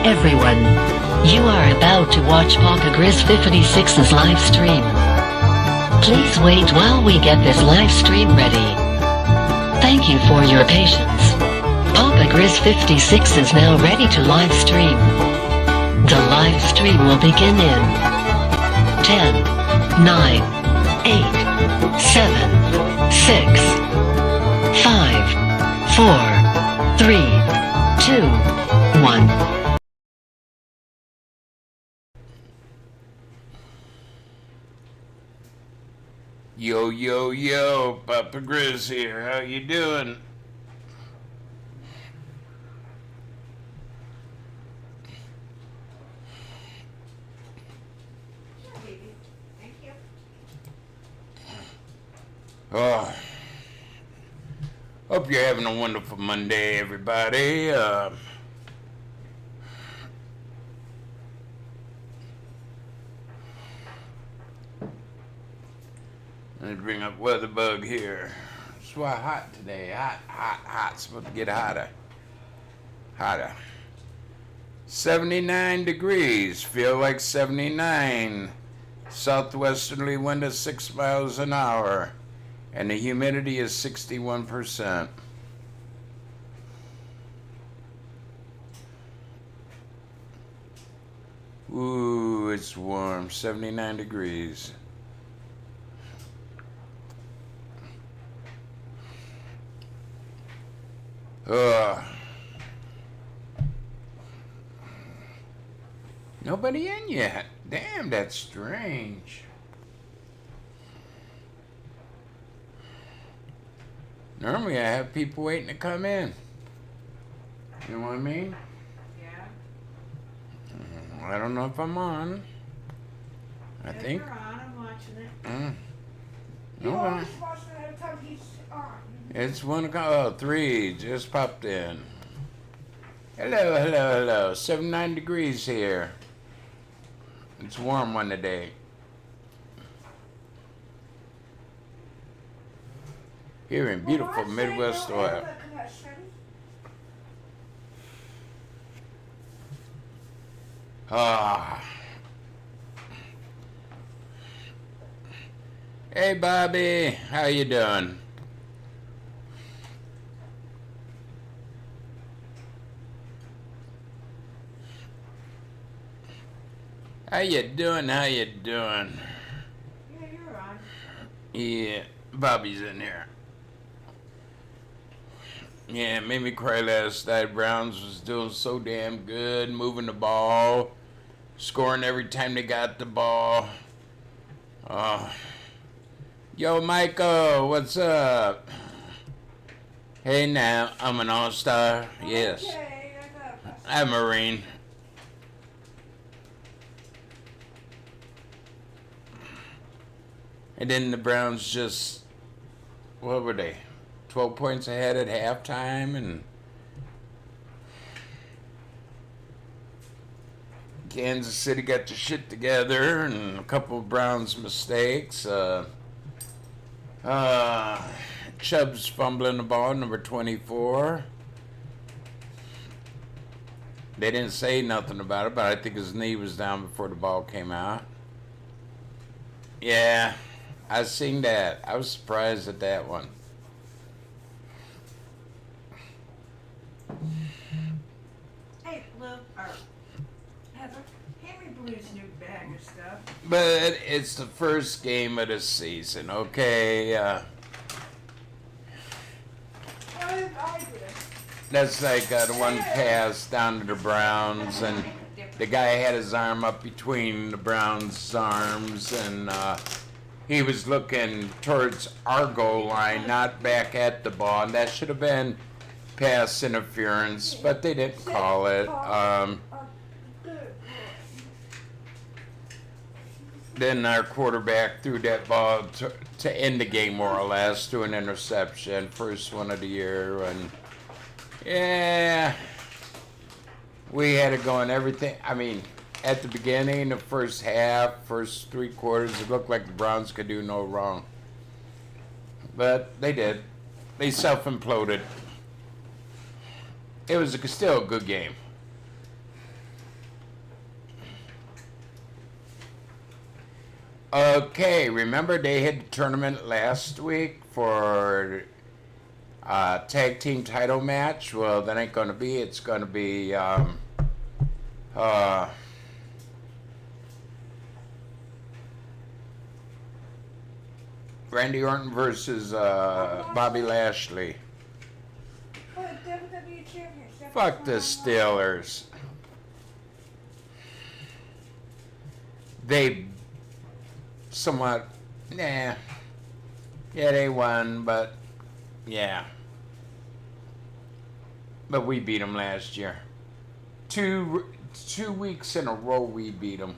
everyone. You are about to watch Papa Grizz 56's live stream. Please wait while we get this live stream ready. Thank you for your patience. Papa Grizz 56 is now ready to live stream. The live stream will begin in 10, 9, 8, 7, 6, 5, 4, 3, 2, 1. Yo, yo, yo, Papa Grizz here. How you doing? Sure, baby. Thank you. Oh, hope you're having a wonderful Monday, everybody. Let me bring up Weatherbug here. It's why hot today. Hot. It's supposed to get hotter. 79 degrees. Feel like 79. Southwesterly wind is 6 miles an hour. And the humidity is 61%. Ooh, it's warm. 79 degrees. Nobody in yet. Damn, that's strange. Normally I have people waiting to come in. You know what I mean? Yeah. I don't know if I'm on. I If think. you're on, I'm watching it. No, always watch it every time he's on. it's 1 o'clock. Oh, 3 just popped in. Hello. 79 degrees here. It's warm one today. Here in beautiful Midwest Ohio. Hey Bobby, how you doing? How you doing? Yeah, you're on. Yeah, Bobby's in here. Yeah, it made me cry last night. Browns was doing so damn good, moving the ball, scoring every time they got the ball. Yo, Michael, what's up? Hey now, I'm an all-star. Yes, Okay, I'm a Marine. And then the Browns just, what were they? 12 points ahead at halftime, and Kansas City got their shit together, and a couple of Browns mistakes. Chubb's fumbling the ball, number 24. They didn't say nothing about it, but I think his knee was down before the ball came out. Yeah, I seen that. I was surprised at that one. Hey, Blue, or Heather, hand me Blue's new bag of stuff. But it's the first game of the season, okay? That's like the one pass down to the Browns, and the guy had his arm up between the Browns' arms, and he was looking towards our goal line, not back at the ball, and that should have been pass interference, but they didn't call it. Then our quarterback threw that ball to end the game, more or less, to an interception, first one of the year, and yeah, we had it going everything. I mean, at the beginning, the first half, first 3 quarters, it looked like the Browns could do no wrong. But they did. They self-imploded. It was still a good game. Okay, remember they had the tournament last week for tag team title match? Well, that ain't going to be. It's going to be Randy Orton versus Bobby Lashley. For the WWE Championship. Fuck the Steelers. They somewhat, yeah, they won, but yeah. But we beat them last year. Two weeks in a row we beat them.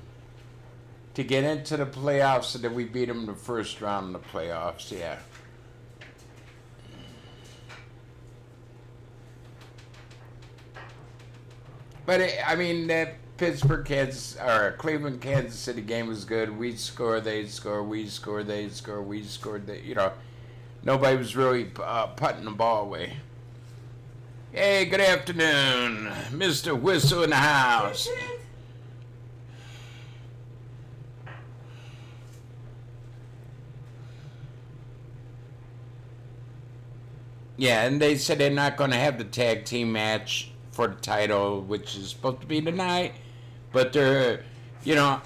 To get into the playoffs, and then we beat them in the first round of the playoffs, yeah. But I mean, that Pittsburgh, Cleveland, Kansas City game was good. We'd score, they'd score, we'd score, they'd score, we scored. Nobody was really putting the ball away. Hey, good afternoon, Mr. Whistle in the house. Yeah, and they said they're not going to have the tag team match for the title, which is supposed to be tonight. But they're, you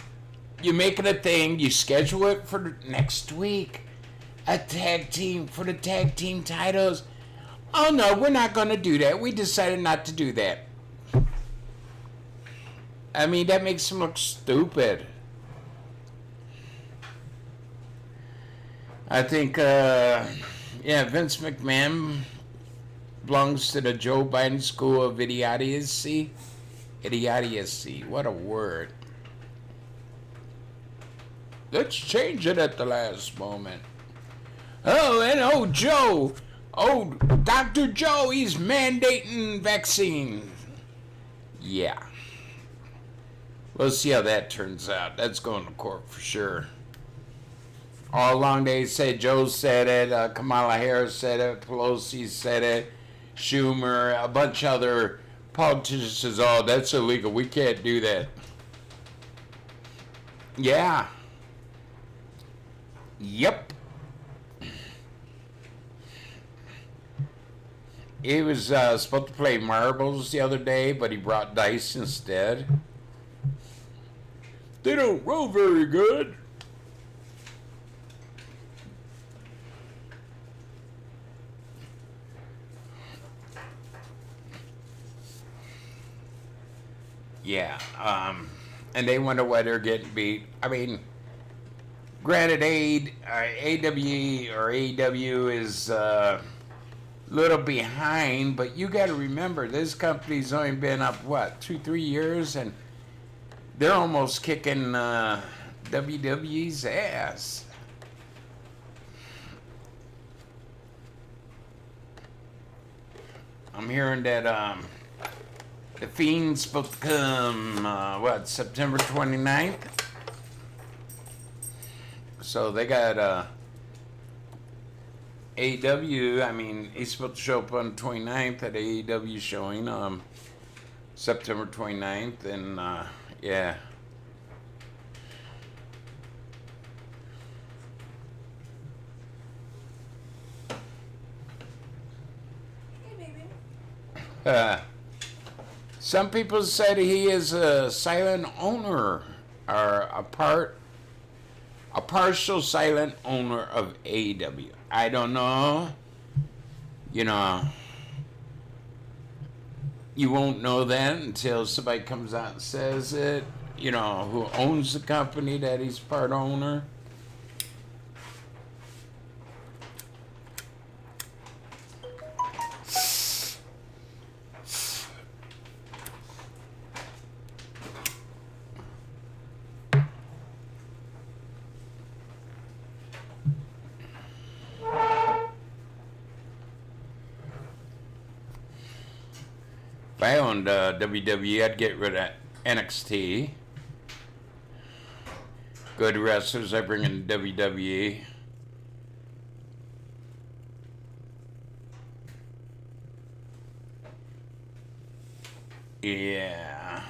make it a thing. You schedule it for next week. A tag team for the tag team titles. Oh, no, we're not going to do that. We decided not to do that. I mean, that makes them look stupid. I think, Vince McMahon belongs to the Joe Biden School of Idiocy. Idiocy, what a word. Let's change it at the last moment. Oh, and Joe. Oh, Dr. Joe, he's mandating vaccines. Yeah. We'll see how that turns out. That's going to court for sure. All along they said Joe said it, Kamala Harris said it, Pelosi said it, Schumer, a bunch of other politicians says, oh, that's illegal. We can't do that. Yeah. Yep. He was supposed to play marbles the other day, but he brought dice instead. They don't roll very good. Yeah, and they wonder why they're getting beat. I mean, granted, AEW is a little behind, but you got to remember, this company's only been up, 2-3 years, and they're almost kicking WWE's ass. I'm hearing that, The Fiend's supposed to come, September 29th? So they got AEW, I mean, he's supposed to show up on the 29th at AEW showing, September 29th, and, yeah. Hey, baby. Some people said he is a silent owner, or a partial silent owner of AEW. I don't know. You won't know that until somebody comes out and says it. Who owns the company that he's part owner. If I owned WWE, I'd get rid of NXT. Good wrestlers I bring in WWE. Yeah.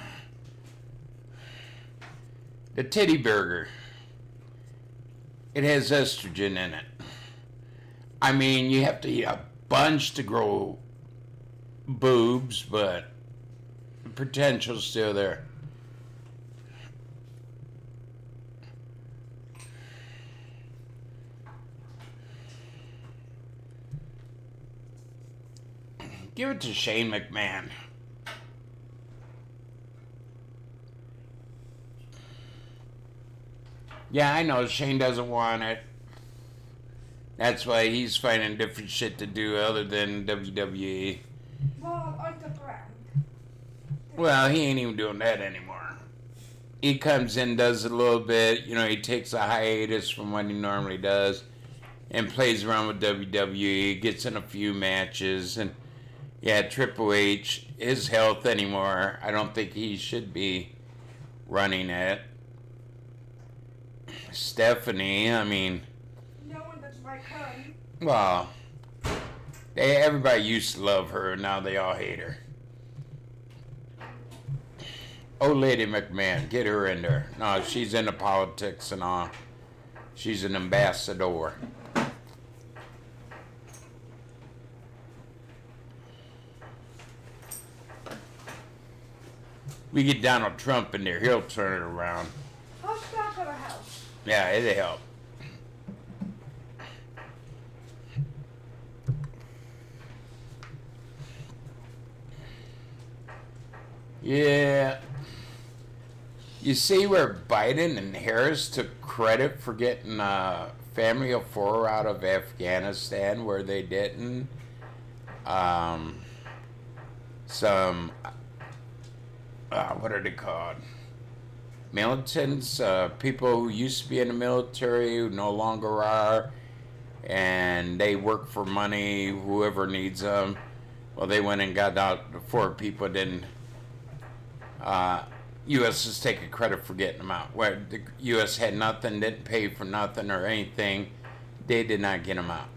The Titty Burger. It has estrogen in it. I mean, you have to eat a bunch to grow boobs, but the potential's still there. Give it to Shane McMahon. Yeah, I know Shane doesn't want it. That's why he's finding different shit to do other than WWE. Well, on the ground. Well, he ain't even doing that anymore. He comes in, does a little bit, you know, he takes a hiatus from what he normally does and plays around with WWE, gets in a few matches, and yeah, Triple H, his health anymore, I don't think he should be running it. Stephanie, I mean, No one does like her. well, everybody used to love her, now they all hate her. Oh, Lady McMahon, get her in there. No, she's into politics and all. She's an ambassador. We get Donald Trump in there, he'll turn it around. How's that gonna help? Yeah, it'll help. Yeah. You see where Biden and Harris took credit for getting a family of 4 out of Afghanistan where they didn't? What are they called? Militants, people who used to be in the military who no longer are, and they work for money, whoever needs them. Well, they went and got out 4 people, didn't. U.S. is taking credit for getting them out. Where the U.S. had nothing, didn't pay for nothing or anything, they did not get them out.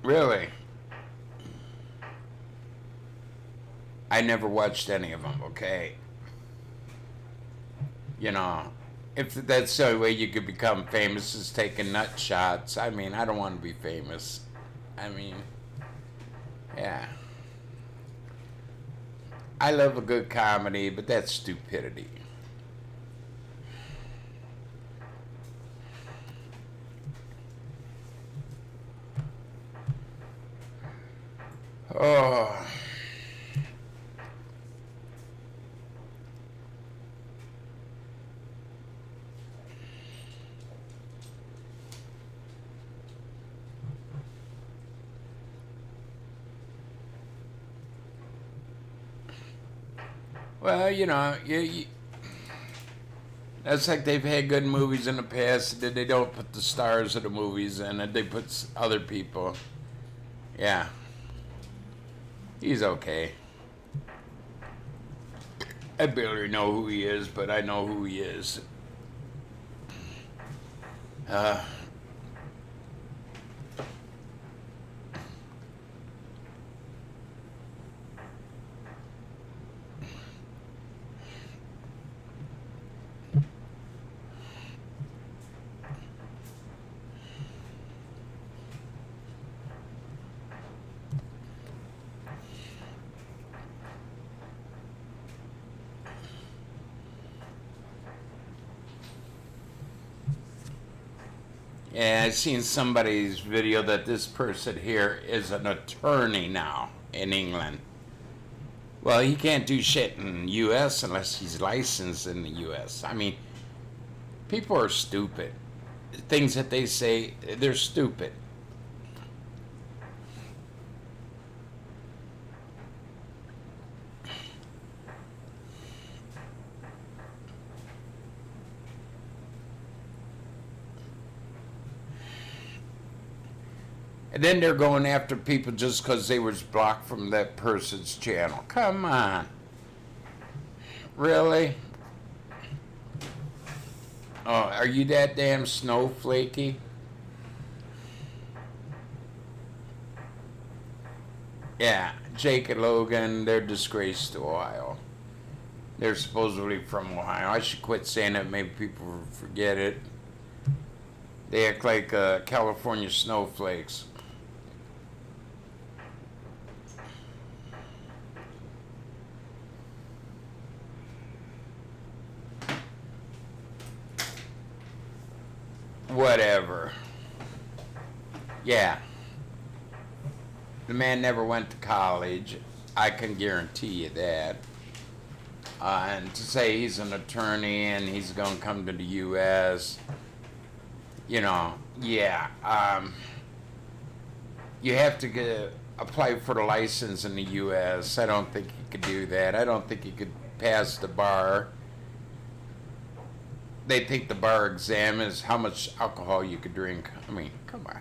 Really? I never watched any of them, okay? You know, if that's the only way you could become famous is taking nut shots, I mean, I don't want to be famous. I mean, yeah. I love a good comedy, but that's stupidity. Oh. Well, you know, that's like they've had good movies in the past that they don't put the stars of the movies in it. They put other people. Yeah. He's okay. I barely know who he is, but I know who he is. Yeah, I've seen somebody's video that this person here is an attorney now in England. Well, he can't do shit in the U.S. unless he's licensed in the U.S. I mean, people are stupid. Things that they say, they're stupid. And then they're going after people just because they was blocked from that person's channel. Come on. Really? Oh, are you that damn snowflakey? Yeah, Jake and Logan, they're disgraced to Ohio. They're supposedly from Ohio. I should quit saying it. Maybe people forget it. They act like California snowflakes. Whatever. Yeah. The man never went to college. I can guarantee you that. And to say he's an attorney and he's going to come to the U.S., you know, yeah. You have to apply for the license in the U.S. I don't think he could do that. I don't think he could pass the bar. They think the bar exam is how much alcohol you could drink. I mean, come on,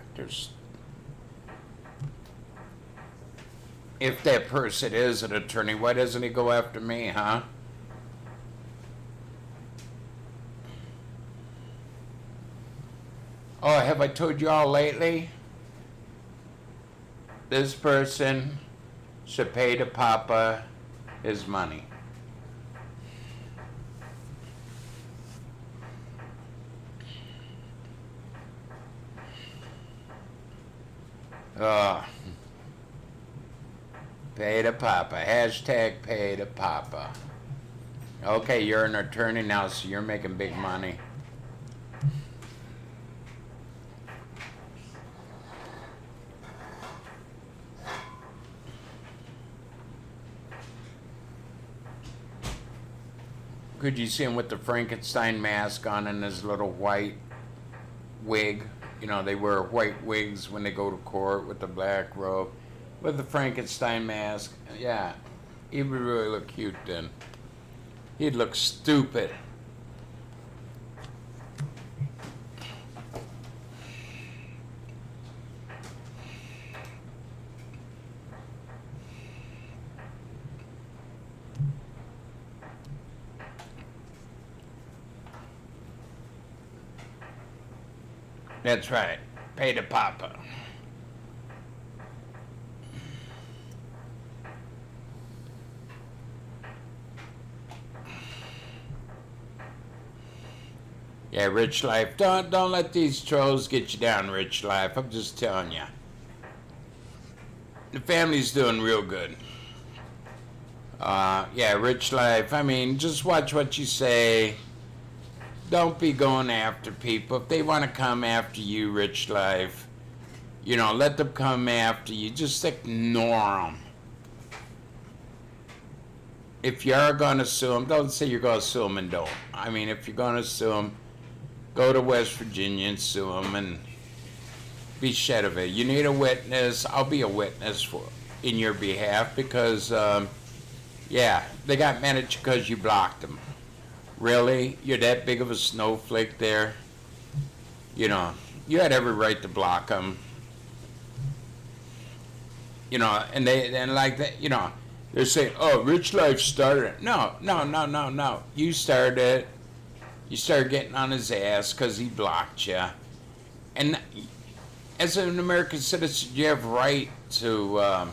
if that person is an attorney, why doesn't he go after me, huh? Oh, have I told you all lately? This person should pay the Papa his money. Pay the Papa. Hashtag pay the Papa. Okay, you're an attorney now, so you're making big money. Could you see him with the Frankenstein mask on and his little white wig? You know, they wear white wigs when they go to court with the black robe. With the Frankenstein mask. Yeah, he would really look cute then. He'd look stupid. That's right. Pay the Papa. Yeah, Rich Life. Don't let these trolls get you down, Rich Life. I'm just telling you. The family's doing real good. Yeah, Rich Life. I mean, just watch what you say. Don't be going after people. If they want to come after you, Rich Life, you know, let them come after you. Just ignore them. If you are going to sue them, don't say you're going to sue them and don't. I mean, if you're going to sue them, go to West Virginia and sue them and be shed of it. You need a witness. I'll be a witness in your behalf because, yeah, they got mad at you because you blocked them. Really? You're that big of a snowflake there? You know, you had every right to block them. You know, and like that, you know, they're saying, oh, Rich Life started it. No. You started it. You started getting on his ass because he blocked you. And as an American citizen, you have right to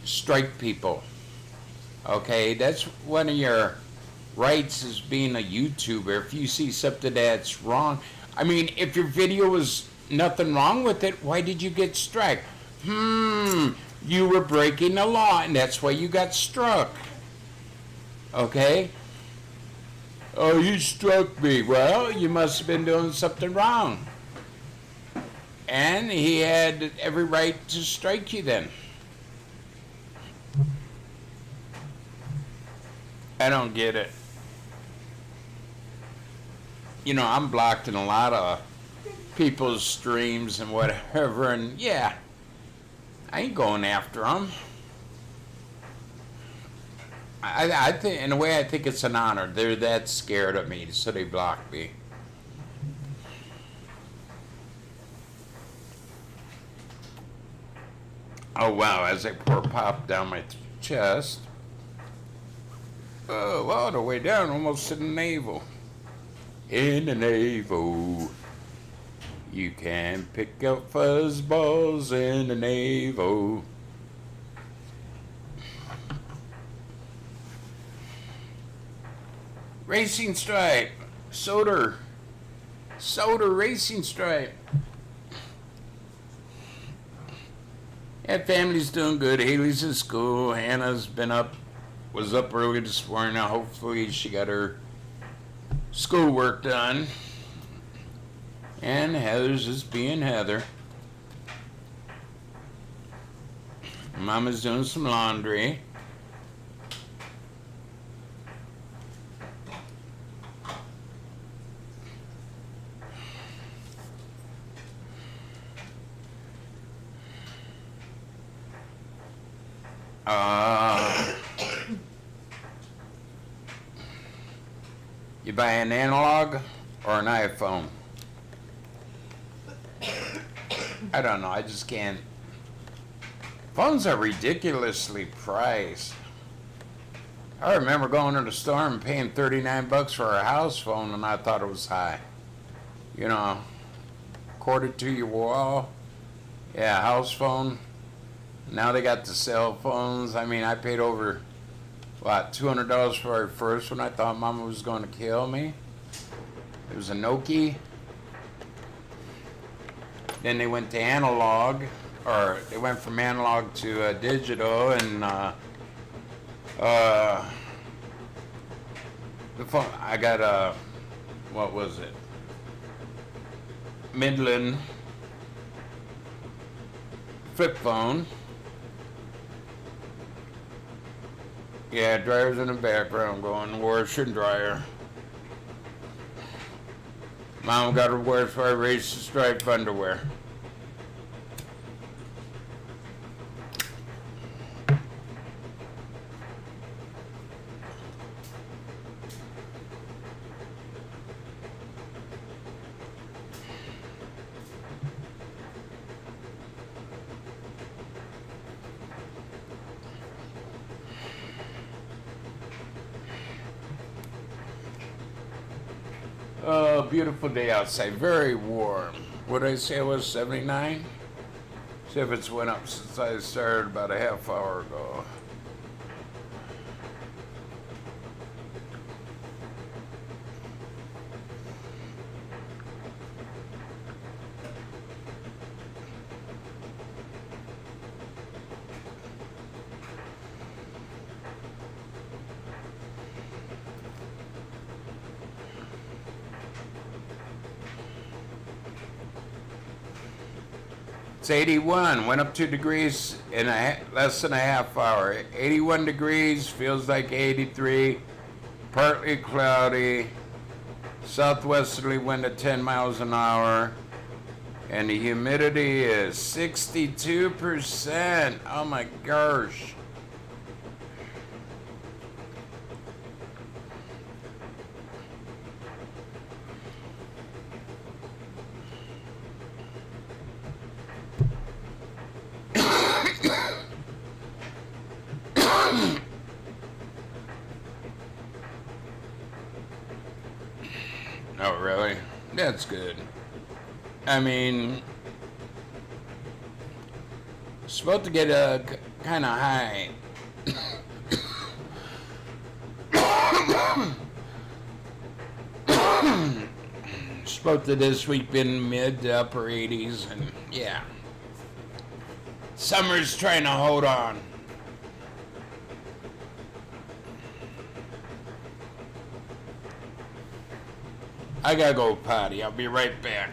strike people. Okay? That's one of your rights as being a YouTuber. If you see something that's wrong, I mean, if your video was nothing wrong with it, why did you get struck? You were breaking the law, and that's why you got struck. Okay? Oh, you struck me. Well, you must have been doing something wrong. And he had every right to strike you then. I don't get it. You know, I'm blocked in a lot of people's streams and whatever, and yeah, I ain't going after them. I think, in a way, I think it's an honor. They're that scared of me, so they blocked me. Oh, wow, as I pour pop down my chest. Oh, all the way down, almost to the navel. In the navel. You can pick up fuzzballs in the navel. Racing Stripe. Soder Racing Stripe. Yeah, family's doing good. Haley's in school. Hannah's was up early this morning. Now hopefully she got her schoolwork done. And Heather's just being Heather. Mama's doing some laundry. You buy an analog or an iPhone? I don't know. I just can't. Phones are ridiculously priced. I remember going to the store and paying $39 for a house phone, and I thought it was high. You know, corded to your wall. Yeah, house phone. Now they got the cell phones. I mean, I paid over, what, $200 for our first one. I thought Mama was going to kill me. It was a Nokia. Then they went to analog, or they went from analog to digital, and the phone, I got a, what was it? Midland flip phone. Yeah, dryer's in the background going, washer and dryer. Mom got her wear for Racing Stripe underwear. Oh, beautiful day outside. Very warm. What did I say it was, 79? See if it's went up since I started about a half hour ago. It's 81, went up 2 degrees in less than a half hour. 81 degrees, feels like 83, partly cloudy, southwesterly wind at 10 miles an hour, and the humidity is 62%. Oh my gosh. Oh, really? That's good. I mean, it's supposed to get kind of high. Supposed to this week been mid to upper 80s, and yeah. Summer's trying to hold on. I gotta go potty. I'll be right back.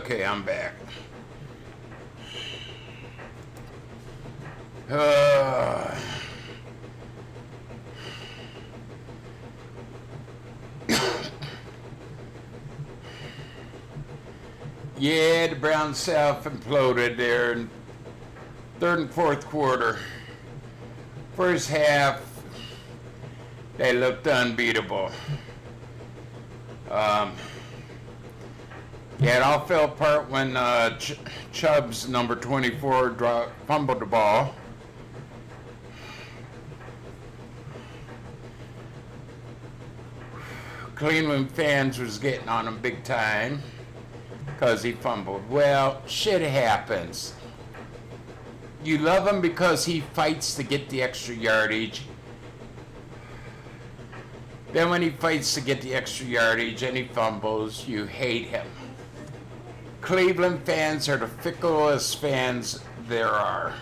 Okay, I'm back. Uh, yeah, the Browns self-imploded there in third and fourth quarter. First half, they looked unbeatable. Yeah, it all fell apart when Chubb's number 24 fumbled the ball. Cleveland fans was getting on him big time because he fumbled. Well, shit happens. You love him because he fights to get the extra yardage. Then when he fights to get the extra yardage and he fumbles, you hate him. Cleveland fans are the ficklest fans there are.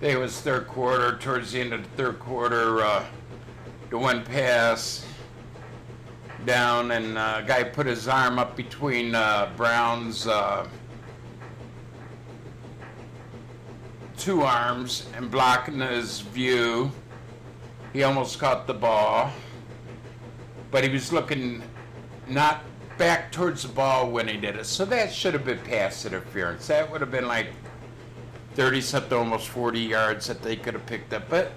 It was third quarter, towards the end of the third quarter, the one pass down and a guy put his arm up between Brown's two arms and blocking his view. He almost caught the ball, but he was looking not back towards the ball when he did it. So that should have been pass interference. That would have been like 30-something, almost 40 yards that they could have picked up. But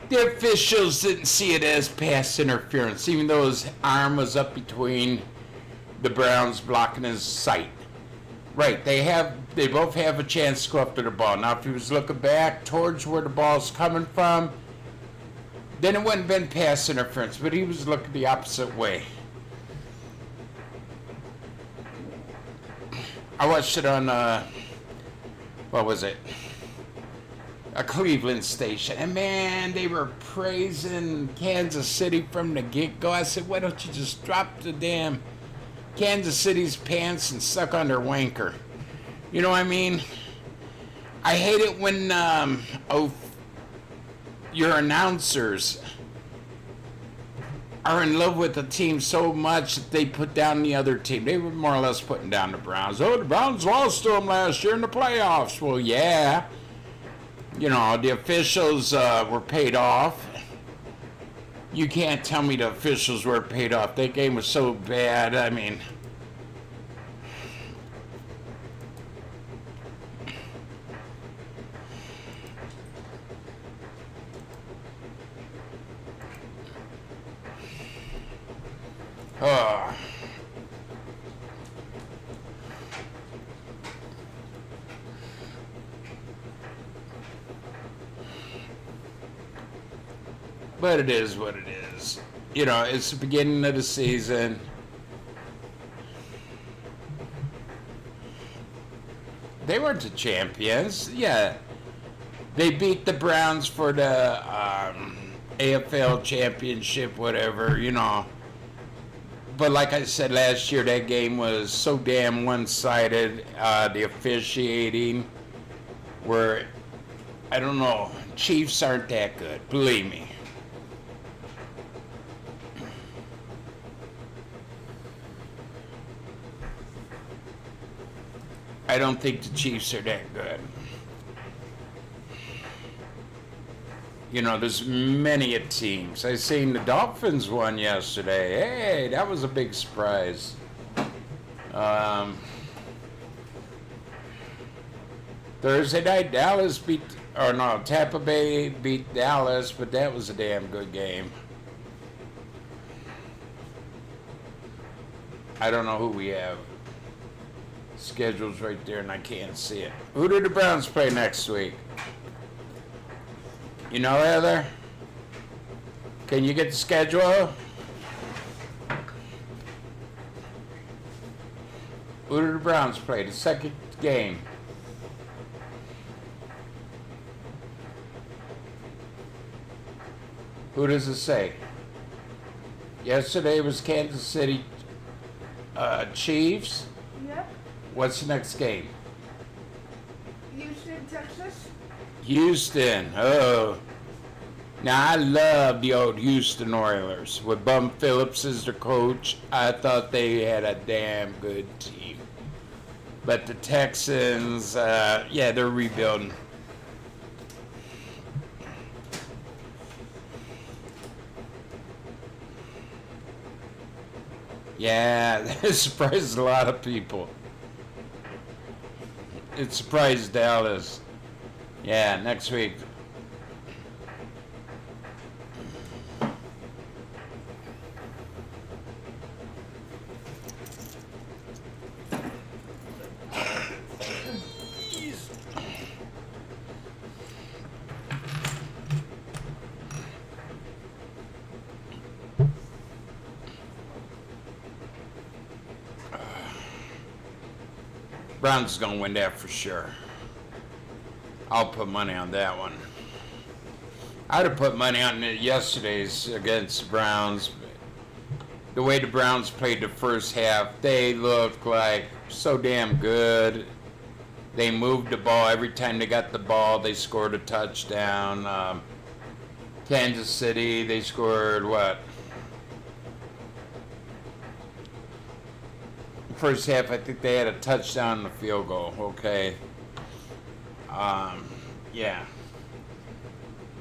the officials didn't see it as pass interference, even though his arm was up between the Browns blocking his sight. Right, they both have a chance to go after the ball. Now, if he was looking back towards where the ball's coming from, then it wouldn't have been pass interference, but he was looking the opposite way. I watched it on, what was it? A Cleveland station. And man, they were praising Kansas City from the get-go. I said, why don't you just drop the damn Kansas City's pants and suck on their wanker? You know what I mean? I hate it when your announcers are in love with the team so much that they put down the other team. They were more or less putting down the Browns. Oh, the Browns lost to them last year in the playoffs. Well, yeah. You know, the officials were paid off. You can't tell me the officials were paid off. That game was so bad. I mean, but it is what it is. You know, it's the beginning of the season. They weren't the champions. Yeah, they beat the Browns for the AFL championship, whatever, you know. But like I said last year, that game was so damn one-sided. The officiating, where, I don't know, Chiefs aren't that good, believe me. I don't think the Chiefs are that good. You know, there's many teams. I seen the Dolphins won yesterday. Hey, that was a big surprise. Thursday night, Tampa Bay beat Dallas, but that was a damn good game. I don't know who we have. Schedule's right there and I can't see it. Who do the Browns play next week? You know, Heather? Can you get the schedule? Who do the Browns play? The second game. Who does it say? Yesterday was Kansas City Chiefs. Yep. What's the next game? Houston, Texas. Houston. Oh. Now, I love the old Houston Oilers. With Bum Phillips as their coach, I thought they had a damn good team. But the Texans, yeah, they're rebuilding. Yeah, it surprised a lot of people. It surprised Dallas. Yeah, next week. Browns is gonna win that for sure. I'll put money on that one. I'd have put money on it yesterday's against the Browns. The way the Browns played the first half, they looked like so damn good. They moved the ball every time they got the ball. They scored a touchdown. Kansas City, they scored what? First half, I think they had a touchdown and a field goal. Okay. Yeah.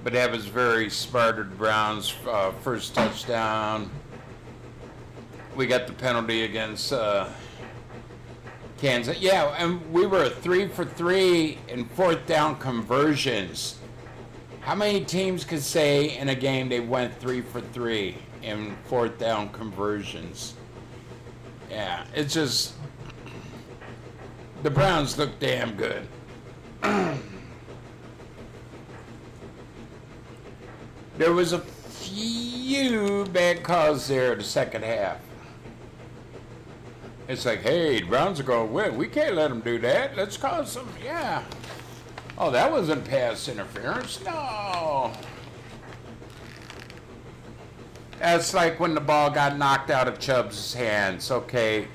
But that was very smart of the Browns. First touchdown. We got the penalty against Kansas. Yeah, and we were 3 for 3 in fourth down conversions. How many teams could say in a game they went 3 for 3 in fourth down conversions? Yeah, it's just the Browns look damn good. There was a few bad calls there the second half. It's like, hey, the Browns are going to win. We can't let them do that. Let's call some, yeah. Oh, that wasn't pass interference. No. That's like when the ball got knocked out of Chubb's hands. Okay,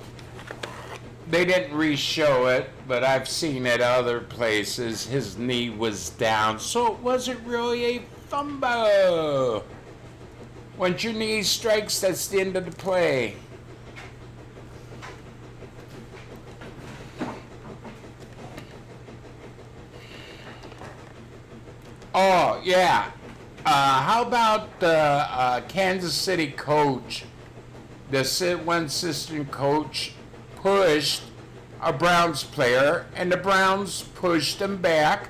they didn't re-show it, but I've seen it other places. His knee was down, so it wasn't really a fumble. Once your knee strikes, that's the end of the play. Oh, yeah. How about the Kansas City coach, the one assistant coach, pushed a Browns player, and the Browns pushed him back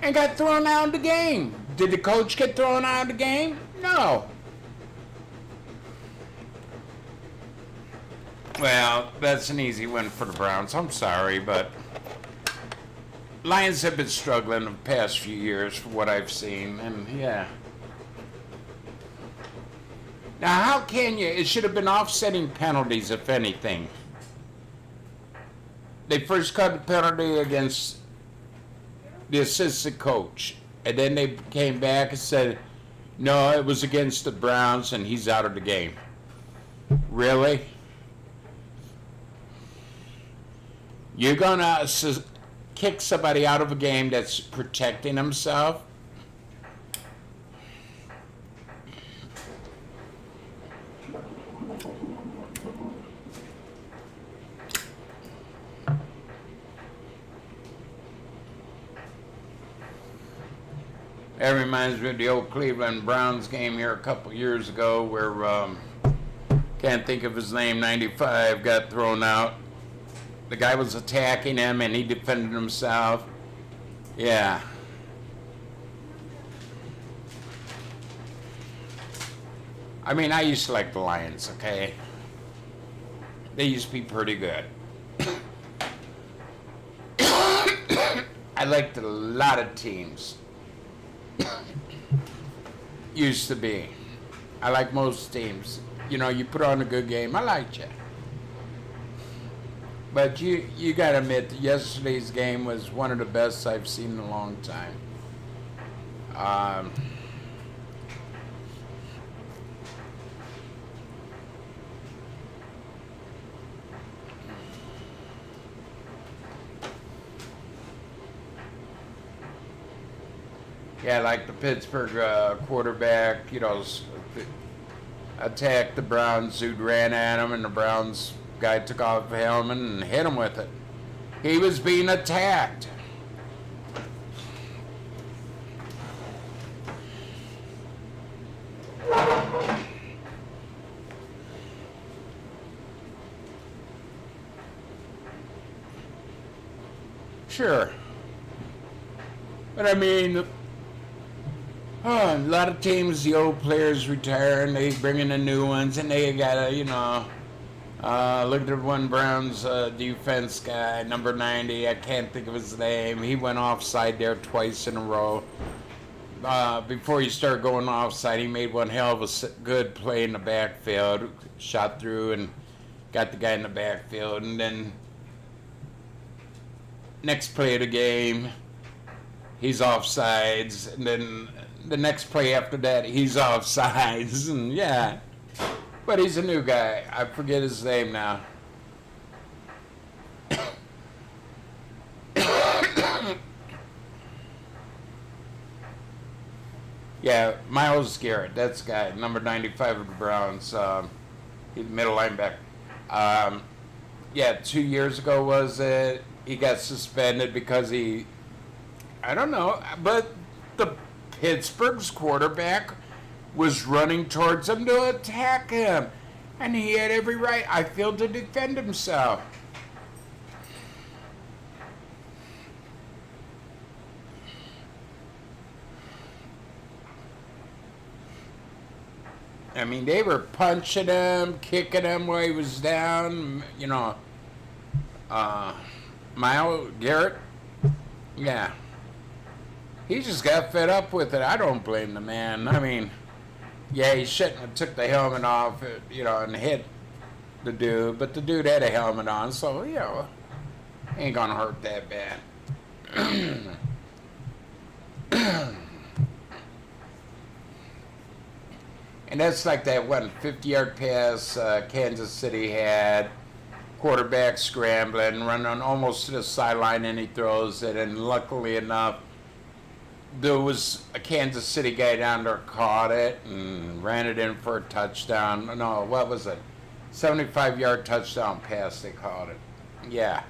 and got thrown out of the game. Did the coach get thrown out of the game? No. Well, that's an easy win for the Browns. I'm sorry, but Lions have been struggling the past few years for what I've seen, and yeah. Now, how can you? It should have been offsetting penalties, if anything. They first cut the penalty against the assistant coach, and then they came back and said, no, it was against the Browns, and he's out of the game. Really? You're going to kick somebody out of a game that's protecting himself? That reminds me of the old Cleveland Browns game here a couple years ago where, can't think of his name, 95, got thrown out. The guy was attacking him and he defended himself. Yeah. I mean, I used to like the Lions, okay? They used to be pretty good. I liked a lot of teams. Used to be. I like most teams. You know, you put on a good game, I liked you. But you gotta admit, yesterday's game was one of the best I've seen in a long time. Yeah, like the Pittsburgh quarterback, attacked the Browns, dude ran at him, and the Browns guy took off the helmet and hit him with it. He was being attacked. Sure. But I mean, a lot of teams, the old players retire and they bring in the new ones, and they gotta, look at the one Browns defense guy, number 90. I can't think of his name. He went offside there twice in a row. Before he started going offside, he made one hell of a good play in the backfield, shot through and got the guy in the backfield, and then next play of the game, he's offsides, and then the next play after that, he's offsides, and yeah. But he's a new guy. I forget his name now. Yeah, Myles Garrett, that's the guy, number 95 of the Browns. He's the middle linebacker. Yeah, 2 years ago was it? He got suspended because I don't know, but the Pittsburgh's quarterback was running towards him to attack him. And he had every right, I feel, to defend himself. I mean, they were punching him, kicking him while he was down, Myles Garrett, yeah. He just got fed up with it. I don't blame the man. I mean, yeah, he shouldn't have took the helmet off, and hit the dude. But the dude had a helmet on, so, ain't gonna hurt that bad. And that's like that 50-yard pass Kansas City had. Quarterback scrambling, running almost to the sideline, and he throws it. And luckily enough, there was a Kansas City guy down there caught it and ran it in for a touchdown. No, what was it? 75-yard touchdown pass, they called it. Yeah.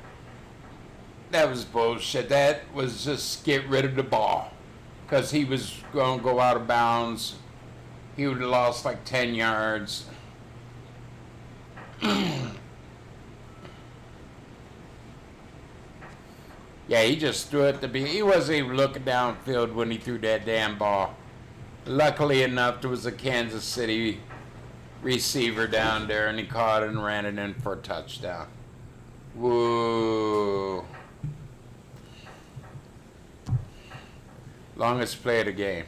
That was bullshit. That was just get rid of the ball. Because he was going to go out of bounds. He would have lost like 10 yards. Yeah, he just threw it he wasn't even looking downfield when he threw that damn ball. Luckily enough, there was a Kansas City receiver down there, and he caught it and ran it in for a touchdown. Whoa. Longest play of the game.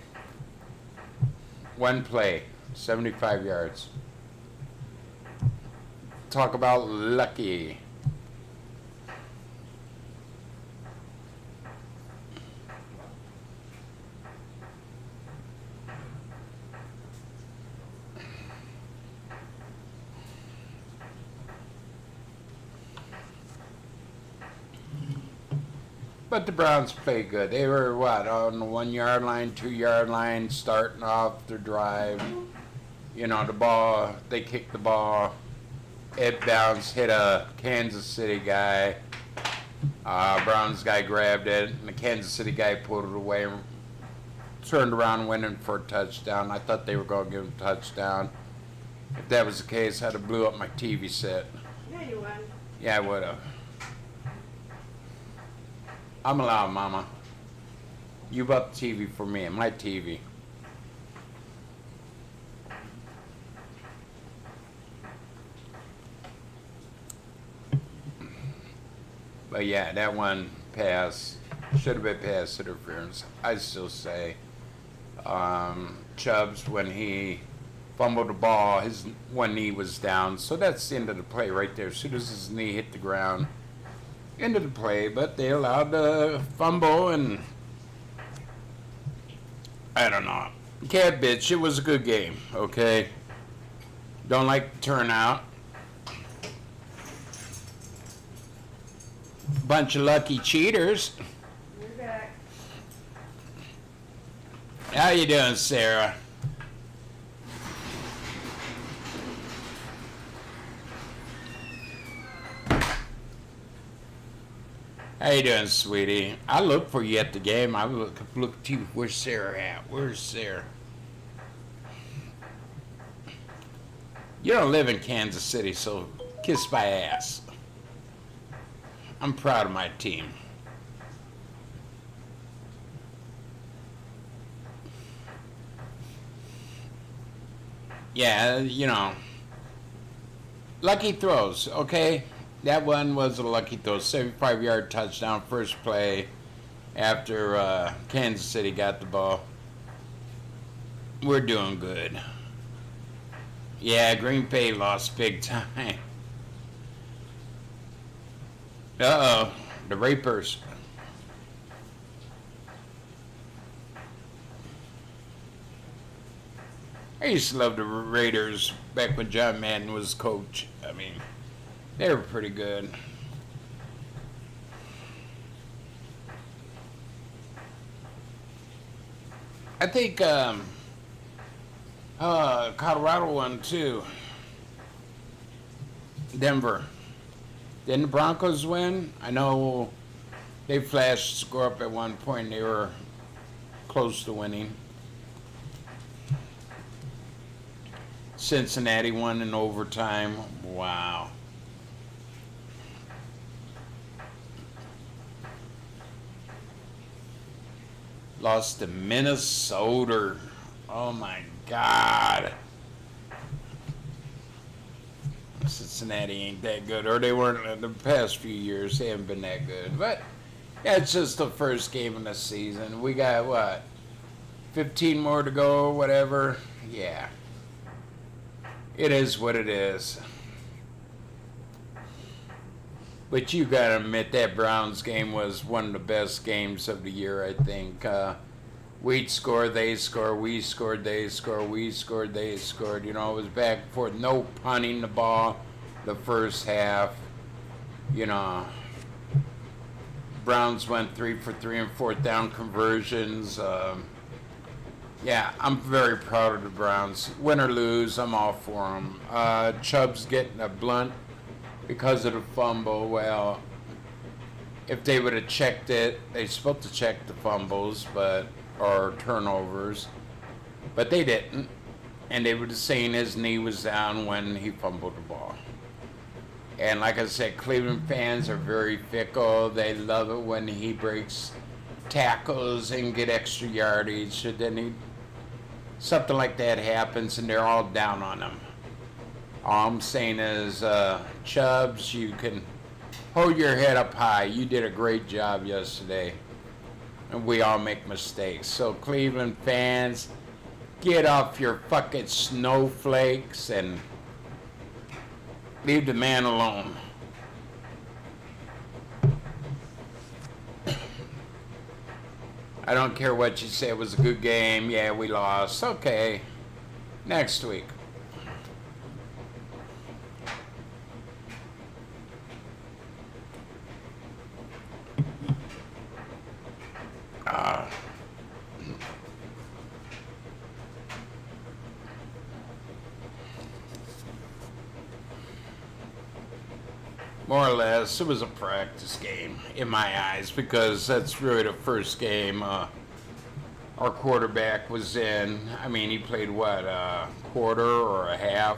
One play, 75 yards. Talk about lucky. But the Browns played good. They were, on the 1 yard line, 2 yard line, starting off their drive. The ball, they kicked the ball. It bounced, hit a Kansas City guy. Browns guy grabbed it, and the Kansas City guy pulled it away and turned around and went in for a touchdown. I thought they were going to give him a touchdown. If that was the case, I'd have blew up my TV set. Yeah, you would. Yeah, I would have. I'm allowed, Mama. You bought the TV for me, my TV. But yeah, that one pass should have been pass interference. I still say Chubbs, when he fumbled the ball, his one knee was down. So that's the end of the play right there. As soon as his knee hit the ground, end of the play. But they allowed the fumble, and I don't know. Can't bitch. It was a good game, okay? Don't like the turnout. Bunch of lucky cheaters. You're back. How you doing, Sarah? How you doing, sweetie? I look for you at the game. I look to you. Where's Sarah at? Where's Sarah? You don't live in Kansas City, so kiss my ass. I'm proud of my team. Yeah, you know, lucky throws, okay? That one was a lucky throw, 75-yard touchdown, first play after Kansas City got the ball. We're doing good. Yeah, Green Bay lost big time. Uh-oh, the Rapers. I used to love the Raiders back when John Madden was coach. I mean, they were pretty good. I think Colorado won too. Denver. Didn't the Broncos win? I know they flashed score up at one point. They were close to winning. Cincinnati won in overtime. Wow. Lost to Minnesota. Oh my God. Cincinnati ain't that good, or they weren't in the past few years. They haven't been that good. But yeah, it's just the first game of the season. We got what? 15 more to go, whatever. Yeah. It is what it is. But you gotta admit that Browns game was one of the best games of the year, I think. We'd score, they score, we scored, they score, we scored, they scored. You know, it was back and forth. No punting the ball the first half. You know, Browns went 3 for 3 and 4th down conversions. Yeah, I'm very proud of the Browns. Win or lose, I'm all for them. Chubb's getting a blunt because of the fumble. Well, if they would have checked it, they're supposed to check the fumbles, or turnovers, but they didn't. And they were saying his knee was down when he fumbled the ball. And like I said, Cleveland fans are very fickle. They love it when he breaks tackles and get extra yardage. So then something like that happens and they're all down on him. All I'm saying is, Chubbs, you can hold your head up high. You did a great job yesterday. And we all make mistakes. So Cleveland fans, get off your fucking snowflakes and leave the man alone. I don't care what you say. It was a good game. Yeah, we lost. Okay. Next week. More or less, it was a practice game in my eyes because that's really the first game our quarterback was in. I mean, he played what, a quarter or a half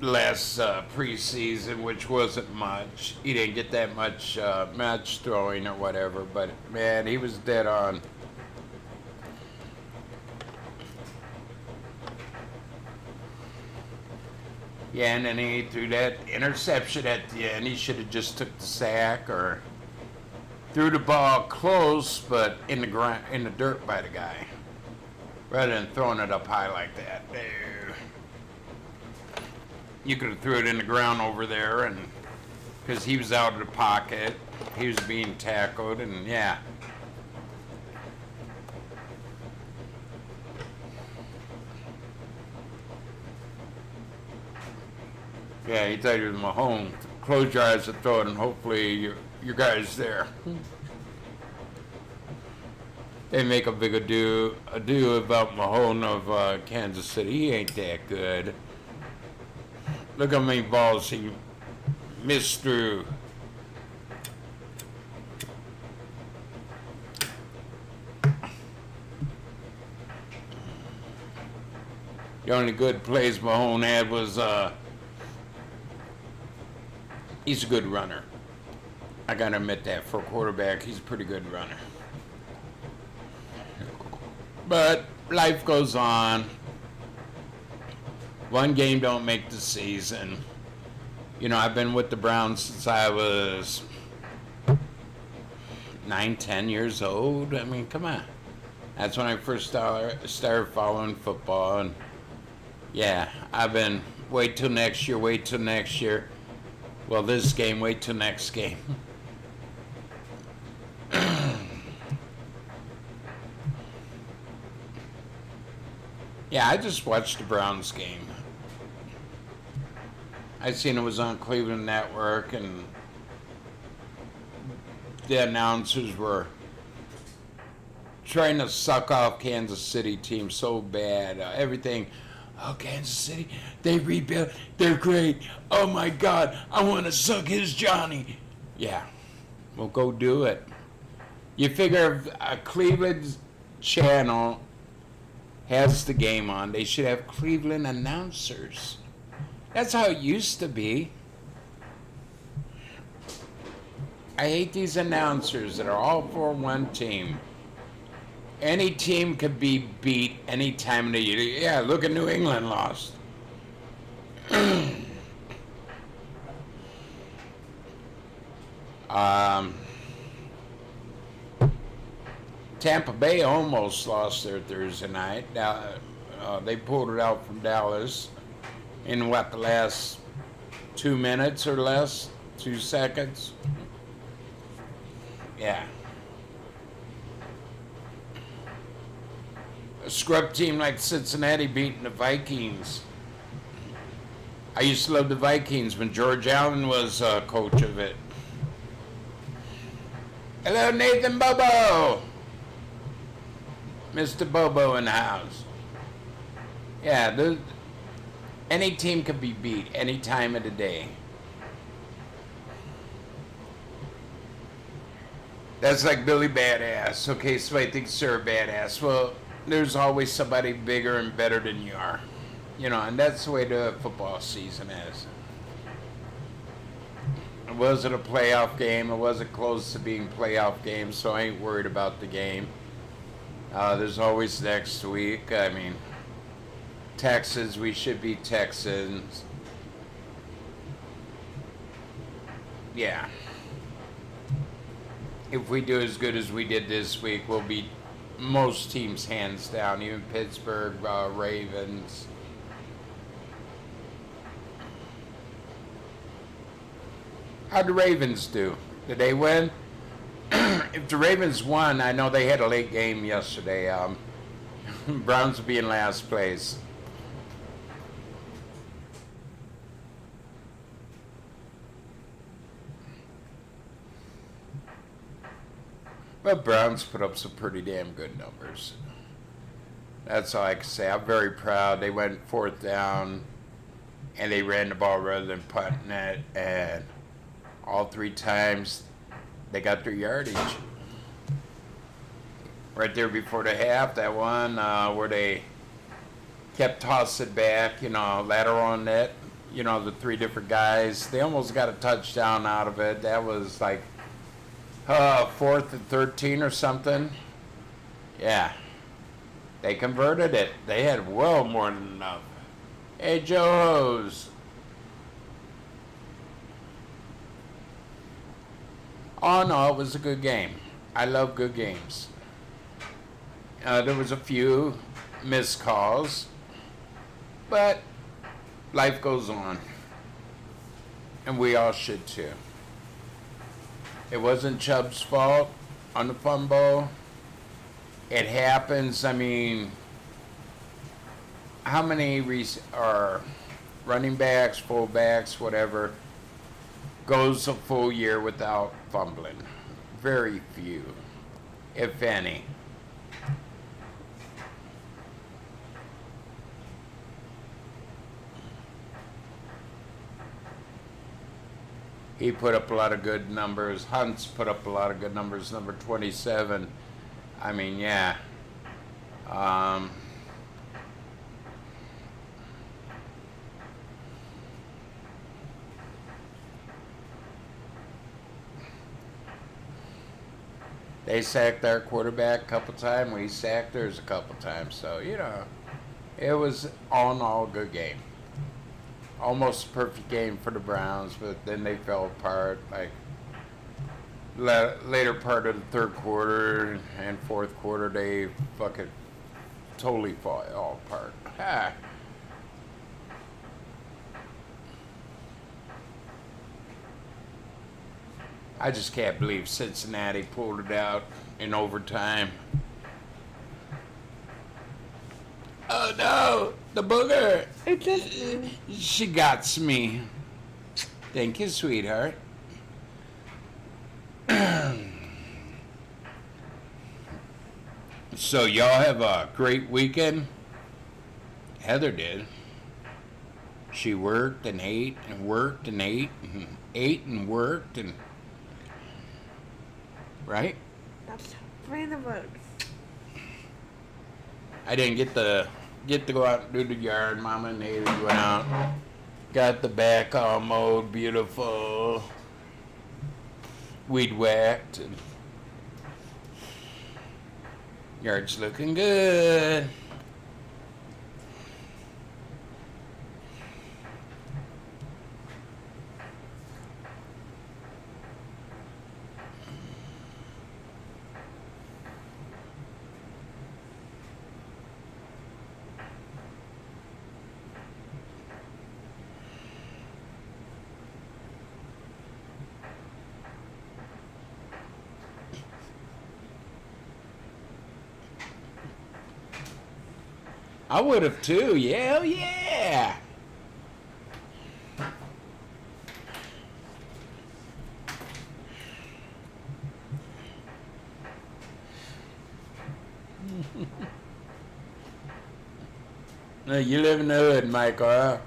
last preseason, which wasn't much. He didn't get that much match throwing or whatever, but man, he was dead on. Yeah, and then he threw that interception at the end. He should have just took the sack or threw the ball close, but in the dirt by the guy, rather than throwing it up high like that. You could have threw it in the ground over there, and because he was out of the pocket, he was being tackled, and yeah. Yeah, he thought he was Mahomes. Close your eyes and throw it, and hopefully your guy's there. they make a big ado about Mahone of Kansas City. He ain't that good. Look how many balls he missed through. The only good plays Mahone had was he's a good runner. I gotta admit that for a quarterback, he's a pretty good runner. But life goes on. One game don't make the season. You know, I've been with the Browns since I was 9, 10 years old. I mean, come on. That's when I first started following football. And yeah, I've been wait till next year. Well, this game, wait till next game. Yeah, I just watched the Browns game. I seen it was on Cleveland Network, and the announcers were trying to suck off Kansas City team so bad. Everything, oh, Kansas City, they rebuilt, they're great. Oh my God, I want to suck his Johnny. Yeah, well, go do it. You figure if a Cleveland channel has the game on, they should have Cleveland announcers. That's how it used to be. I hate these announcers that are all for one team. Any team could be beat any time of the year. Yeah, look at New England lost. Tampa Bay almost lost their Thursday night. They pulled it out from Dallas in what, the last 2 minutes or less? 2 seconds? Yeah. A scrub team like Cincinnati beating the Vikings. I used to love the Vikings when George Allen was coach of it. Hello, Nathan Bobo. Mr. Bobo in the house. Yeah, any team can be beat any time of the day. That's like Billy Badass. Okay, somebody thinks they're a badass. Well, there's always somebody bigger and better than you are. You know, and that's the way the football season is. It wasn't a playoff game. It wasn't close to being a playoff game, so I ain't worried about the game. There's always next week. I mean, Texans, we should be Texans. Yeah. If we do as good as we did this week, we'll beat most teams hands down, even Pittsburgh, Ravens. How'd the Ravens do? Did they win? If the Ravens won, I know they had a late game yesterday. Browns will be in last place. But Browns put up some pretty damn good numbers. That's all I can say. I'm very proud. They went 4th down, and they ran the ball rather than punting it, and all 3 times they got their yardage. Right there before the half, that one where they kept tossing back, lateral on net, the 3 different guys. They almost got a touchdown out of it. That was like 4th and 13 or something. Yeah. They converted it. They had well more than enough. Hey, Joe Hose. Oh, no, it was a good game. I love good games. There was a few missed calls, but life goes on, and we all should too. It wasn't Chubb's fault on the fumble. It happens. I mean, how many are running backs, fullbacks, whatever, goes a full year without fumbling? Very few, if any. He put up a lot of good numbers. Hunt's put up a lot of good numbers. Number 27. I mean, yeah. They sacked our quarterback a couple times. We sacked theirs a couple times. So, you know, it was all in all a good game. Almost a perfect game for the Browns, but then they fell apart. Like, later part of the third quarter and fourth quarter, they fucking totally fall all apart. Ah. I just can't believe Cincinnati pulled it out in overtime. Oh no, the booger. It's just me. She got me. Thank you, sweetheart. So y'all have a great weekend? Heather did. She worked and ate and worked and ate and ate and worked and... Right? That's random words. I didn't get to go out and do the yard. Mama and Haley went out. Got the back all mowed, beautiful. Weed whacked. And yard's looking good. I would have too. Yeah, hell yeah. You live in the hood, Michael, huh?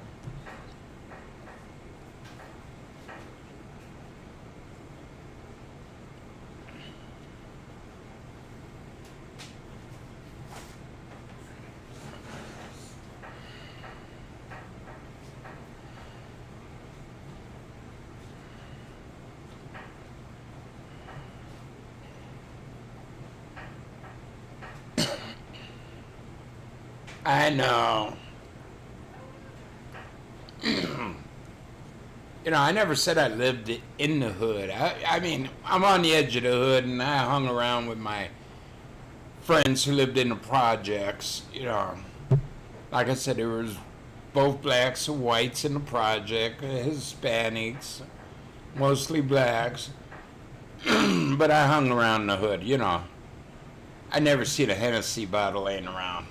I know. You know, I never said I lived in the hood. I mean, I'm on the edge of the hood, and I hung around with my friends who lived in the projects. You know, like I said, there was both blacks and whites in the project, Hispanics, mostly blacks. But I hung around the hood, you know. I never seen a Hennessy bottle laying around.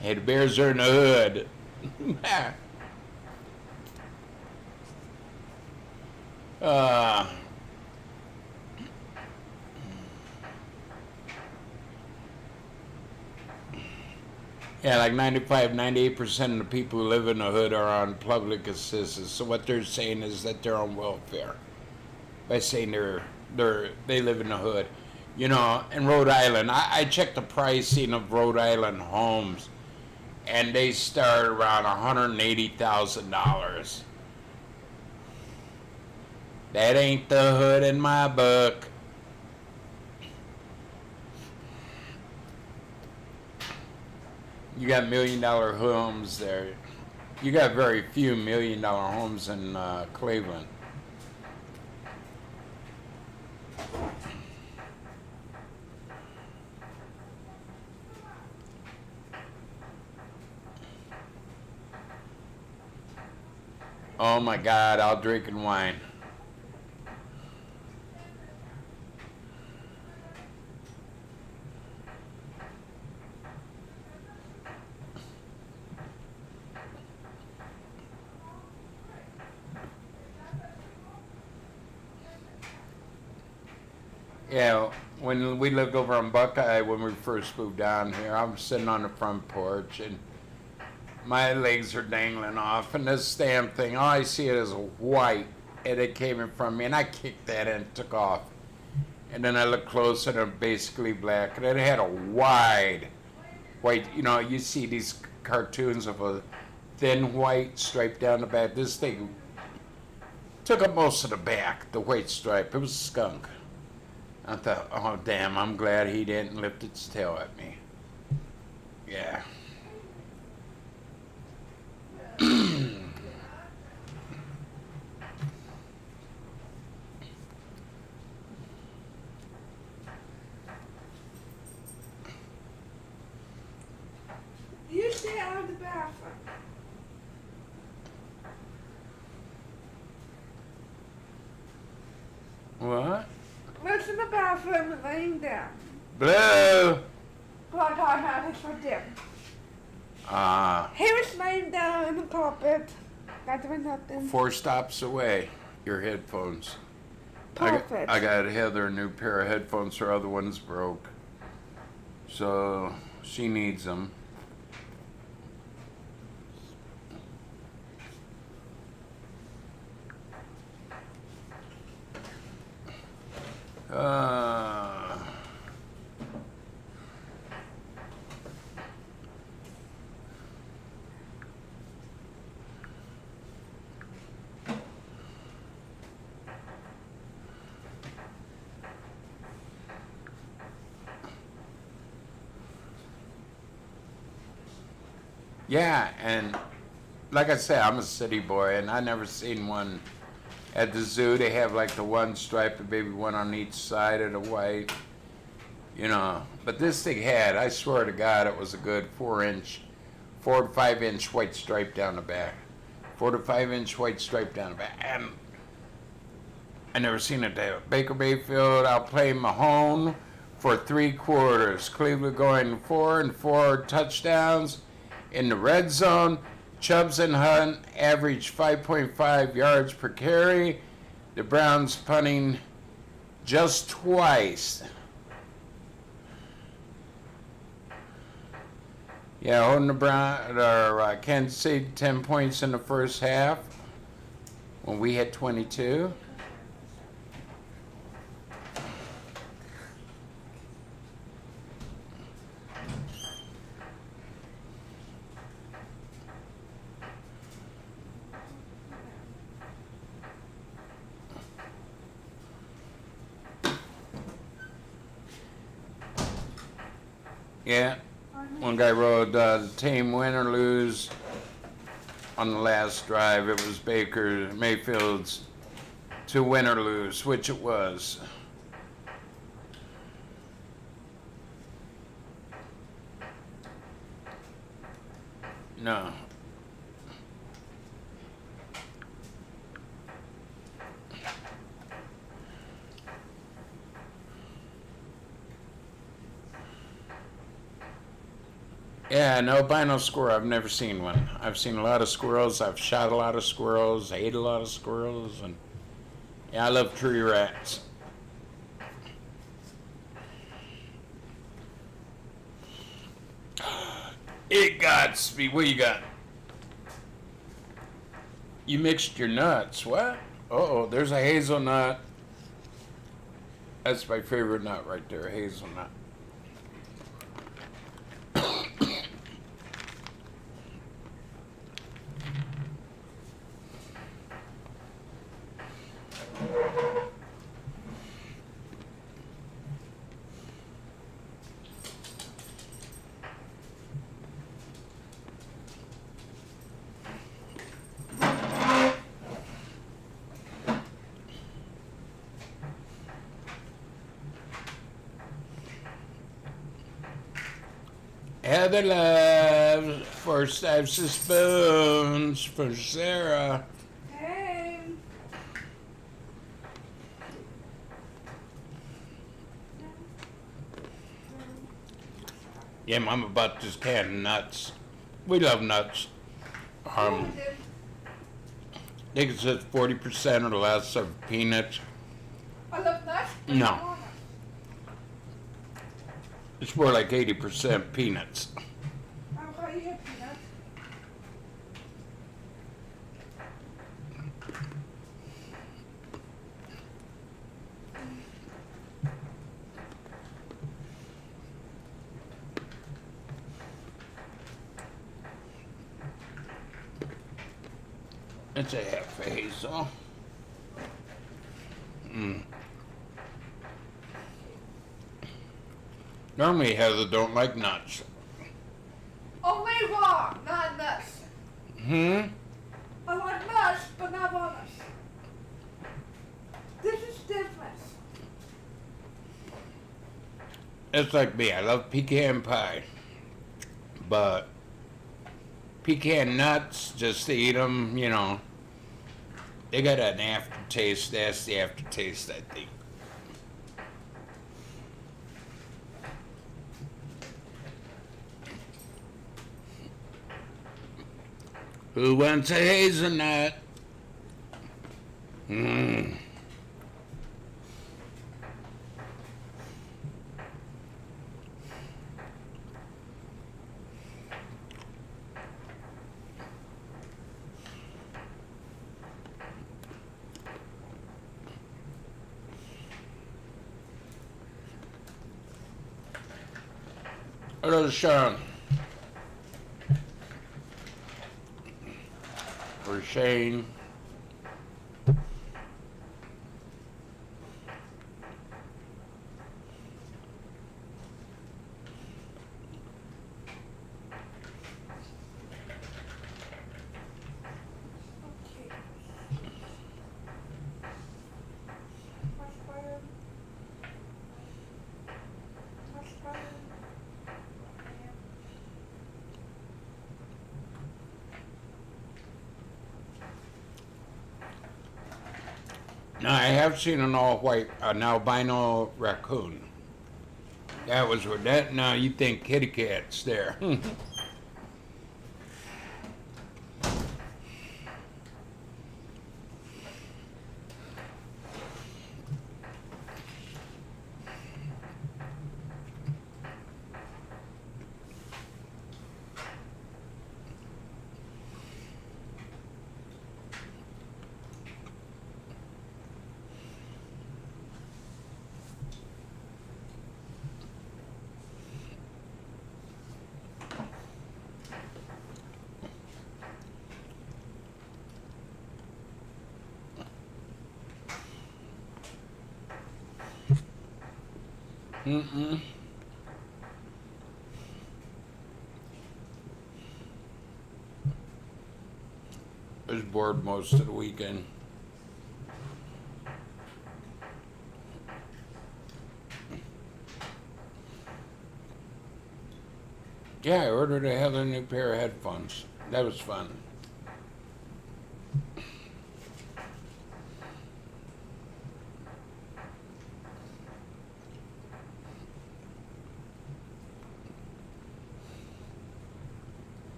Hey, the Bears are in the hood. Yeah, like 95, 98% of the people who live in the hood are on public assistance. So what they're saying is that they're on welfare by saying they live in the hood. You know, in Rhode Island, I checked the pricing of Rhode Island homes, and they start around $180,000. That ain't the hood in my book. You got $1 million homes there. You got very few $1 million homes in Cleveland. Oh my God, I'll drink and wine. Yeah, when we lived over on Buckeye, when we first moved down here, I was sitting on the front porch and my legs are dangling off, and this damn thing, all I see it is white, and it came in front of me, and I kicked that and took off. And then I looked closer, and it was basically black, and it had a wide white, you know, you see these cartoons of a thin white stripe down the back. This thing took up most of the back, the white stripe. It was a skunk. I thought, oh, damn, I'm glad he didn't lift its tail at me. Yeah. You stay out of the bathroom. What? What's in the bathroom laying down? Blue! Blood automatic for dim. He was laying down in the carpet. Not doing nothing. 4 stops away, your headphones. Perfect. I got Heather a new pair of headphones. Her other one's broke. So she needs them. Yeah, and like I said, I'm a city boy, and I never seen one at the zoo. They have like the one stripe and maybe one on each side of the white, you know. But this thing had, I swear to God, it was a good 4 to 5 inch white stripe down the back. 4 to 5 inch white stripe down the back. And I never seen it there. Baker Mayfield, I'll play Mahone for 3 quarters. Cleveland going 4 and 4 touchdowns. In the red zone, Chubbs and Hunt average 5.5 yards per carry. The Browns punting just twice. Yeah, holding the Kansas City 10 points in the first half when we had 22. Yeah, one guy wrote team win or lose on the last drive. It was Baker Mayfield's to win or lose, which it was. No. Yeah, an albino squirrel. I've never seen one. I've seen a lot of squirrels. I've shot a lot of squirrels. Ate a lot of squirrels, and yeah, I love tree rats. It got speed. What you got? You mixed your nuts. What? Uh-oh, there's a hazelnut. That's my favorite nut right there, hazelnut. Heather loves first types of spoons for Sarah. Hey. Yeah, Mama bought this can of nuts. We love nuts. I think it says 40% or less of peanuts. I love nuts. No. It's more like 80% peanuts. I thought you had peanuts. It's a half a hazel. Normally Heather don't like nuts. Only raw, not nuts. I like nuts, but not walnuts. This is different. It's like me. I love pecan pie, but pecan nuts, just to eat them, you know, they got an aftertaste. That's the aftertaste, I think. Who wants a hazelnut? Hello, Sean. Or Shane. Okay. Much butter. Much butter. Now, I have seen an all-white, an albino raccoon. That was what that, now you think kitty cat's there. I was bored most of the weekend. Yeah, I ordered a Heather new pair of headphones. That was fun.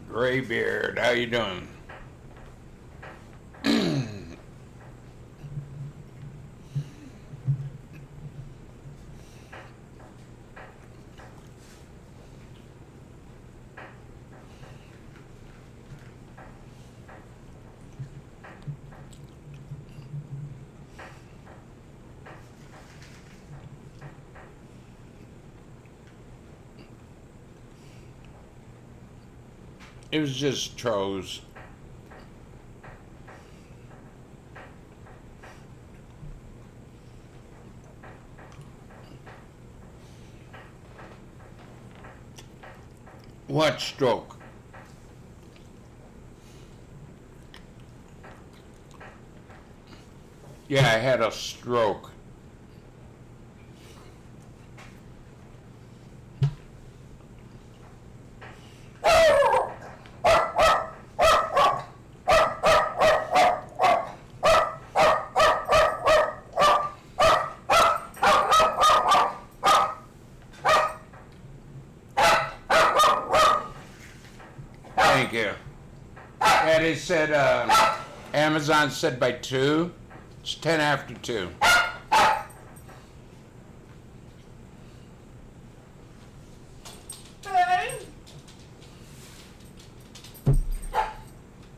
Graybeard, how you doing? It was just Tro's. What stroke? Yeah, I had a stroke. Yeah, they said, Amazon said by 2. It's 10 after 2.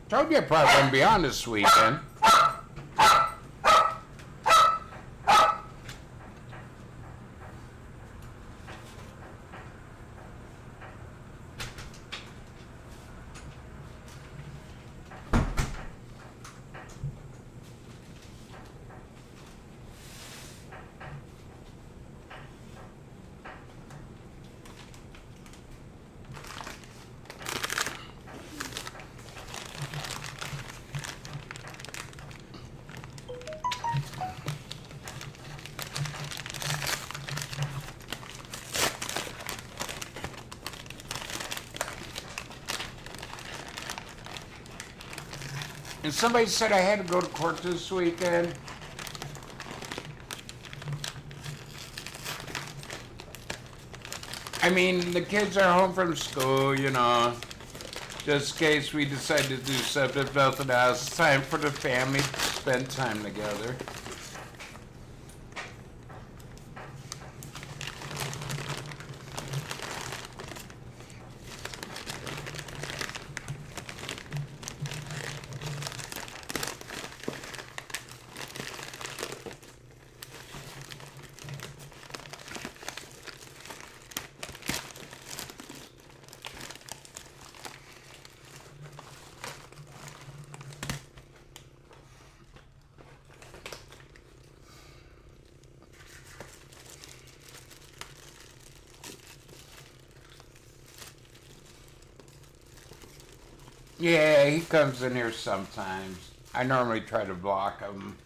Told you I probably wouldn't be on this weekend. And somebody said I had to go to court this weekend. I mean, the kids are home from school, you know. Just in case we decide to do something, if nothing else. It's time for the family to spend time together. Yeah, he comes in here sometimes. I normally try to block him.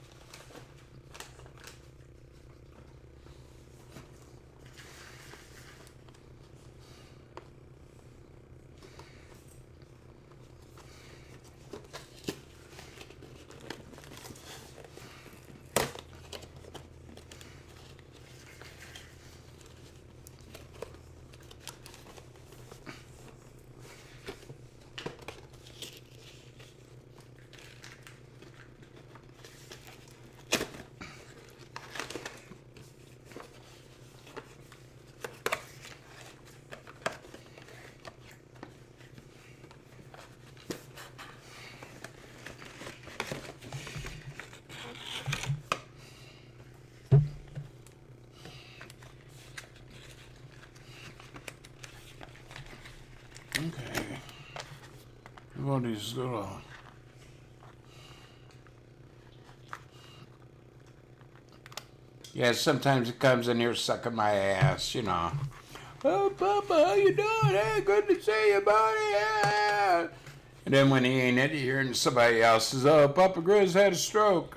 Okay. What is little? Yeah, sometimes it comes in here sucking my ass, you know. Oh, Papa, how you doing? Hey, good to see you, buddy. Yeah. And then when he ain't in here and somebody else says, oh, Papa Grizz had a stroke.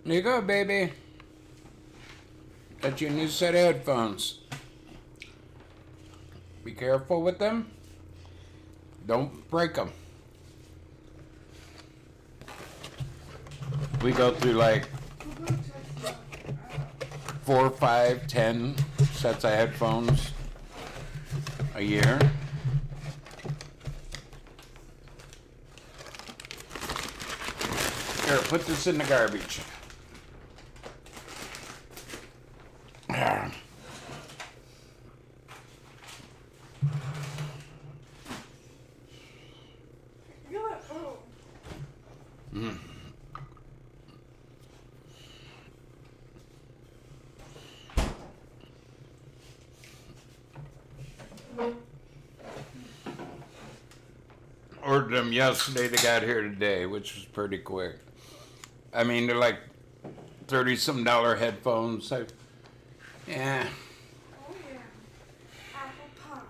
There you go, baby. Got your new set of headphones. Be careful with them. Don't break them. We go through like 4, 5, 10 sets of headphones a year. Here, put this in the garbage. You're like, oh. Ordered them yesterday, they got here today, which was pretty quick. I mean, they're like $30-some headphones. Yeah. Oh yeah. Apple pie.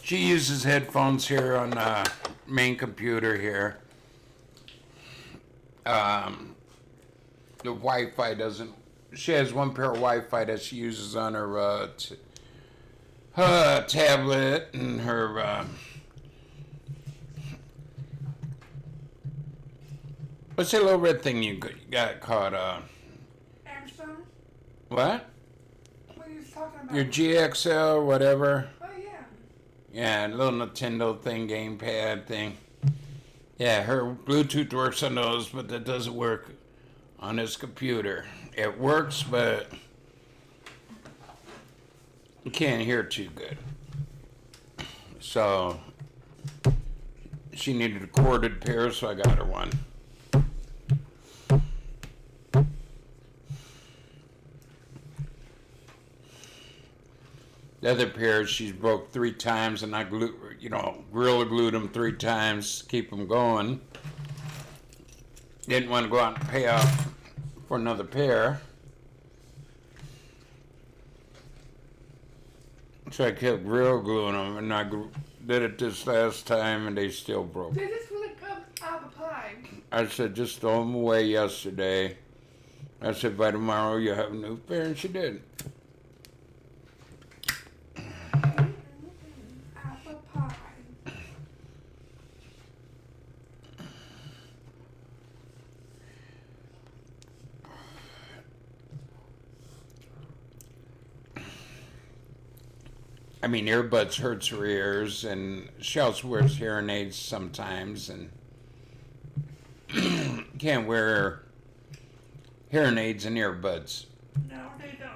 She uses headphones here on the main computer here. The Wi-Fi doesn't. She has one pair of Wi-Fi that she uses on her tablet and her. What's that little red thing you got called? Amazon? What? What are you talking about? Your GXL, whatever. Oh yeah. Yeah, little Nintendo thing, gamepad thing. Yeah, her Bluetooth works on those, but that doesn't work on this computer. It works, but you can't hear too good. So she needed a corded pair, so I got her one. The other pair she's broke 3 times, and I Gorilla glued them 3 times to keep them going. Didn't want to go out and pay off for another pair. So I kept Gorilla gluing them, and I did it this last time, and they still broke. They just really come apple pie. I said, just throw them away yesterday. I said, by tomorrow you'll have a new pair, and she did. Apple pie. I mean, earbuds hurts her ears, and she also wears hearing aids sometimes, and can't wear hearing aids and earbuds. No, they don't.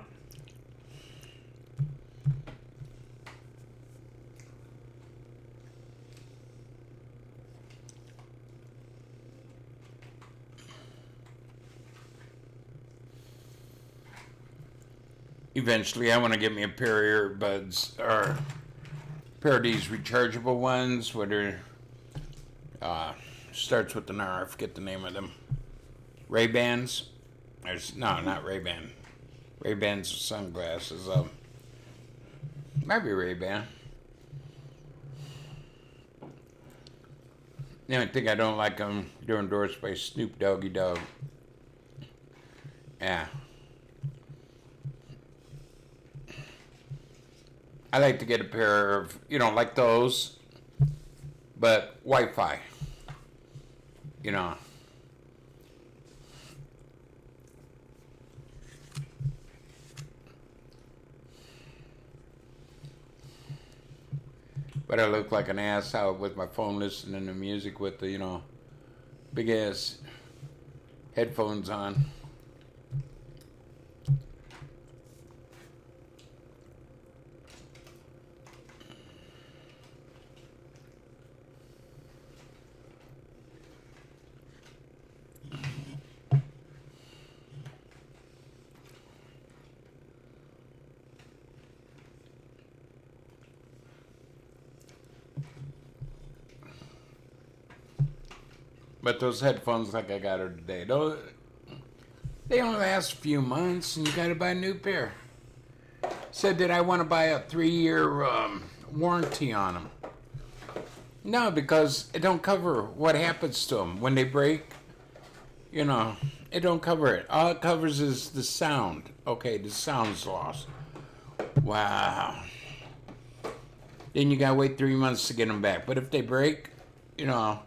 Eventually, I want to get me a pair of earbuds, or a pair of these rechargeable ones, where they're, starts with an R, I forget the name of them. Ray-Bans? No, not Ray-Ban. Ray-Bans are sunglasses. Might be Ray-Ban. The only thing I don't like them, they're endorsed by Snoop Doggy Dogg. Yeah. I like to get a pair of, like those, but Wi-Fi. But I look like an ass out with my phone listening to music with the, big ass headphones on. But those headphones, like I got her today, they only last a few months, and you got to buy a new pair. Said that I want to buy a 3-year warranty on them. No, because it don't cover what happens to them when they break. It don't cover it. All it covers is the sound. Okay, the sound's lost. Wow. Then you gotta wait 3 months to get them back. But if they break, you know,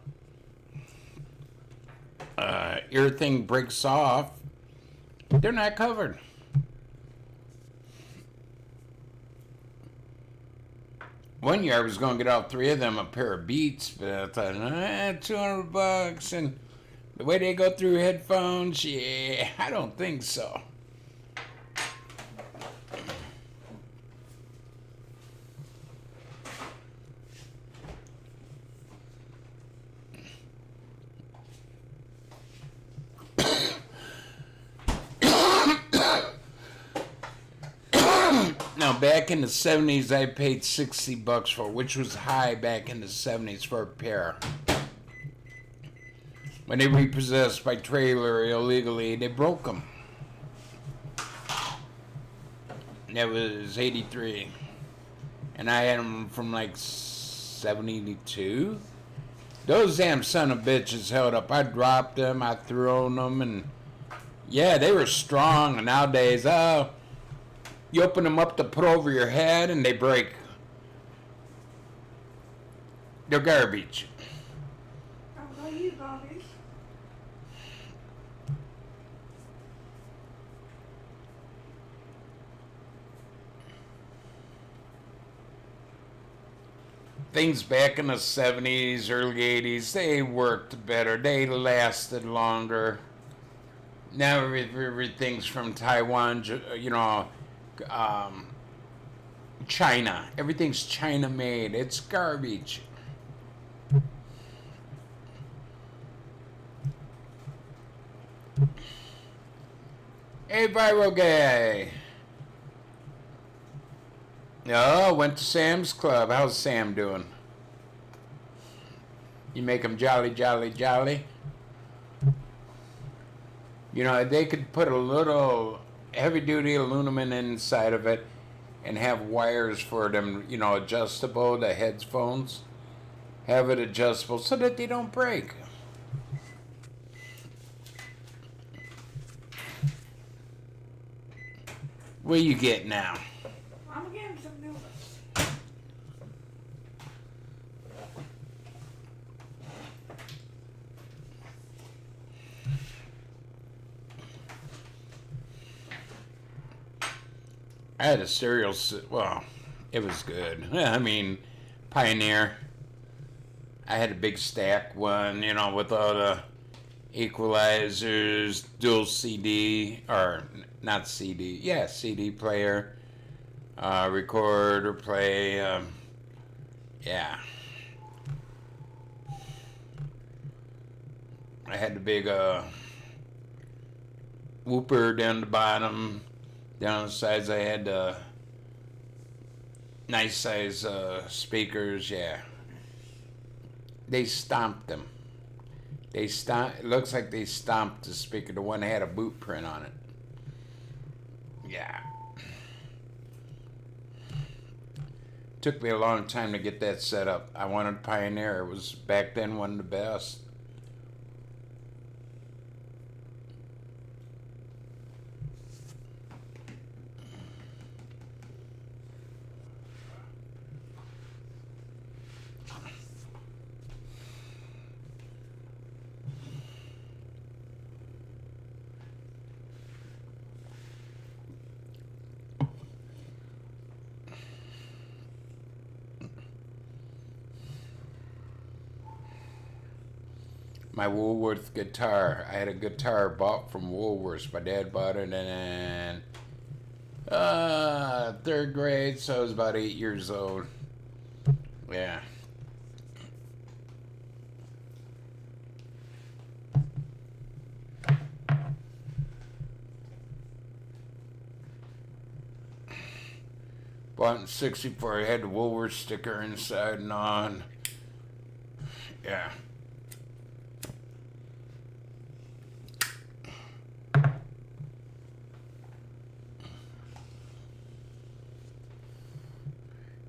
everything breaks off, they're not covered. One year I was going to get all 3 of them a pair of Beats, but I thought, $200. And the way they go through headphones, yeah, I don't think so. Now, back in the 70s, I paid $60 for it, which was high back in the 70s for a pair. When they repossessed by trailer illegally, they broke them. That was 83. And I had them from like 72. Those damn son of bitches held up. I dropped them, I threw them, and yeah, they were strong. And nowadays, you open them up to put over your head and they break. They're garbage. How about you, garbage? Things back in the 70s, early 80s, they worked better. They lasted longer. Now everything's from Taiwan, you know, China. Everything's China made. It's garbage. Hey, viral guy. Oh, went to Sam's Club. How's Sam doing? You make him jolly, jolly, jolly? You know, they could put a little heavy-duty aluminum inside of it and have wires for them, you know, adjustable, the headphones. Have it adjustable so that they don't break. What do you get now? I'm getting some new ones. I had a stereo, well, it was good. I mean, Pioneer. I had a big stack one, you know, with all the equalizers, dual CD, or not CD, yeah, CD player, record or play, yeah. I had the big whooper down the bottom. Down the sides, I had nice size speakers. Yeah, they stomped them. It looks like they stomped the speaker. The one that had a boot print on it. Yeah. Took me a long time to get that set up. I wanted Pioneer. It was back then one of the best. My Woolworth guitar. I had a guitar bought from Woolworths. My dad bought it in 3rd grade, so I was about 8 years old. Yeah. Bought in 64. I had the Woolworth sticker inside and on. Yeah.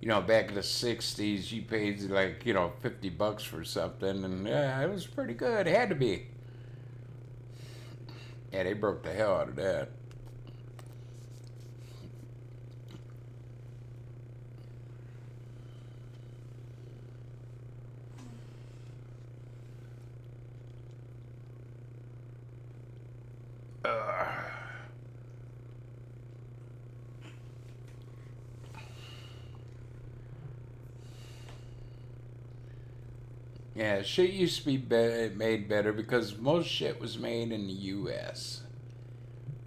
You know, back in the 60s, you paid like, you know, $50 for something, and yeah, it was pretty good. It had to be. Yeah, they broke the hell out of that. Yeah, shit used to be made better because most shit was made in the U.S.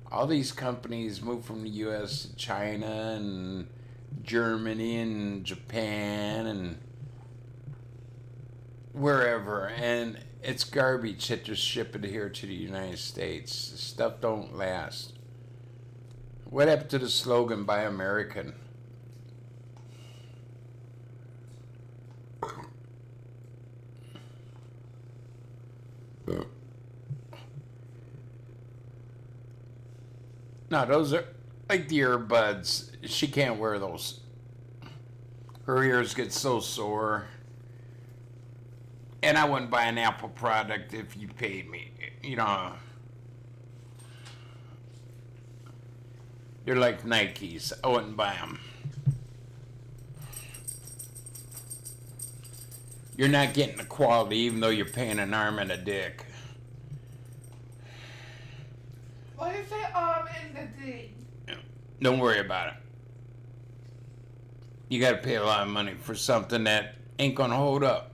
All these companies moved from the U.S. to China and Germany and Japan and wherever, and it's garbage that just ship it here to the United States. Stuff don't last. What happened to the slogan "Buy American"? No, those are like the earbuds. She can't wear those. Her ears get so sore. And I wouldn't buy an Apple product if you paid me. You know, they're like Nikes. I wouldn't buy them. You're not getting the quality even though you're paying an arm and a dick. What is it in the D? Don't worry about it. You gotta pay a lot of money for something that ain't gonna hold up.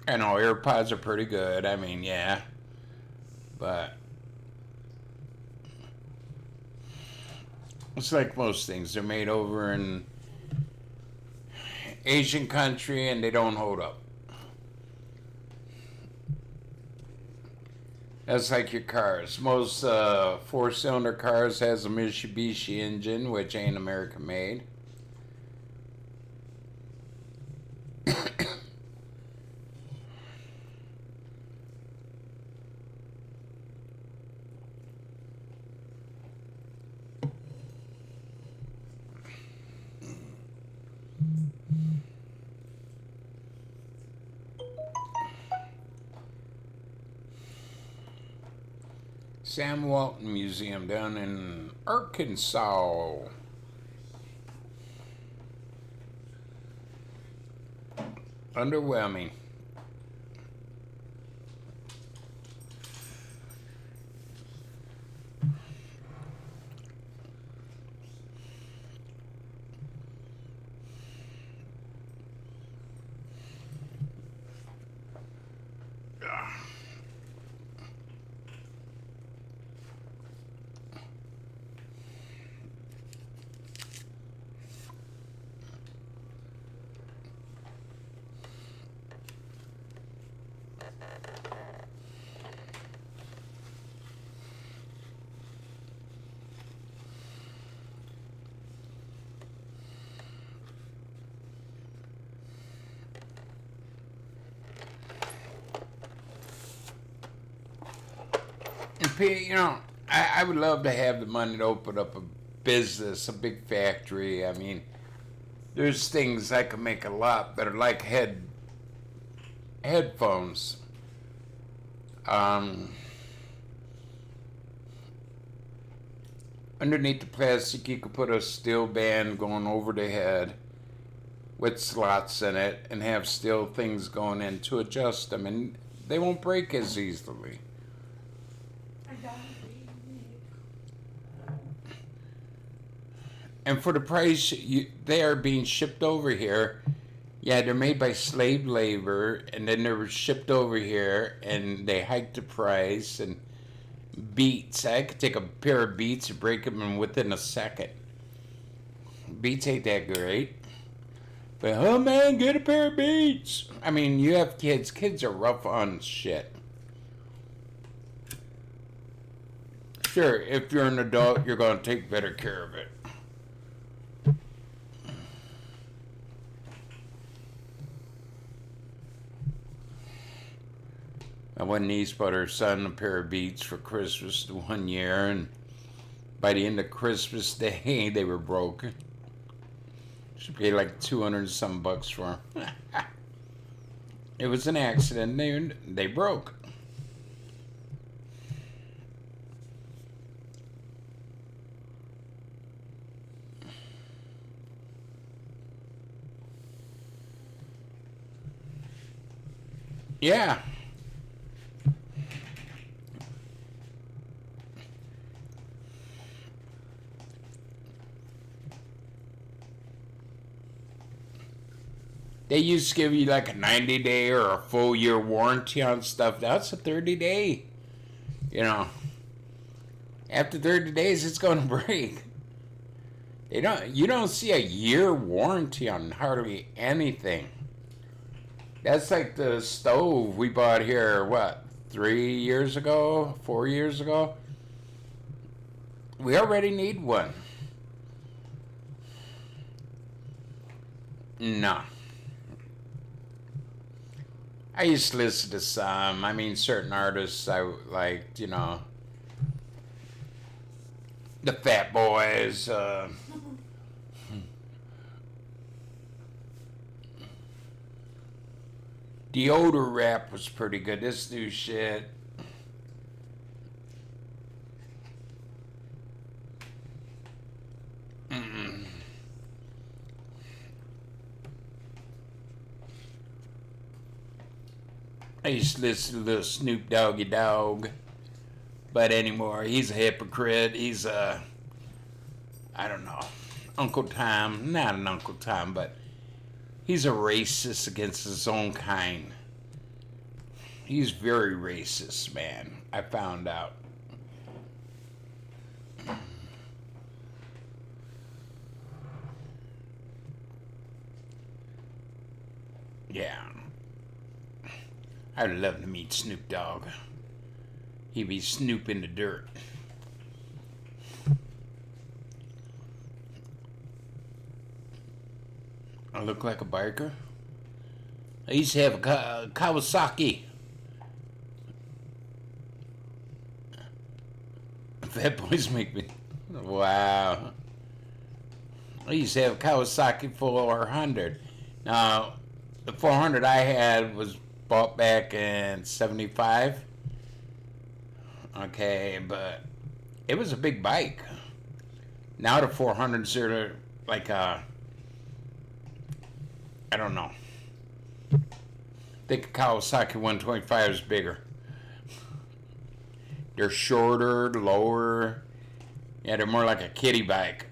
I know AirPods are pretty good. I mean, yeah. But it's like most things. They're made over in Asian country and they don't hold up. That's like your cars. Most four-cylinder cars has a Mitsubishi engine, which ain't American made. Sam Walton Museum down in Arkansas. Underwhelming. You know, I would love to have the money to open up a business, a big factory. I mean, there's things I could make a lot better, like headphones. Underneath the plastic, you could put a steel band going over the head with slots in it and have steel things going in to adjust them, and they won't break as easily. And for the price they are being shipped over here, yeah, they're made by slave labor, and then they're shipped over here, and they hiked the price. And Beats, I could take a pair of Beats and break them in within a second. Beats ain't that great. But, oh man, get a pair of Beats. I mean, you have kids. Kids are rough on shit. Sure, if you're an adult, you're going to take better care of it. My niece bought her son a pair of Beats for Christmas 1 year, and by the end of Christmas Day, they were broken. She paid like $200 and some bucks for them. It was an accident. They broke. Yeah. They used to give you like a 90-day or a full year warranty on stuff. That's a 30-day. You know, after 30 days, it's going to break. You don't see a year warranty on hardly anything. That's like the stove we bought here, what, 3 years ago, 4 years ago? We already need one. No. I used to listen to some. I mean, certain artists I liked, you know. The Fat Boys. The older rap was pretty good. This new shit. I used to listen to little Snoop Doggy Dogg. But anymore, he's a hypocrite. He's a, I don't know, Uncle Tom. Not an Uncle Tom, but he's a racist against his own kind. He's very racist, man. I found out. Yeah. I'd love to meet Snoop Dogg. He'd be Snoop in the dirt. I look like a biker. I used to have a Kawasaki. Fat boys make me. Wow. I used to have a Kawasaki 400. Now, the 400 I had was bought back in 75. Okay, but it was a big bike. Now the 400s are like I don't know. I think a Kawasaki 125 is bigger. They're shorter, lower. Yeah, they're more like a kiddie bike.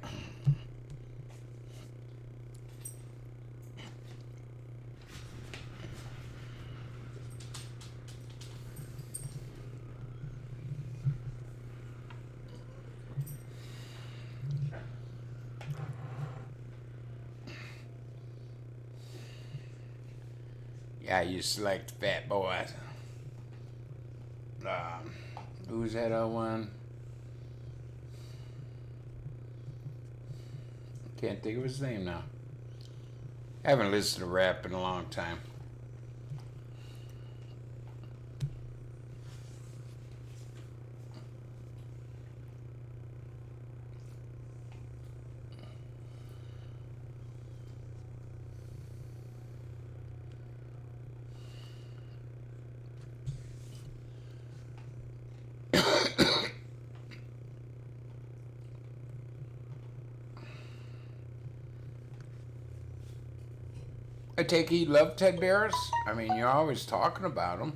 Yeah, I used to like the Fat Boys. Who's that other one? Can't think of his name now. I haven't listened to rap in a long time. I take it you love Ted Barris? I mean, you're always talking about him.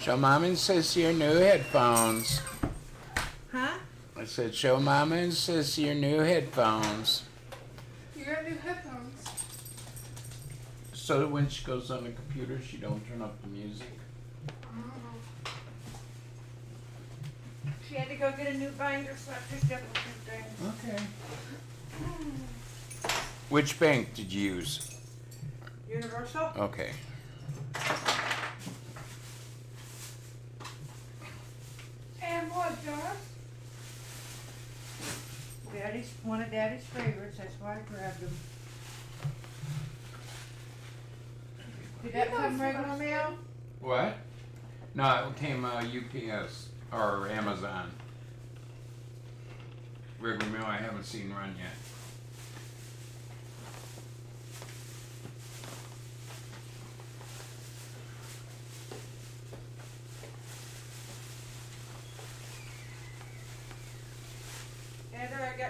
Show Mama and Sissy your new headphones. Huh? I said, show Mama and Sissy your new headphones. You got new headphones. So that when she goes on the computer, she don't turn up the music. She had to go get a new binder, so I picked up a few things. Okay. Which bank did you use? Universal? Okay. And what, Josh? Daddy's one of Daddy's favorites. That's why I grabbed them. Did that come regular mail? What? No, it came UPS or Amazon. Regular mail I haven't seen run yet.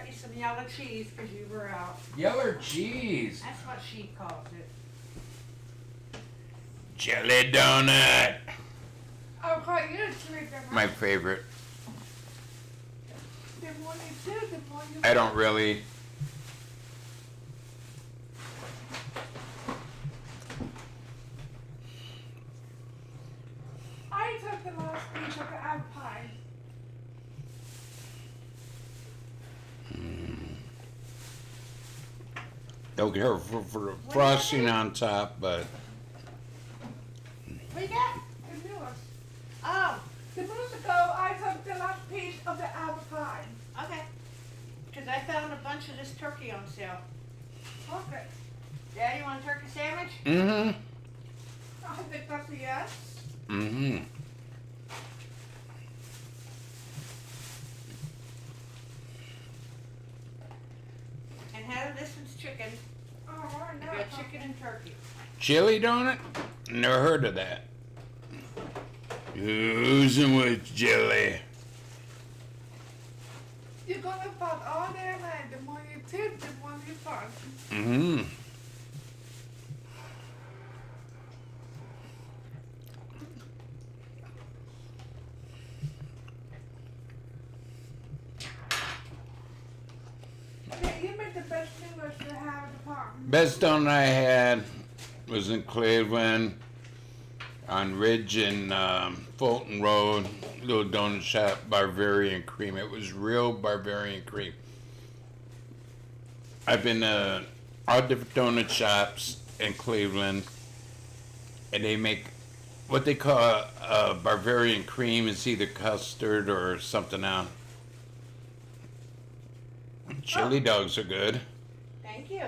you some yellow cheese because you were out. Yellow cheese. That's what she calls it. Jelly donut. I'll call you a chili donut. My favorite. The more you do, the more you I don't really. I took the last piece of the apple pie. Don't care for the frosting on top, but What you got? The newest. Oh, The months ago, I took the last piece of the apple pie. okay. Because I found a bunch of this turkey on sale. Okay. Daddy, want a turkey sandwich? mm-hmm. I think that's a yes. Mm-hmm. And Heather, this one's chicken. Oh, I You know. got chicken and turkey. Chili donut? Never heard of that. Oozing with jelly. You're gonna find all day and night. The more you tip, the more you find. Mm-hmm. Yeah, you make the best noodles to have at the farm. Best donut I had was in Cleveland on Ridge and Fulton Road, little donut shop, Bavarian Cream. It was real Bavarian Cream. I've been to all different donut shops in Cleveland, and they make what they call Bavarian Cream. It's either custard or something else. Chili dogs are good. Thank you.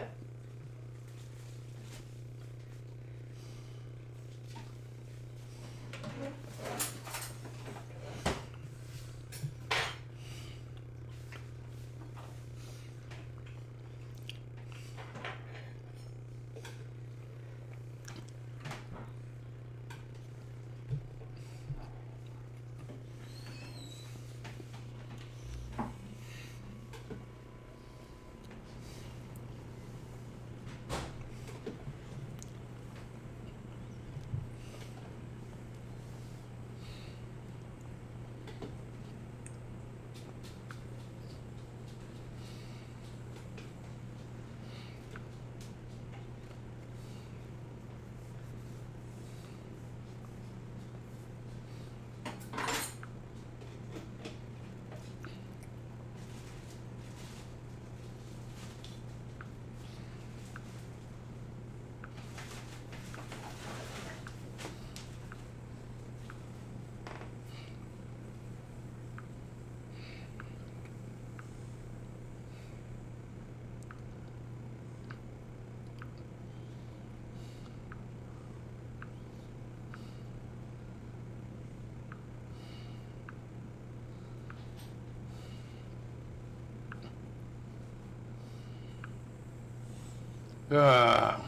Ah.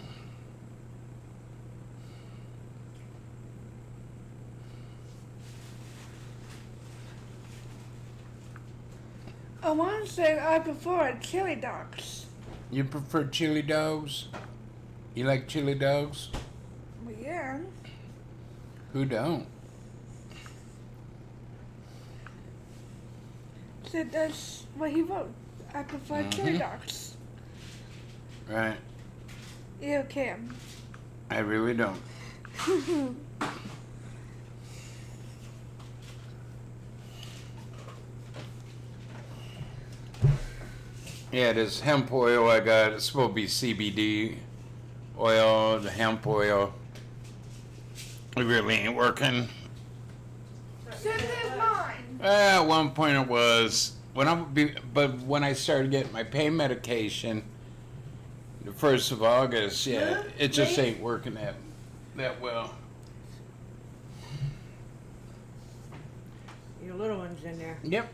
I want to say I prefer chili dogs. You prefer chili dogs? You like chili dogs? But yeah. Who don't? So that's what he wrote. I prefer chili dogs. Right. You can. I really don't. Yeah, this hemp oil I got, it's supposed to be CBD oil, the hemp oil. It really ain't working. Send is mine. At one point it was, but when I started getting my pain medication, the 1st of August, yeah, it just ain't working that well. Your little one's in there. Yep.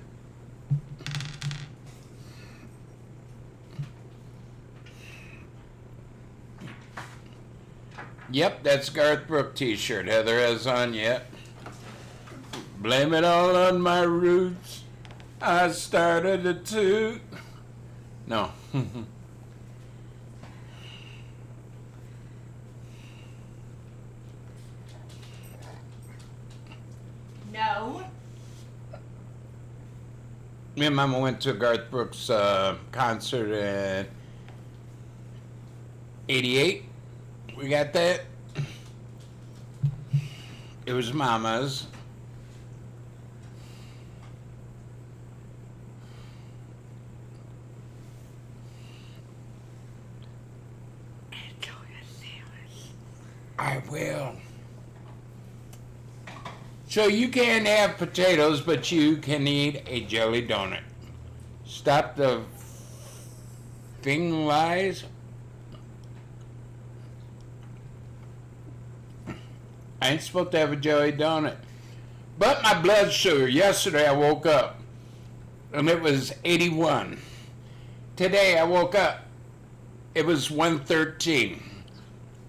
Yep, that's Garth Brooks t-shirt Heather has on yet. Blame it all on my roots. I started to toot. No. No. Me and Mama went to a Garth Brooks concert in '88. We got that. It was Mama's. Enjoy your sandwich. I will. So you can't have potatoes, but you can eat a jelly donut. Stop the thing lies. I ain't supposed to have a jelly donut. But my blood sugar, yesterday I woke up and it was 81. Today I woke up, it was 113.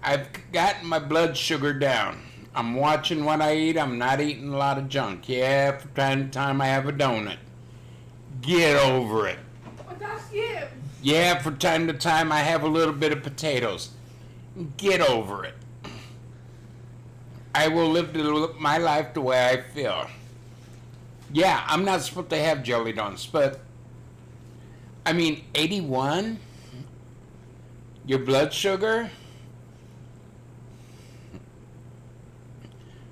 I've gotten my blood sugar down. I'm watching what I eat. I'm not eating a lot of junk. Yeah, from time to time I have a donut. Get over it. Well, that's you. Yeah, from time to time I have a little bit of potatoes. Get over it. I will live my life the way I feel. Yeah, I'm not supposed to have jelly donuts, but I mean, 81? Your blood sugar?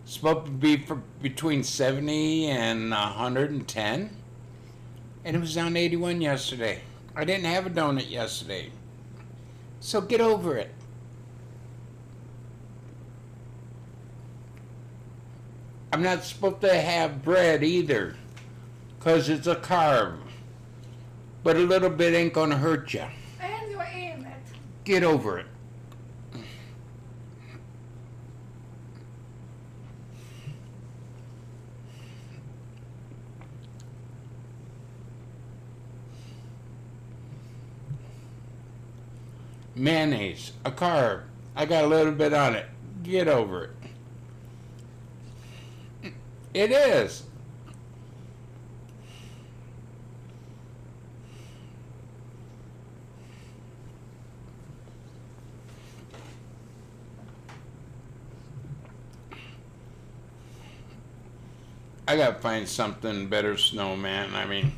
Supposed to be for between 70 and 110, and it was down to 81 yesterday. I didn't have a donut yesterday, so get over it. I'm not supposed to have bread either, because it's a carb, but a little bit ain't gonna hurt you. And you're in it. Get over it. Mayonnaise, a carb. I got a little bit on it. Get over it. It is. I gotta find something better, Snowman. I mean,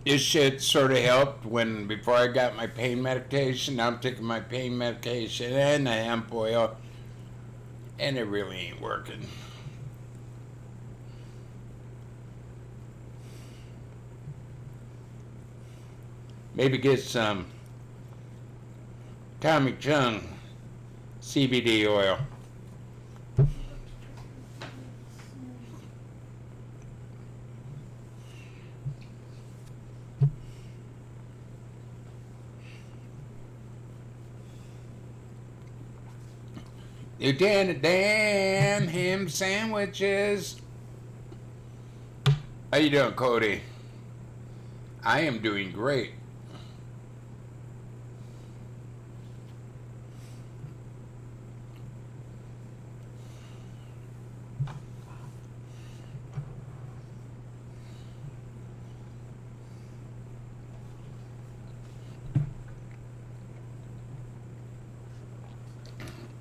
this shit sort of helped when before I got my pain medication. Now I'm taking my pain medication and the hemp oil, and it really ain't working. Maybe get some Tommy Chung CBD oil. Lieutenant Dan ham sandwiches. How you doing, Cody? I am doing great.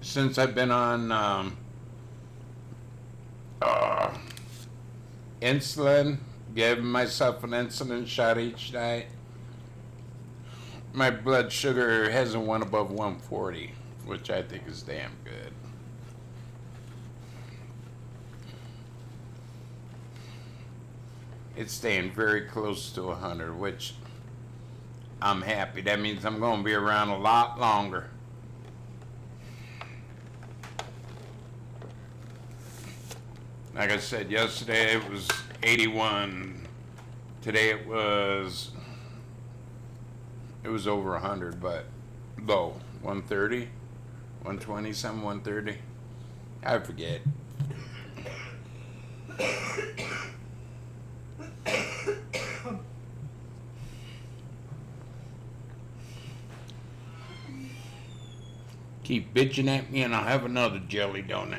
Since I've been on insulin, giving myself an insulin shot each night, my blood sugar hasn't went above 140, which I think is damn good. It's staying very close to 100, which I'm happy. That means I'm going to be around a lot longer. Like I said, yesterday it was 81. Today it was over 100, but low. 130, 120, something, 130. I forget. Keep bitching at me and I'll have another jelly donut.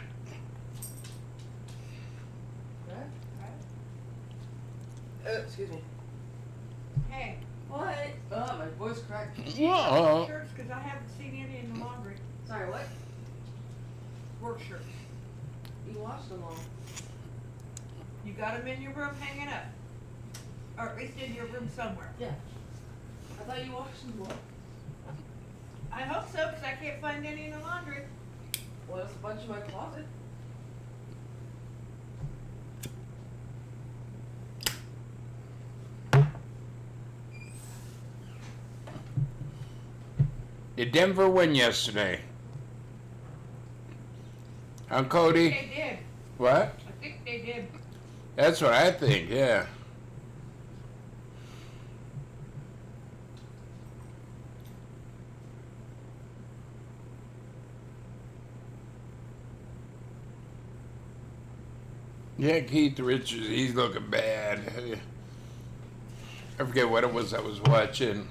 Excuse me. Hey, What? Oh, my voice cracked. Whoa. shirts, because I haven't seen any in the laundry. Sorry, what? Work shirts. You washed them all. You got them in your room hanging up. Or at least in your room somewhere. Yeah. I thought you washed them all. I hope so, because I can't find any in the laundry. Well, there's a bunch in my closet. Did Denver win yesterday? Huh, I Cody? think they did. What? I think they did. That's what I think, yeah. Yeah, Keith Richards, he's looking bad. I forget what it was I was watching.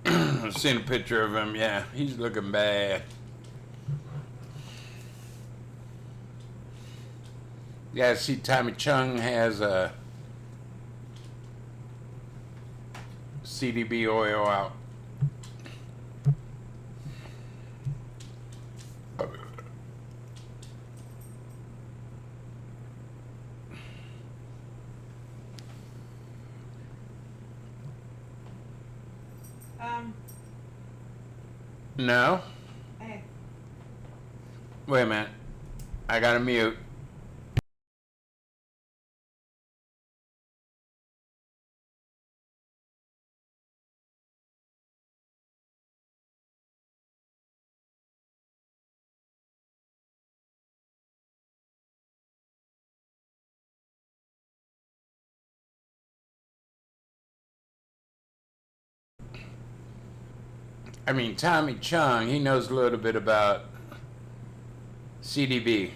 I've seen a picture of him, yeah, he's looking bad. Yeah, see, Tommy Chung has a CDB oil out. No? Hey, Wait a minute. I gotta mute. I mean, Tommy Chung, he knows a little bit about CDB.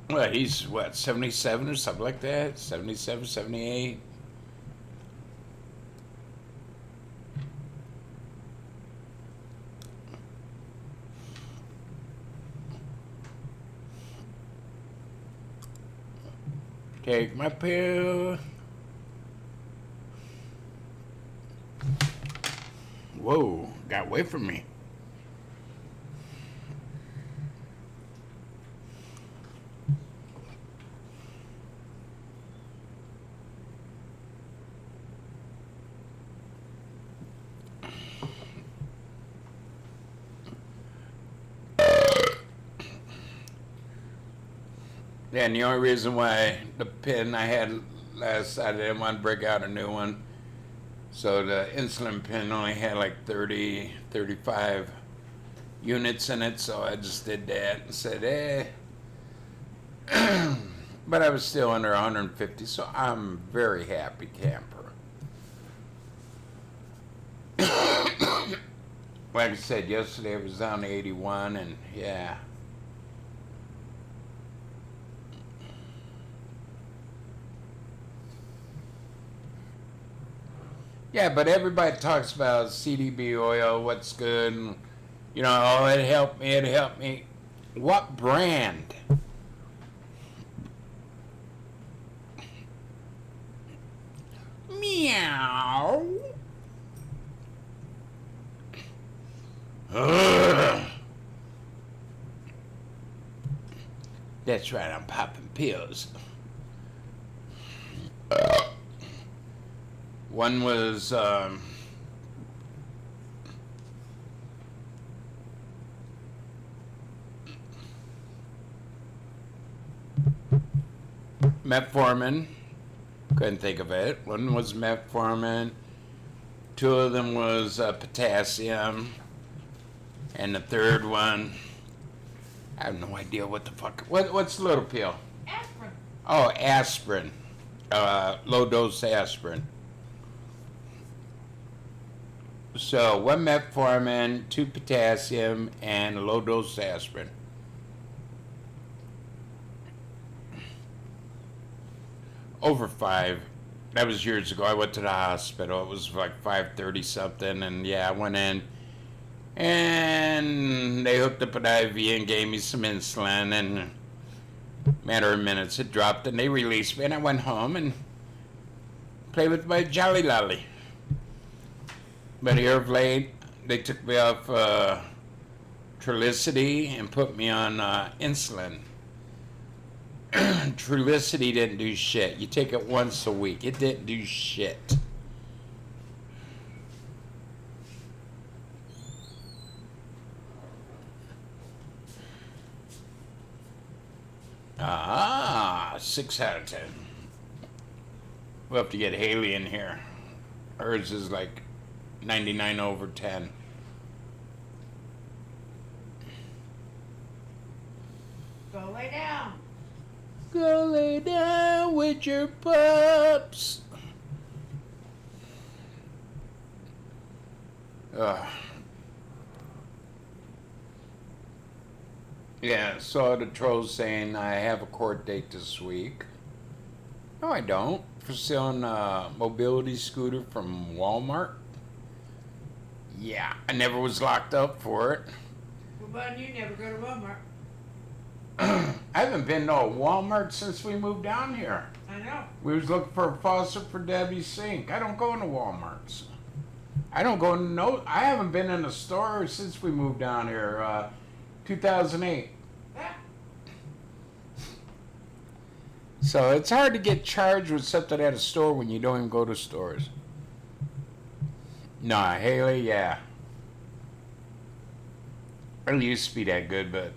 Well, he's what, 77 or something like that? 77, 78? Take my pill. Whoa, got away from me. Yeah, and the only reason why the pin I had last I didn't want to break out a new one. So the insulin pin only had like 30, 35 units in it, so I just did that and said, but I was still under 150, so I'm very happy camper. Like I said, yesterday it was down to 81, and yeah. Yeah, but everybody talks about CDB oil, what's good, and, you know, oh, it helped me, it helped me. What brand? Meow. Ugh. That's right, I'm popping pills. One was metformin. Couldn't think of it. One was metformin. Two of them was potassium. And the third one, I have no idea what the fuck. What's the little pill? aspirin. Oh, aspirin. Low dose aspirin. So one metformin, 2 potassium, and a low dose aspirin. Over 5. That was years ago. I went to the hospital. It was like 5:30 something, and yeah, I went in. And they hooked up an IV and gave me some insulin, and matter of minutes it dropped, and they released me, and I went home and played with my Jolly Lolly. But here of late, they took me off Trulicity and put me on insulin. Trulicity didn't do shit. You take it once a week. It didn't do shit. Ah, 6 out of 10. We'll have to get Haley in here. Hers is like 99 over 10. Go lay down. Go lay down with your pups. Yeah, saw the troll saying I have a court date this week. No, I don't. For selling a mobility scooter from Walmart. Yeah, I never was locked up for it. Well, Bud, you never go to Walmart. I haven't been to a Walmart since we moved down here. I know. We was looking for a faucet for Debbie's sink. I don't go into Walmarts. I haven't been in a store since we moved down here, 2008. Yeah. So it's hard to get charged with something at a store when you don't even go to stores. Nah, Haley, yeah. I used to be that good, but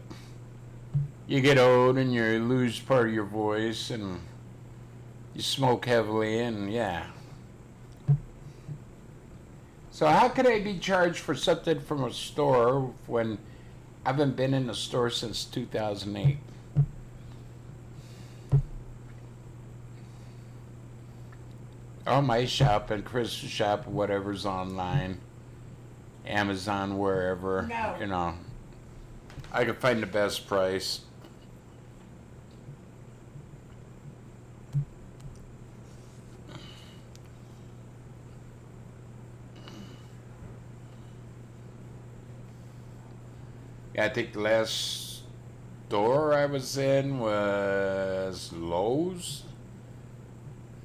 you get old and you lose part of your voice and you smoke heavily and yeah. So how could I be charged for something from a store when I haven't been in a store since 2008? All my shopping, Christmas shop, whatever's online, Amazon, wherever, No. you know, I can find the best price. Yeah, I think the last store I was in was Lowe's.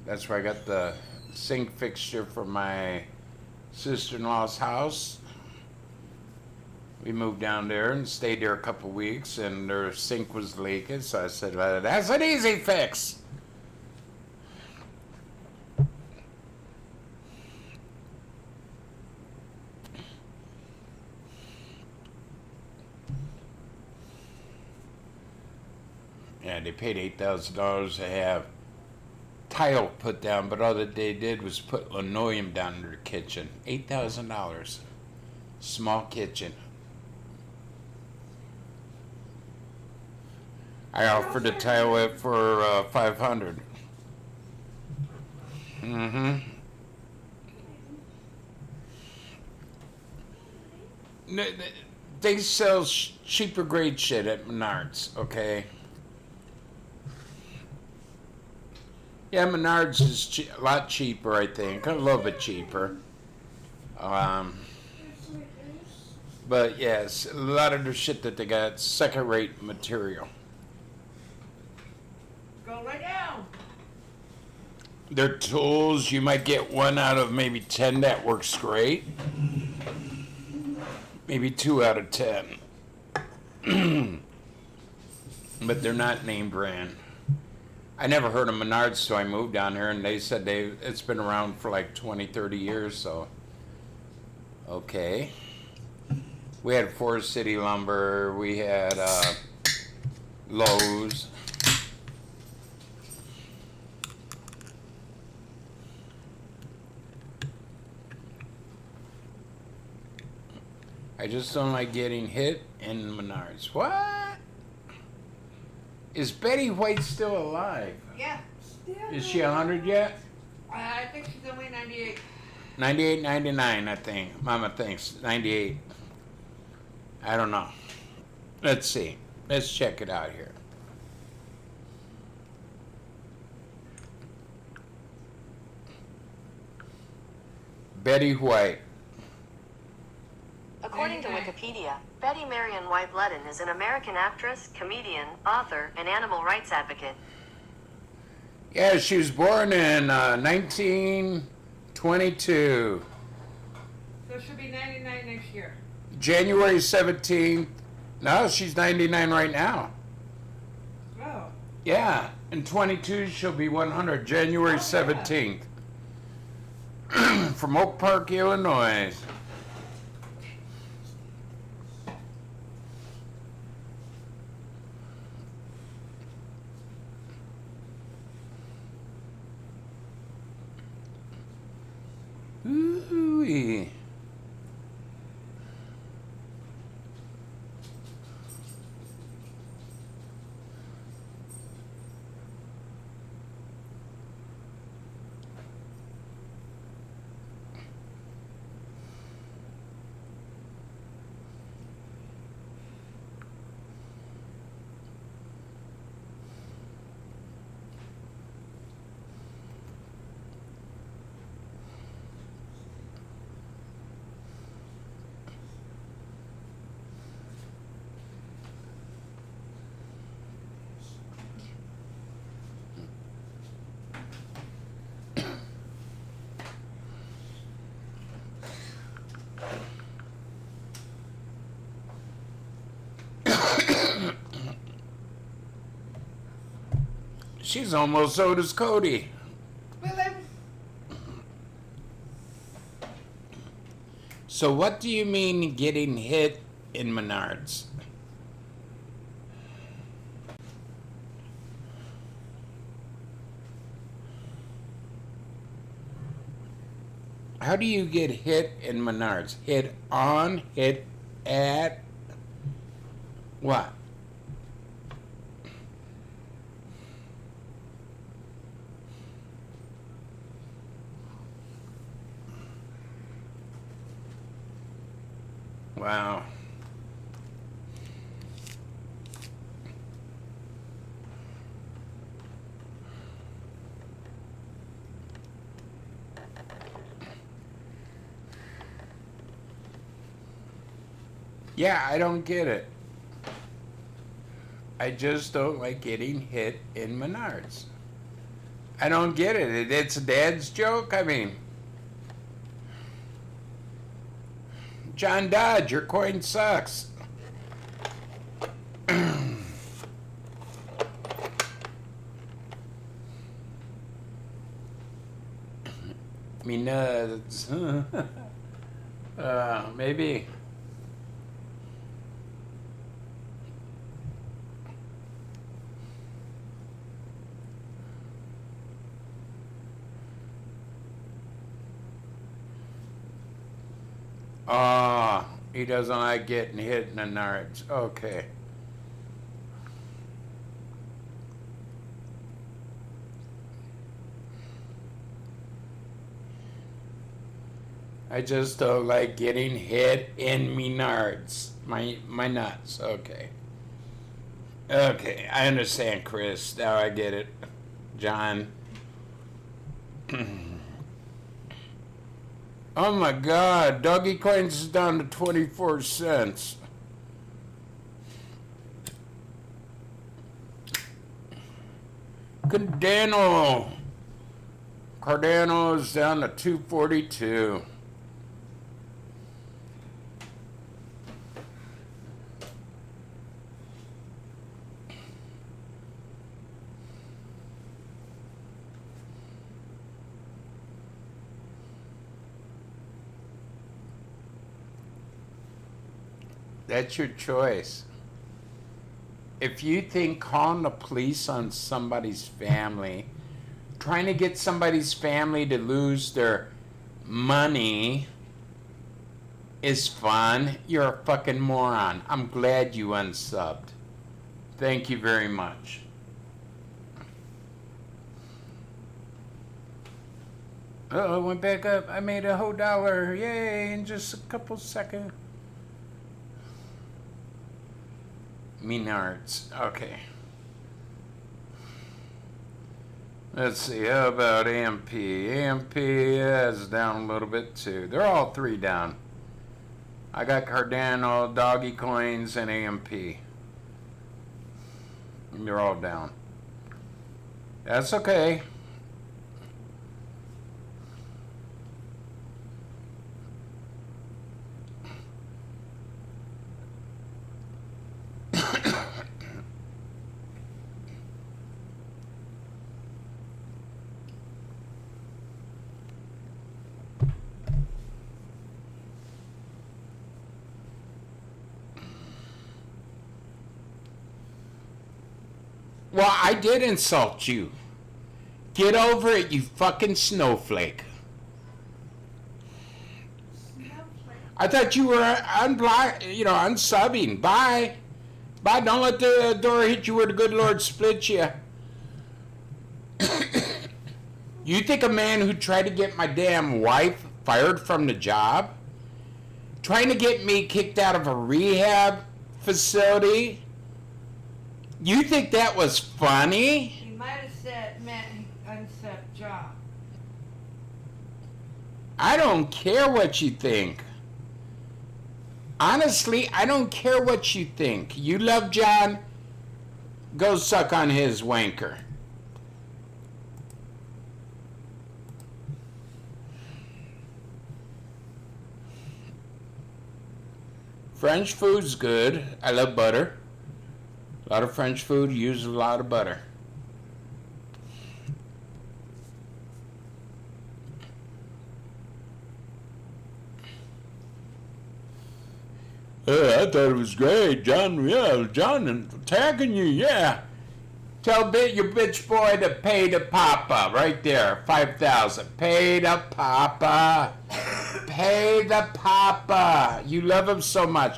That's where I got the sink fixture for my sister-in-law's house. We moved down there and stayed there a couple weeks, and their sink was leaking, so I said, well, that's an easy fix. Yeah, they paid $8,000 to have tile put down, but all that they did was put linoleum down in their kitchen. $8,000. Small kitchen. I offered to tile it for $500. Mm-hmm. They sell cheaper grade shit at Menards, okay? Yeah, Menards is a lot cheaper, I think. A little bit cheaper. But yes, a lot of the shit that they got, second-rate material. Go lay down. Their tools, you might get 1 out of maybe 10 that works great. Maybe 2 out of 10. But they're not name brand. I never heard of Menards, so I moved down here, and they said it's been around for like 20, 30 years, so. Okay. We had Forest City Lumber, we had Lowe's. I just don't like getting hit in Menards. What? Is Betty White still alive? Yeah. Is she 100 yet? I think she's only 98. 98, 99, I think. Mama thinks. 98. I don't know. Let's see. Let's check it out here. Betty White. According to Wikipedia, Betty Marion White Ludden is an American actress, comedian, author, and animal rights advocate. Yeah, she was born in 1922. So she'll be 99 next year. January 17th. No, she's 99 right now. Oh. Yeah, in 22 she'll be 100, January 17th. From Oak Park, Illinois. Ooh-wee. She's almost old as Cody. So what do you mean getting hit in Menards? How do you get hit in Menards? Hit on, hit at, what? Wow. Yeah, I don't get it. I just don't like getting hit in Menards. I don't get it. It's a dad's joke. I mean, John Dodge, your coin sucks. Me nuts. Maybe. He doesn't like getting hit in the nards. Okay. I just don't like getting hit in me nards. My nuts. Okay. Okay, I understand, Chris. Now I get it. John. Oh my God, Doggy Coins is down to 24 cents. Cardano is down to 242. That's your choice. If you think calling the police on somebody's family, trying to get somebody's family to lose their money is fun, you're a fucking moron. I'm glad you unsubbed. Thank you very much. Oh, it went back up. I made a whole dollar. Yay, in just a couple seconds. Menards. Okay. Let's see. How about AMP? AMP is down a little bit too. They're all three down. I got Cardano, Doggy Coins, and AMP. And they're all down. That's okay. Well, I did insult you. Get over it, you fucking snowflake. I thought you were unsubbing. Bye. Bye, don't let the door hit you where the good Lord splits you. You think a man who tried to get my damn wife fired from the job? Trying to get me kicked out of a rehab facility? You think that was funny? He might have said meant unsaid job. I don't care what you think. Honestly, I don't care what you think. You love John? Go suck on his wanker. French food's good. I love butter. A lot of French food uses a lot of butter. I thought it was great, John. Yeah, John attacking you. Yeah. Tell your bitch boy to pay the papa right there. 5,000. Pay the papa. Pay the papa. You love him so much.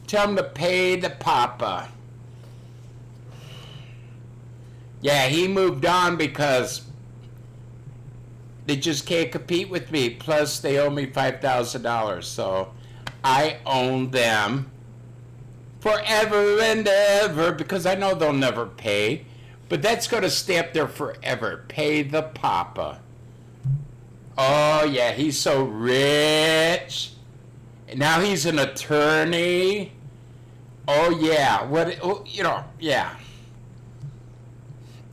Tell him to pay the papa. Yeah, he moved on because they just can't compete with me. Plus, they owe me $5,000, so I own them forever and ever because I know they'll never pay. But that's going to stay up there forever. Pay the papa. Oh, yeah, he's so rich. Now he's an attorney. Oh, yeah. Yeah.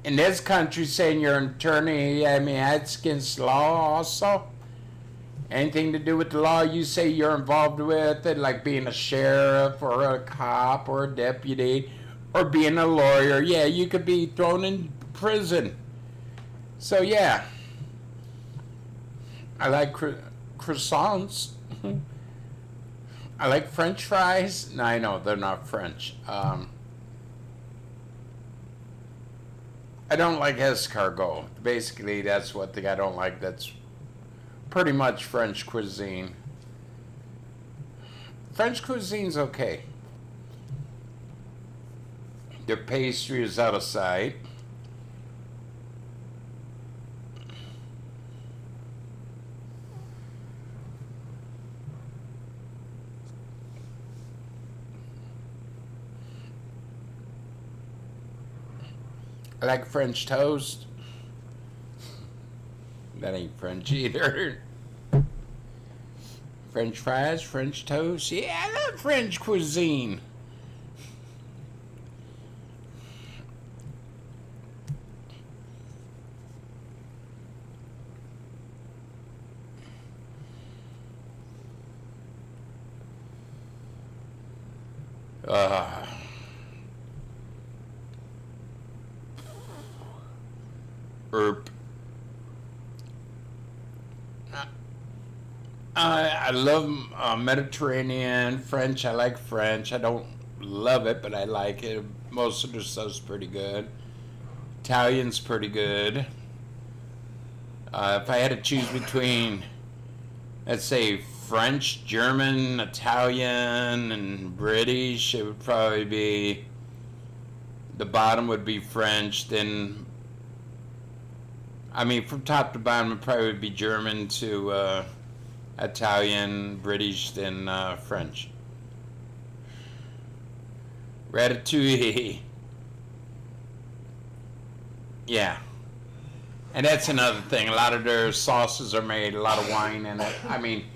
In this country, saying you're an attorney, I mean, that's against law also. Anything to do with the law you say you're involved with it, like being a sheriff or a cop or a deputy or being a lawyer, yeah, you could be thrown in prison. So, yeah. I like croissants. I like French fries. No, I know, they're not French. I don't like escargot. Basically, that's what I don't like. That's pretty much French cuisine. French cuisine's okay. Their pastry is out of sight. I like French toast. That ain't French either. French fries, French toast. Yeah, I love French cuisine. I love Mediterranean, French. I like French. I don't love it, but I like it. Most of the stuff's pretty good. Italian's pretty good. If I had to choose between, let's say, French, German, Italian, and British, it would probably be, the bottom would be French, then, I mean, from top to bottom, it probably would be German to Italian, British, then French. Ratatouille. Yeah. And that's another thing. A lot of their sauces are made, a lot of wine in it. I mean,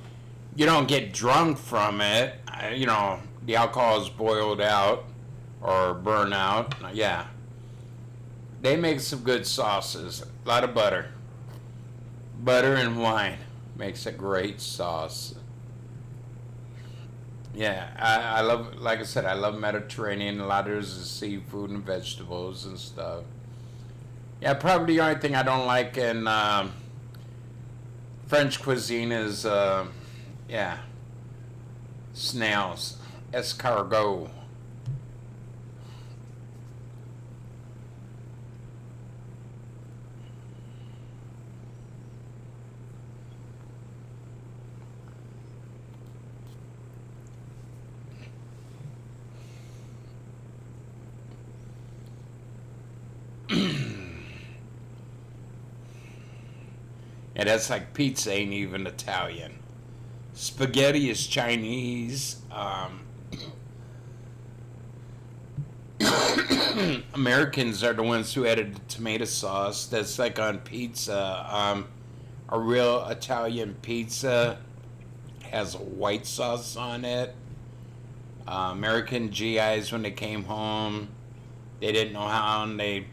you don't get drunk from it. you know, the alcohol is boiled out or burn out. Yeah. They make some good sauces. A lot of butter. Butter and wine makes a great sauce. Yeah, I love, like I said, I love Mediterranean. A lot of it is seafood and vegetables and stuff. Yeah, probably the only thing I don't like in French cuisine is, yeah, snails, escargot. And that's like pizza ain't even Italian. Spaghetti is Chinese. Americans are the ones who added the tomato sauce. That's like on pizza. A real Italian pizza has a white sauce on it. American GIs, when they came home, they didn't know how, and they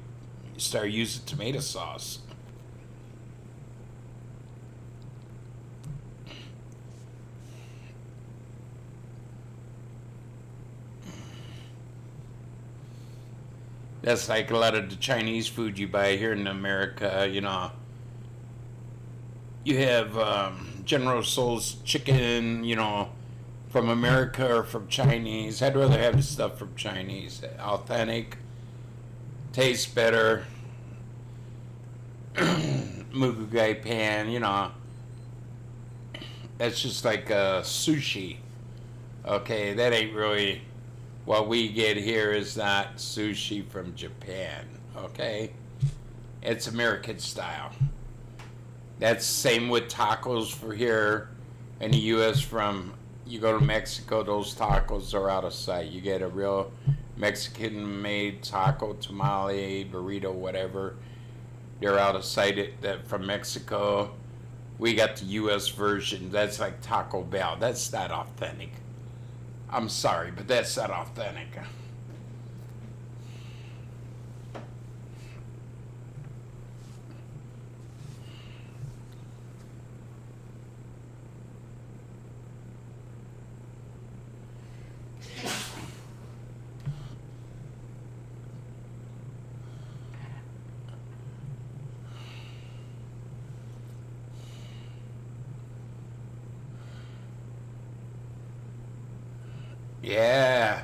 started using tomato sauce. That's like a lot of the Chinese food you buy here in America, you know. You have General Tso's chicken, you know, from America or from Chinese. I'd rather have the stuff from Chinese. Authentic, tastes better. Mugugai pan, you know. That's just like sushi. Okay, that ain't really... What we get here is not sushi from Japan, okay? It's American style. That's same with tacos for here in the U.S. From, you go to Mexico, those tacos are out of sight. You get a real Mexican-made taco, tamale, burrito, whatever. They're out of sight from Mexico. We got the U.S. version. That's like Taco Bell. That's not authentic. I'm sorry, but that's not authentic. Yeah.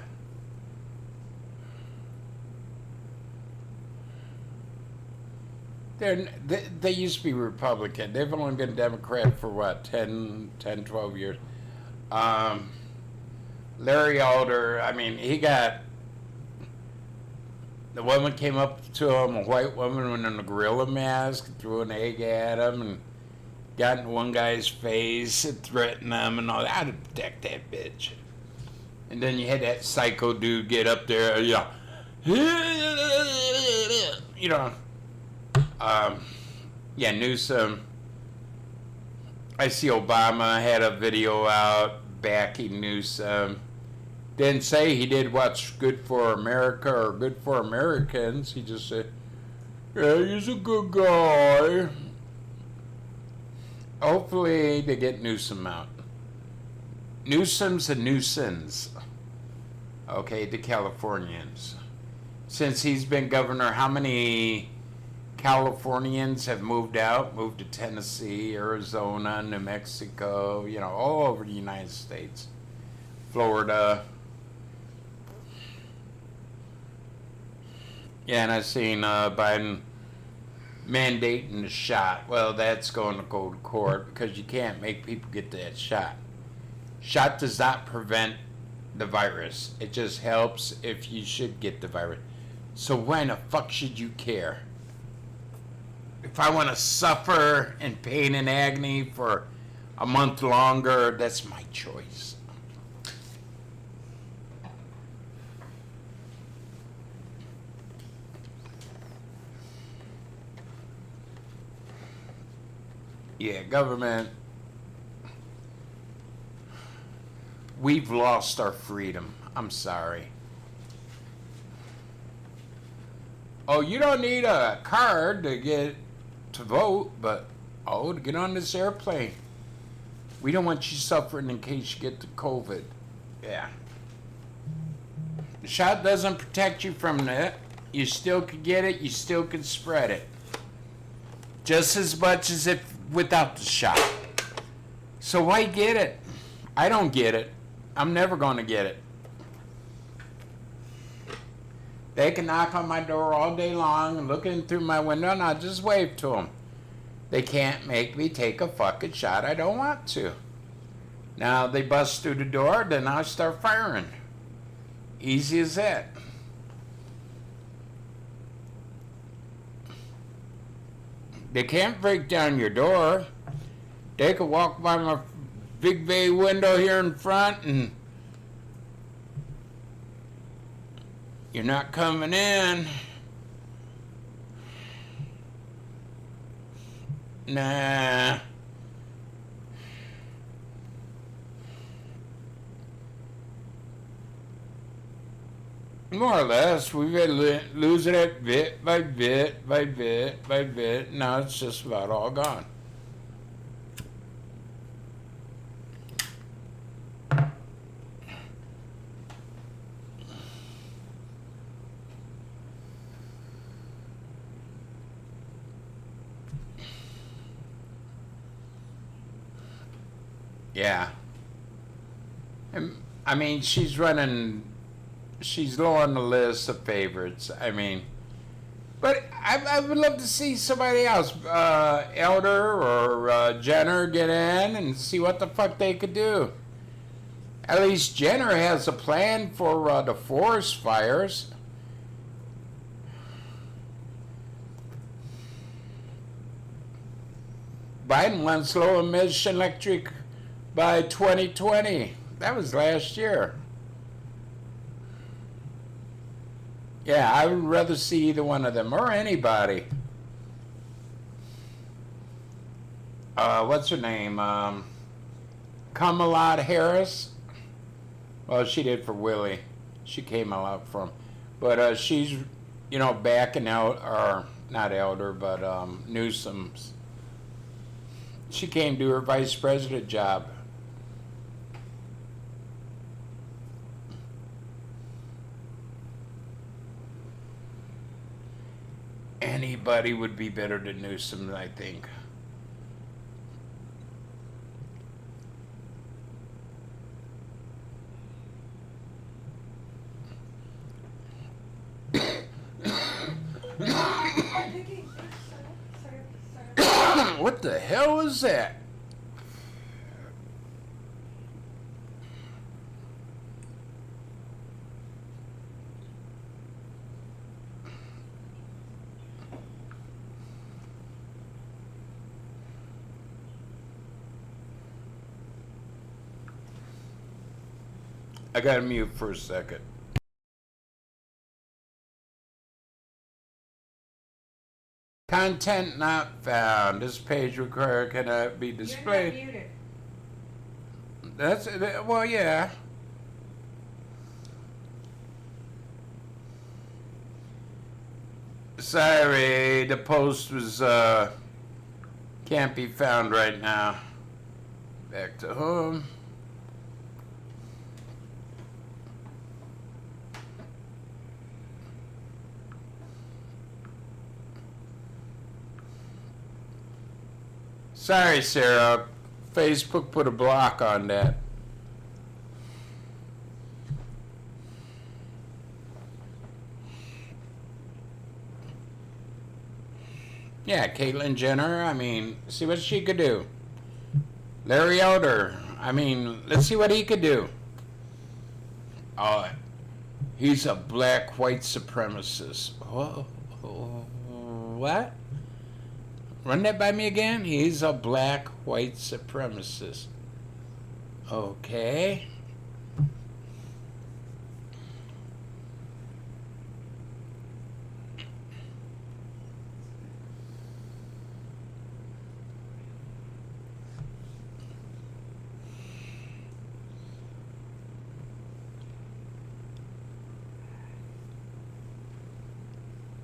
They used to be Republican. They've only been Democrat for what, 10, 12 years. Larry Elder, I mean, he got, the woman came up to him, a white woman in a gorilla mask, threw an egg at him and got in one guy's face and threatened him and all that. I'd protect that bitch. And then you had that psycho dude get up there, you know, yeah, Newsom. I see Obama had a video out backing Newsom. Didn't say he did what's good for America or good for Americans. He just said, yeah, he's a good guy. Hopefully they get Newsom out. Newsom's a nuisance. Okay, to Californians. Since he's been governor, how many Californians have moved out, moved to Tennessee, Arizona, New Mexico, you know, all over the United States, Florida. Yeah, and I've seen Biden mandating the shot. Well, that's going to go to court because you can't make people get that shot. Shot does not prevent the virus. It just helps if you should get the virus. So why the fuck should you care? If I want to suffer in pain and agony for a month longer, that's my choice. Yeah, government. we've lost our freedom. I'm sorry. Oh, you don't need a card to vote, but to get on this airplane. We don't want you suffering in case you get the COVID. Yeah. The shot doesn't protect you from that. You still could get it, you still could spread it. Just as much as if without the shot. So why get it? I don't get it. I'm never going to get it. They can knock on my door all day long and look in through my window and I'll just wave to them. They can't make me take a fucking shot I don't want to. Now they bust through the door, then I start firing. Easy as that. They can't break down your door. They could walk by my big bay window here in front and you're not coming in. Nah. More or less, we've been losing it bit by bit by bit by bit. Now it's just about all gone. Yeah. I mean, she's low on the list of favorites. I mean, but I would love to see somebody else, Elder or Jenner, get in and see what the fuck they could do. At least Jenner has a plan for the forest fires. Biden wants low emission electric by 2020. That was last year. Yeah, I would rather see either one of them or anybody. What's her name? Kamala Harris. Well, she did for Willie. She came out from. But she's, backing out, or not Elder, but Newsom's. She came to her vice president job. Anybody would be better than Newsom, I think. What the hell was that? I gotta mute for a second. Content not found. This page cannot be displayed. You're not muted. That's well, yeah. Sorry, the post was can't be found right now. Back to home. Sorry, Sarah. Facebook put a block on that. Yeah, Caitlyn Jenner, I mean, see what she could do. Larry Elder, I mean, let's see what he could do. He's a black white supremacist. What? Run that by me again? He's a black white supremacist. Okay.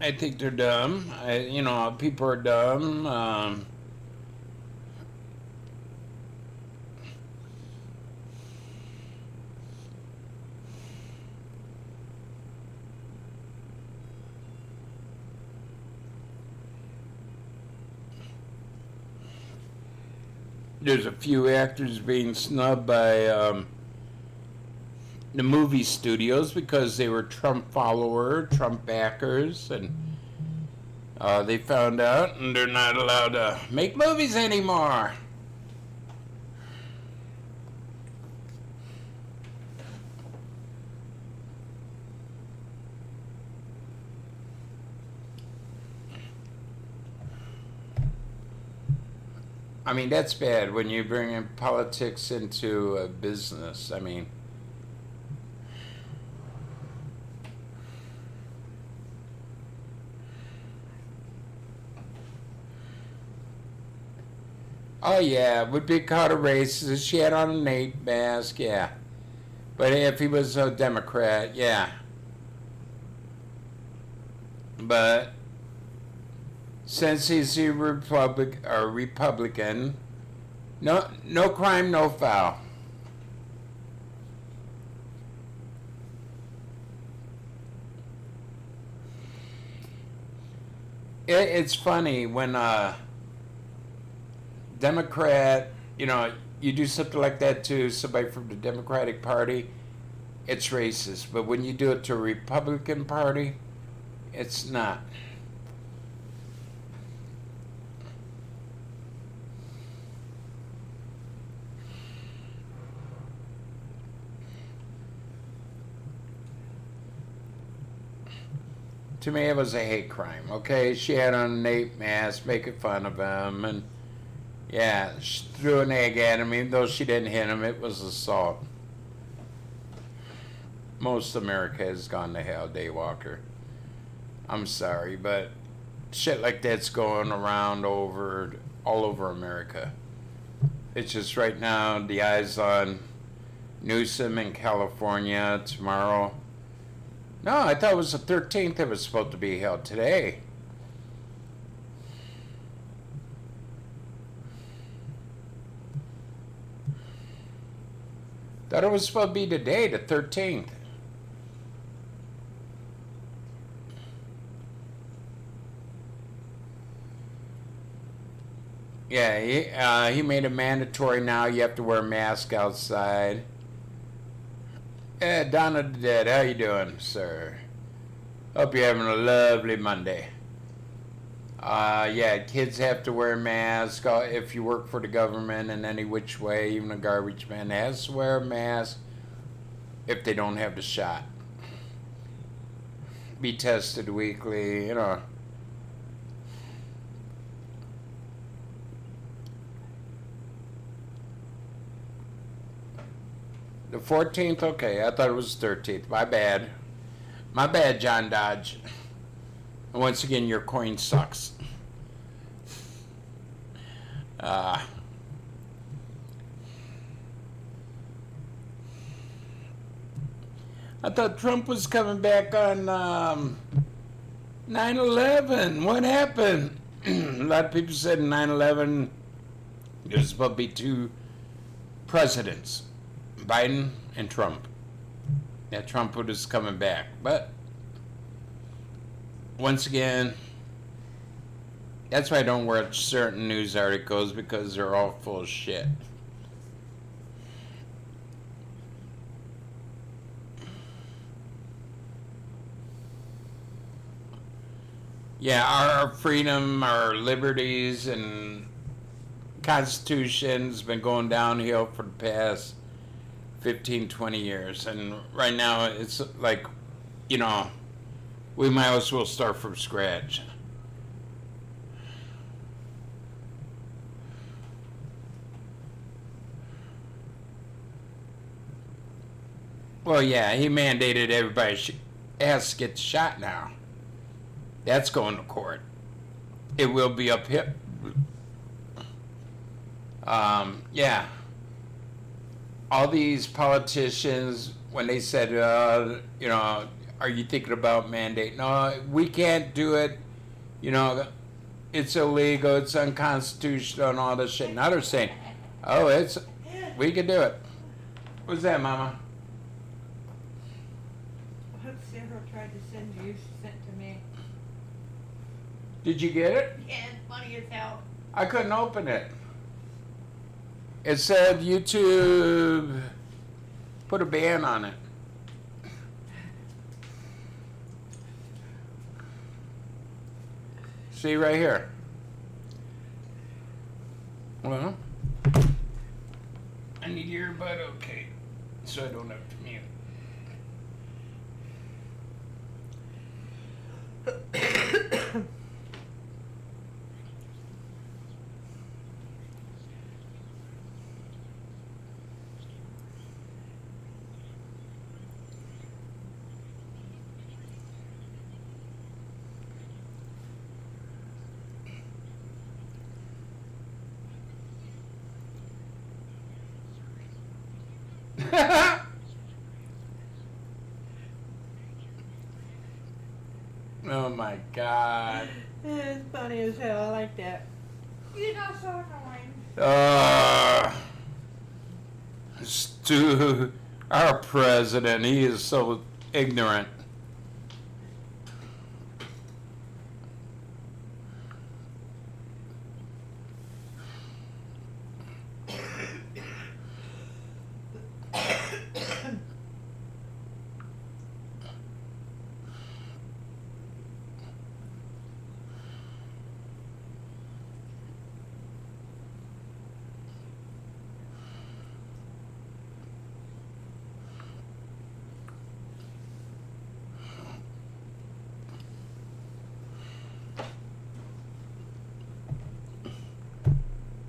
I think they're dumb. People are dumb. There's a few actors being snubbed by the movie studios because they were Trump Trump backers, and they found out and they're not allowed to make movies anymore. I mean, that's bad when you bring in politics into a business. I mean, oh yeah, would be caught a racist. She had on a Nate mask, yeah. But if he was a Democrat, yeah. But since he's a Republican, no crime, no foul. It's funny when Democrat, you do something like that to somebody from the Democratic Party, it's racist. But when you do it to a Republican Party, it's not. To me, it was a hate crime. Okay, she had on a Nate mask, making fun of him, and yeah, she threw an egg at him. Even though she didn't hit him, it was assault. Most America has gone to hell, Daywalker. I'm sorry, but shit like that's going around all over America. It's just right now, the eyes on Newsom in California tomorrow. No, I thought it was the 13th it was supposed to be held today. Thought it was supposed to be today, the 13th. Yeah, he made it mandatory now. You have to wear a mask outside. Yeah, Donna the Dead, how you doing, sir? Hope you're having a lovely Monday. Yeah, kids have to wear masks. If you work for the government in any which way, even a garbage man has to wear a mask if they don't have the shot. Be tested weekly, The 14th? Okay, I thought it was the 13th. My bad. My bad, John Dodge. Once again, your coin sucks. I thought Trump was coming back on 9/11. What happened? A lot of people said in 9/11 there's supposed to be two presidents, Biden and Trump. That Trump was coming back. But once again, that's why I don't watch certain news articles, because they're all full of shit. Yeah, our freedom, our liberties, and Constitution's been going downhill for the past 15, 20 years. And right now, it's like, we might as well start from scratch. Well, yeah, he mandated everybody has to get the shot now. That's going to court. It will be uphill. Yeah. All these politicians, when they said, are you thinking about mandate? No, we can't do it. You know, it's illegal, it's unconstitutional, and all this shit. Now they're saying, oh, we can do it. What's that, Mama? What Sarah tried to send you, she sent to me. Did you get it? Yeah, it's funny as hell. I couldn't open it. It said YouTube put a ban on it. See right here. Well, I need your earbud, okay, so I don't have to mute. Oh my God. It's funny as hell, I like that. You're not so annoying. Stu, our president, he is so ignorant.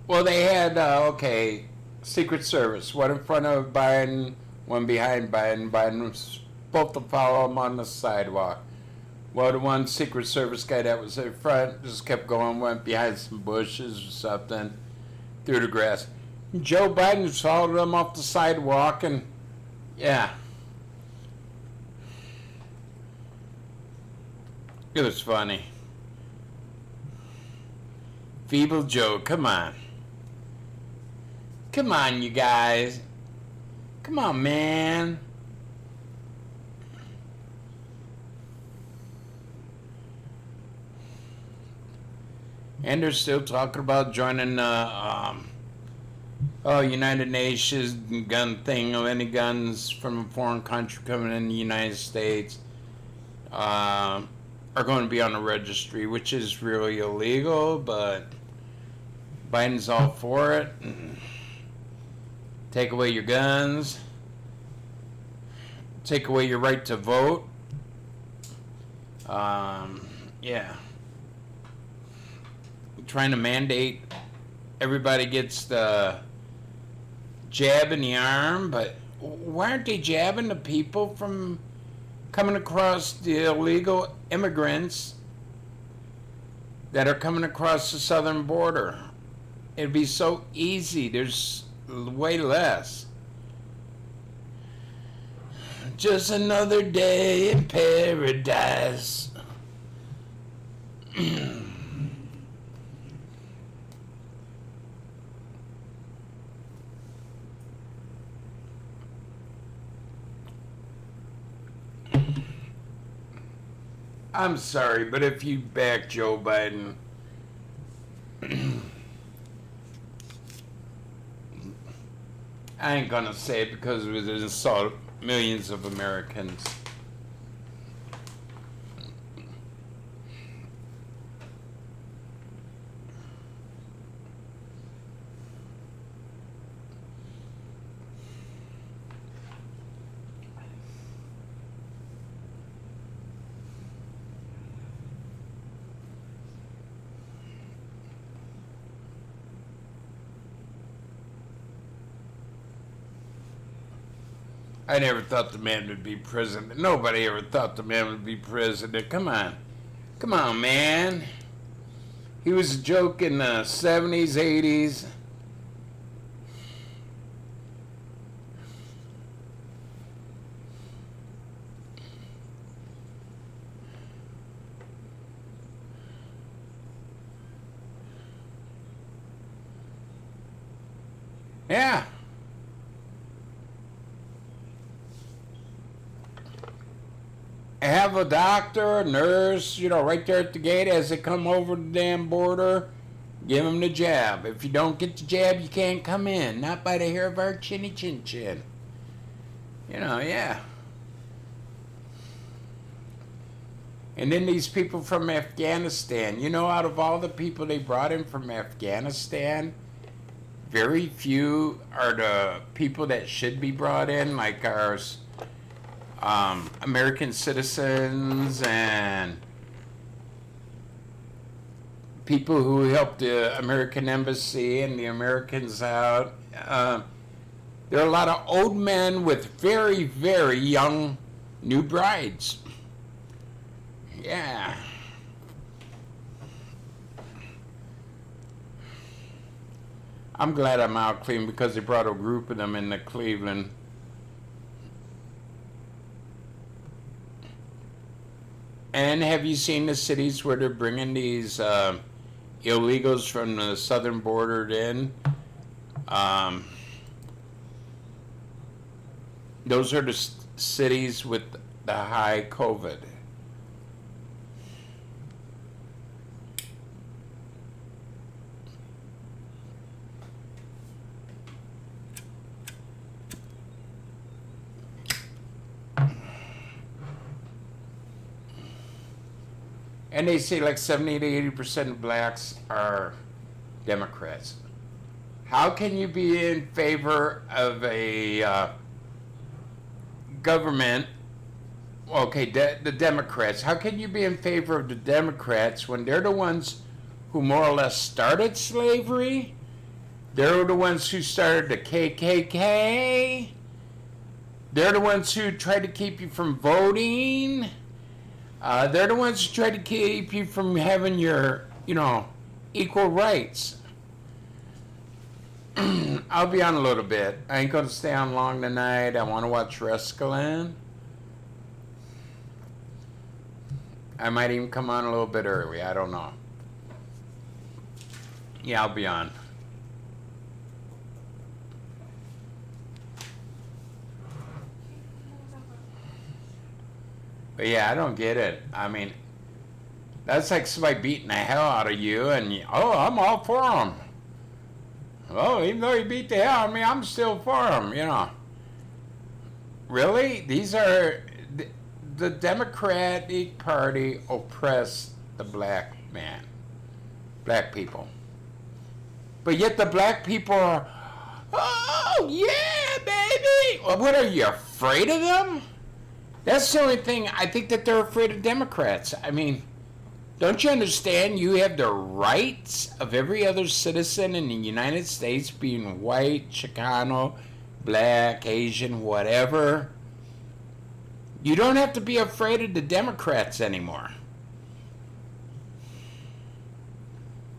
Well, they had, Secret Service, one in front of Biden, one behind Biden. Biden was supposed to follow him on the sidewalk. Well, the one Secret Service guy that was in front just kept going, went behind some bushes or something, through the grass. Joe Biden just followed him off the sidewalk, and yeah. It was funny. Feeble Joe, come on. Come on, you guys. Come on, man. And they're still talking about joining the United Nations gun thing of any guns from a foreign country coming in the United States are going to be on the registry, which is really illegal, but Biden's all for it. Take away your guns. Take away your right to vote. Yeah. Trying to mandate everybody gets the jab in the arm, but why aren't they jabbing the people from coming across the illegal immigrants that are coming across the southern border? It'd be so easy. There's way less. Just another day in paradise. I'm sorry, but if you back Joe Biden, I ain't gonna say it because it would insult millions of Americans. I never thought the man would be president. Nobody ever thought the man would be president. Come on. Come on, man. He was a joke in the 70s, 80s. Yeah. Have a doctor, a nurse, right there at the gate as they come over the damn border. Give them the jab. If you don't get the jab, you can't come in. Not by the hair of our chinny chin chin. Yeah. And then these people from Afghanistan. Out of all the people they brought in from Afghanistan, very few are the people that should be brought in, like ours. American citizens and people who helped the American embassy and the Americans out. There are a lot of old men with very, very young new brides. Yeah. I'm glad I'm out clean because they brought a group of them into Cleveland. And have you seen the cities where they're bringing these illegals from the southern border in? Those are the cities with the high COVID. And they say like 70 to 80% of blacks are Democrats. How can you be in favor of a government? Okay, the Democrats. How can you be in favor of the Democrats when they're the ones who more or less started slavery? They're the ones who started the KKK. They're the ones who tried to keep you from voting. They're the ones who try to keep you from having your, equal rights. I'll be on a little bit. I ain't going to stay on long tonight. I want to watch wrestling. I might even come on a little bit early. I don't know. Yeah, I'll be on. But yeah, I don't get it. I mean, that's like somebody beating the hell out of you, and I'm all for him. Oh, even though he beat the hell out of me, I'm still for him. Really? These are the Democratic Party oppressed the black man, black people. But yet the black people are, oh yeah, baby. Well, what are you, afraid of them? That's the only thing. I think that they're afraid of Democrats. I mean, don't you understand? You have the rights of every other citizen in the United States, being white, Chicano, black, Asian, whatever. You don't have to be afraid of the Democrats anymore.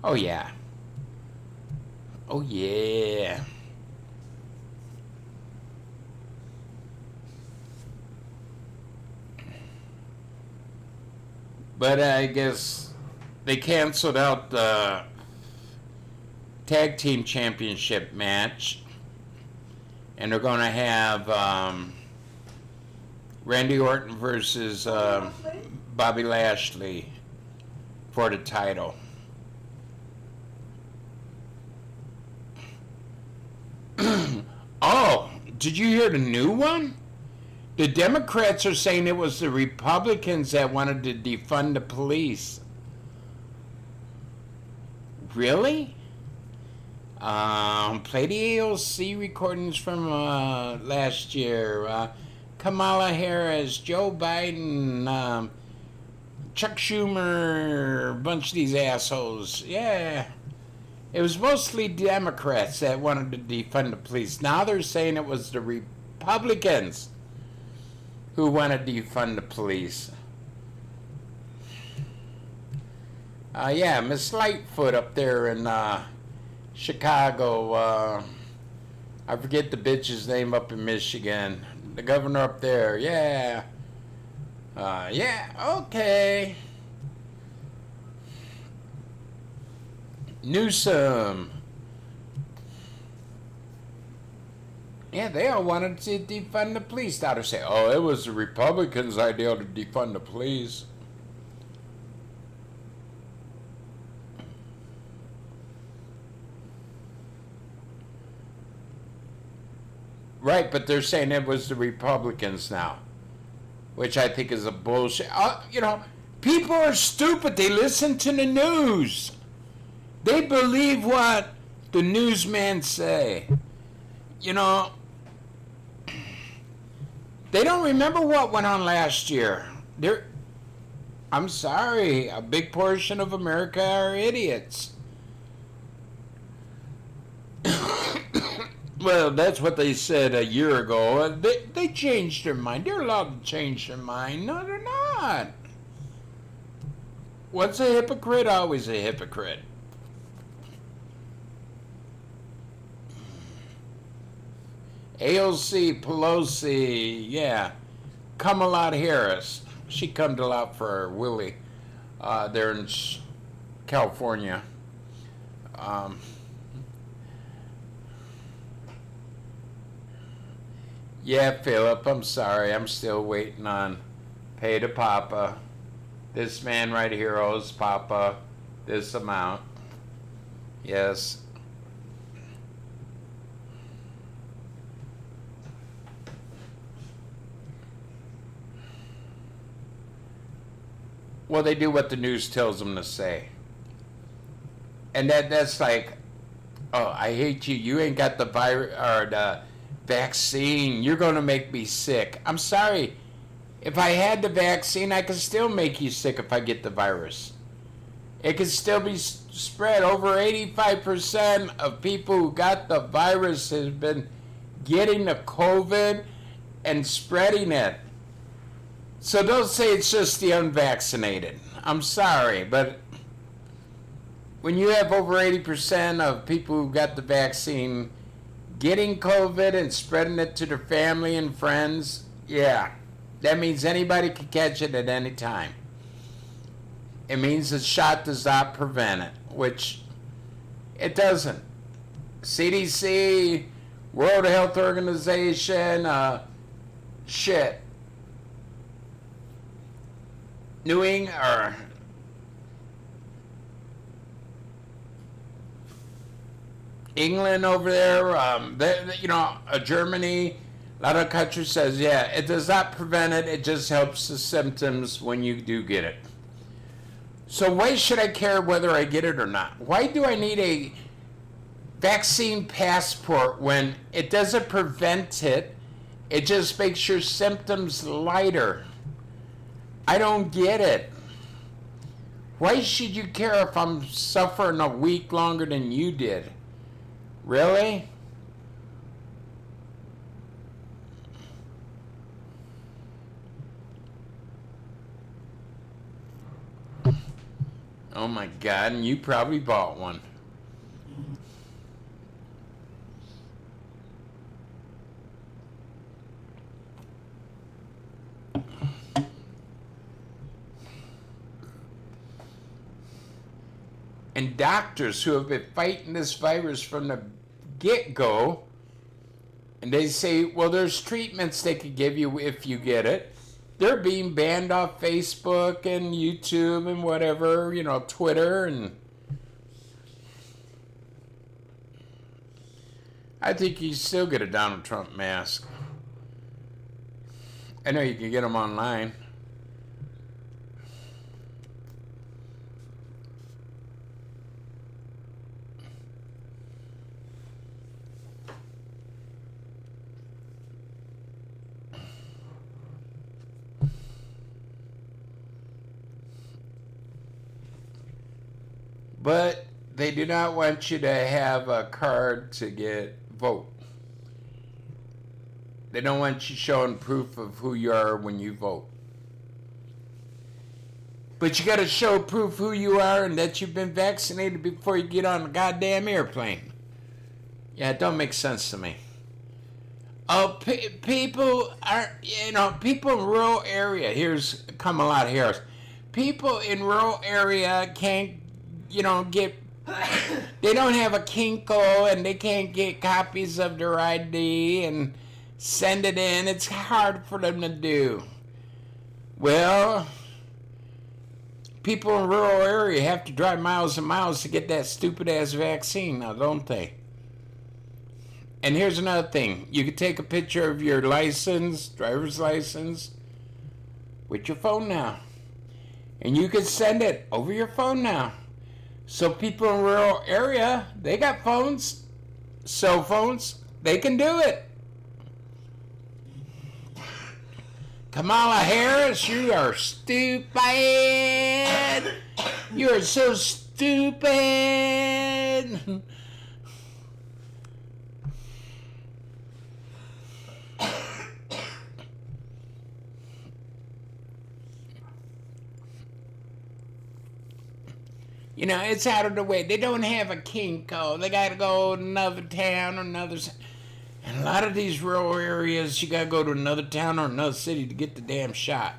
Oh, yeah. Oh, yeah. But I guess they canceled out the tag team championship match. And they're going to have Randy Orton versus Bobby Lashley for the title. Oh, did you hear the new one? The Democrats are saying it was the Republicans that wanted to defund the police. Really? Play the AOC recordings from last year. Kamala Harris, Joe Biden, Chuck Schumer, a bunch of these assholes. Yeah. It was mostly Democrats that wanted to defund the police. Now they're saying it was the Republicans who want to defund the police. Yeah, Miss Lightfoot up there in Chicago. I forget the bitch's name up in Michigan. The governor up there, yeah. Yeah, okay. Newsom. Yeah, they all wanted to defund the police. Daughter say, oh, it was the Republicans' idea to defund the police. Right, but they're saying it was the Republicans now, which I think is a bullshit. People are stupid. They listen to the news. They believe what the newsmen say. They don't remember what went on last year. I'm sorry, a big portion of America are idiots. Well, that's what they said a year ago. They changed their mind. They're allowed to change their mind. No, they're not. What's a hypocrite? Always a hypocrite. AOC, Pelosi, yeah. Kamala Harris. She come to out for Willie there in California. Yeah, Philip, I'm sorry. I'm still waiting on pay to Papa. This man right here owes Papa this amount. Yes. Well, they do what the news tells them to say. And that's like, oh, I hate you. You ain't got the virus or the vaccine. You're going to make me sick. I'm sorry. If I had the vaccine, I could still make you sick if I get the virus. It could still be spread. Over 85% of people who got the virus has been getting the COVID and spreading it. So don't say it's just the unvaccinated. I'm sorry, but when you have over 80% of people who got the vaccine getting COVID and spreading it to their family and friends, yeah, that means anybody can catch it at any time. It means the shot does not prevent it, which it doesn't. CDC, World Health Organization, New England, or England over there, Germany, a lot of countries says, yeah, it does not prevent it. It just helps the symptoms when you do get it. So why should I care whether I get it or not? Why do I need a vaccine passport when it doesn't prevent it? It just makes your symptoms lighter. I don't get it. Why should you care if I'm suffering a week longer than you did? Really? Oh my God, and you probably bought one. And doctors who have been fighting this virus from the get-go, and they say, well, there's treatments they could give you if you get it. They're being banned off Facebook and YouTube and whatever, Twitter. And I think you still get a Donald Trump mask. I know you can get them online. But they do not want you to have a card to vote. They don't want you showing proof of who you are when you vote. But you got to show proof who you are and that you've been vaccinated before you get on a goddamn airplane. Yeah, it don't make sense to me. People are, people in rural area. Here's Kamala Harris. People in rural area can't, get They don't have a Kinko and they can't get copies of their ID and send it in. It's hard for them to do. Well, people in rural area have to drive miles and miles to get that stupid ass vaccine now, don't they? And here's another thing. You can take a picture of your license, driver's license, with your phone now. And you can send it over your phone now. So people in rural area, they got phones, cell phones, they can do it. Kamala Harris, you are stupid. You are so stupid. You know, it's out of the way. They don't have a Kinko. They got to go to another town or another. And a lot of these rural areas, you got to go to another town or another city to get the damn shot.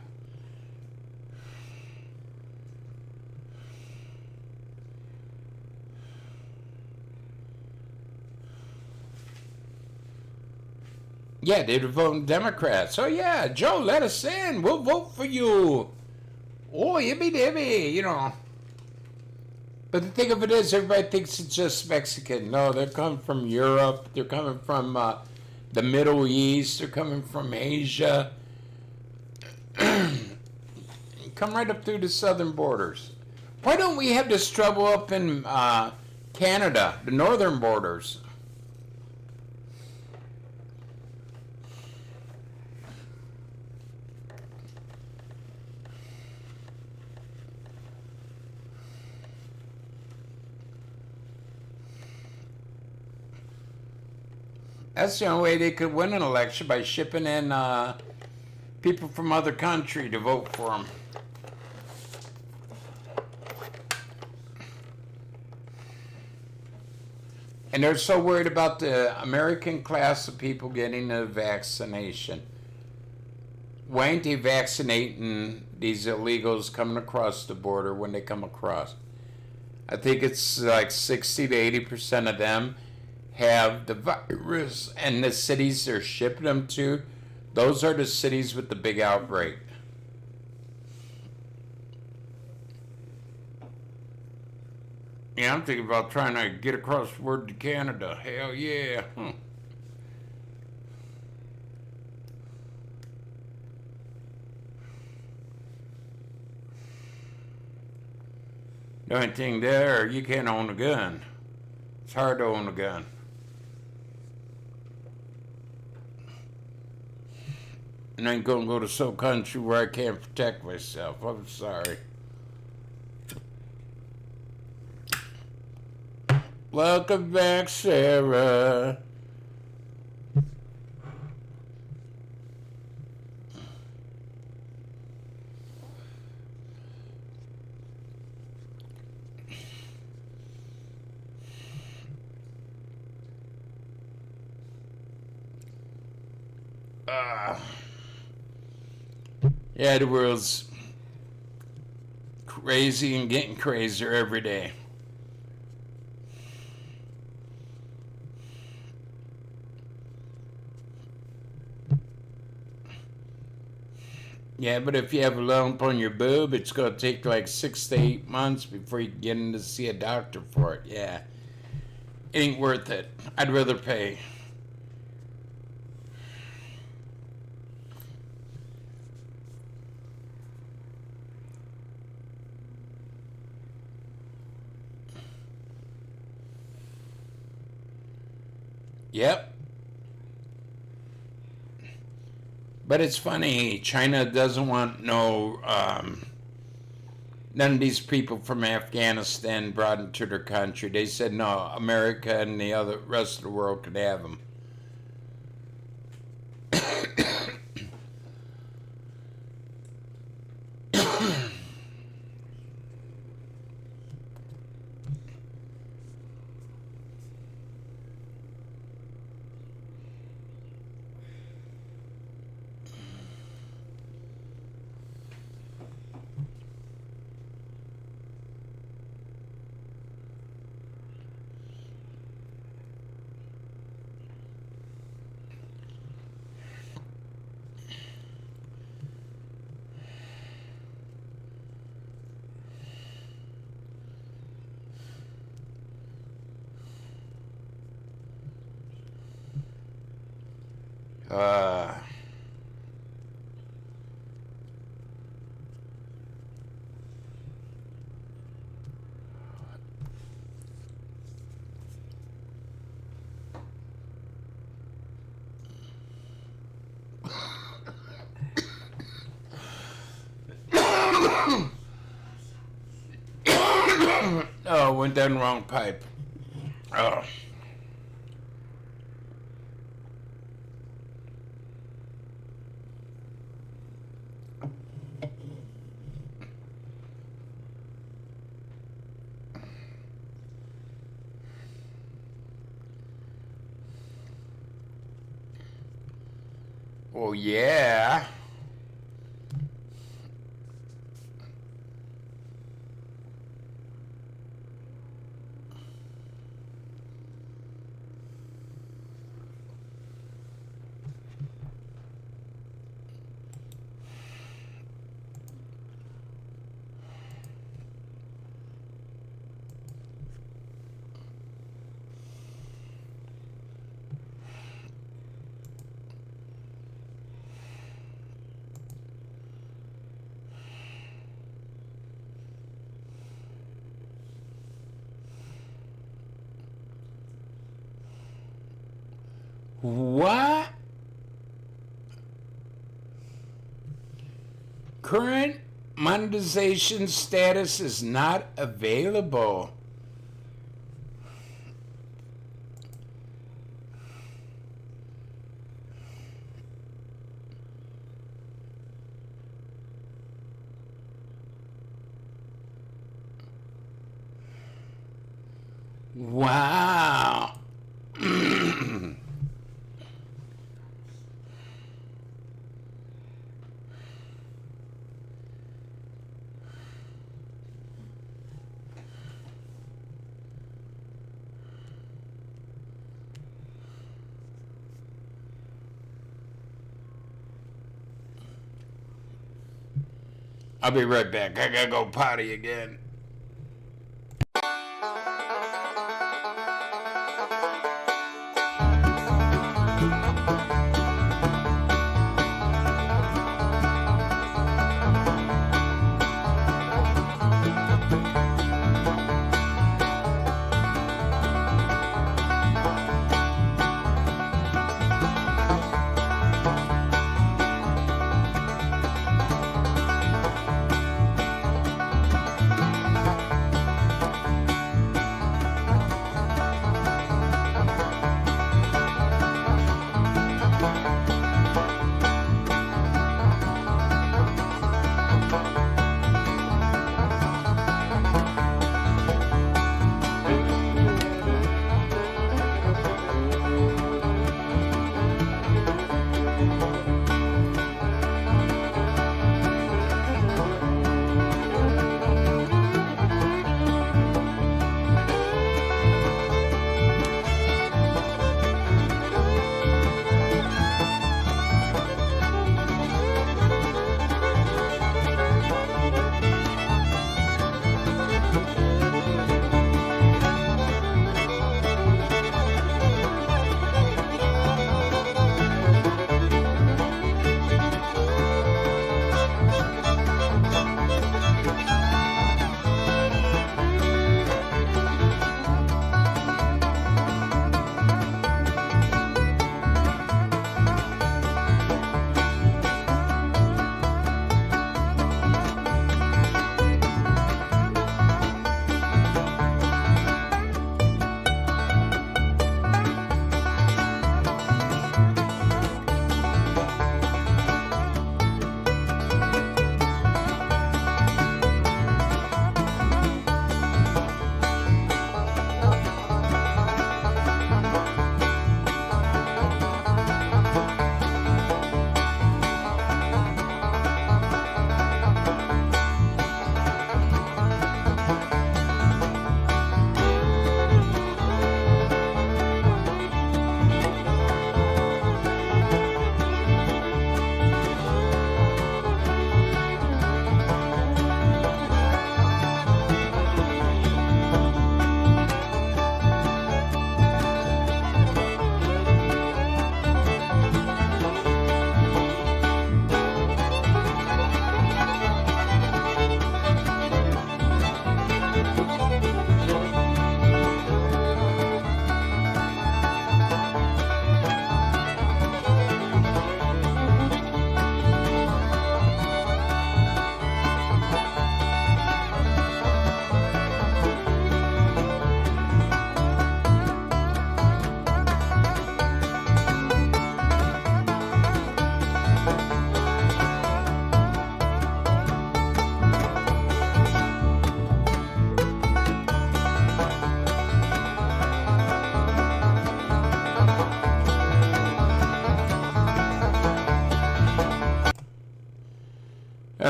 Yeah, they're voting Democrats. Oh, yeah, Joe, let us in. We'll vote for you. Oh, yippee-dibby, you know. But the thing of it is, everybody thinks it's just Mexican. No, they're coming from Europe. They're coming from the Middle East. They're coming from Asia. Come right up through the southern borders. Why don't we have this trouble up in Canada, the northern borders? That's the only way they could win an election, by shipping in people from other country to vote for them. And they're so worried about the American class of people getting the vaccination. Why ain't they vaccinating these illegals coming across the border when they come across? I think it's like 60 to 80% of them have the virus, and the cities they're shipping them to, those are the cities with the big outbreak. Yeah, I'm thinking about trying to get across the border to Canada. Hell yeah. The only thing there, you can't own a gun. It's hard to own a gun. And I ain't gonna go to some country where I can't protect myself. I'm sorry. Welcome back, Sarah. Yeah, the world's crazy and getting crazier every day. Yeah, but if you have a lump on your boob, it's going to take like 6 to 8 months before you get in to see a doctor for it. Yeah, it ain't worth it. I'd rather pay. Yep. But it's funny, China doesn't want none of these people from Afghanistan brought into their country. They said no, America and the other rest of the world could have them. Uh, oh, went down the wrong pipe. Oh. Well, yeah. What? Current monetization status is not available. Wow. I'll be right back. I gotta go potty again.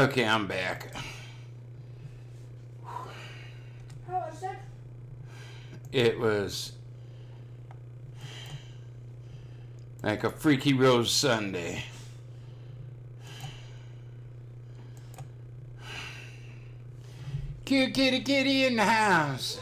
Okay, I'm back. How was it? It was like a Freaky Rose Sunday. Cute kitty kitty in the house.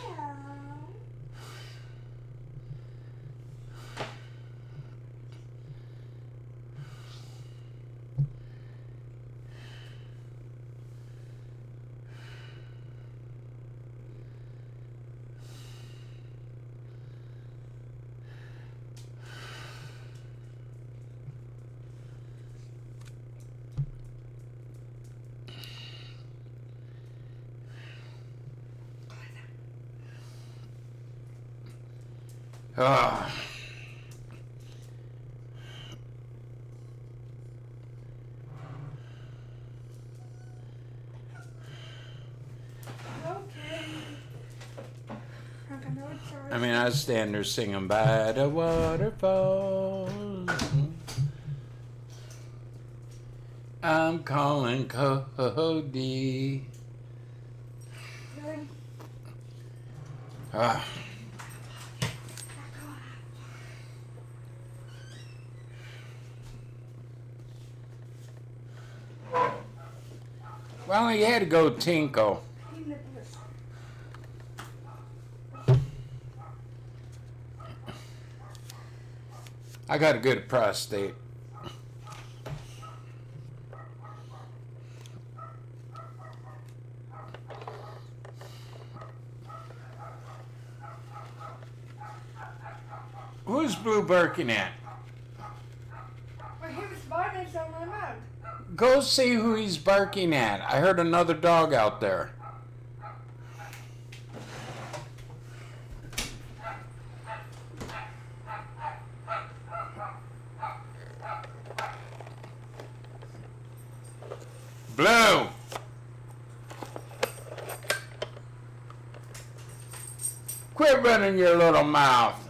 Ah. Okay. Okay, no, it's alright. I mean, I stand there singing by the waterfalls. I'm calling Cody. Really? Ah. Well, he had to go tinkle. He lived this. I got a good prostate. Who's Blue Birkin at? Well, he was barking so my mouth. Go see who he's barking at. I heard another dog out there. Blue! Quit running your little mouth.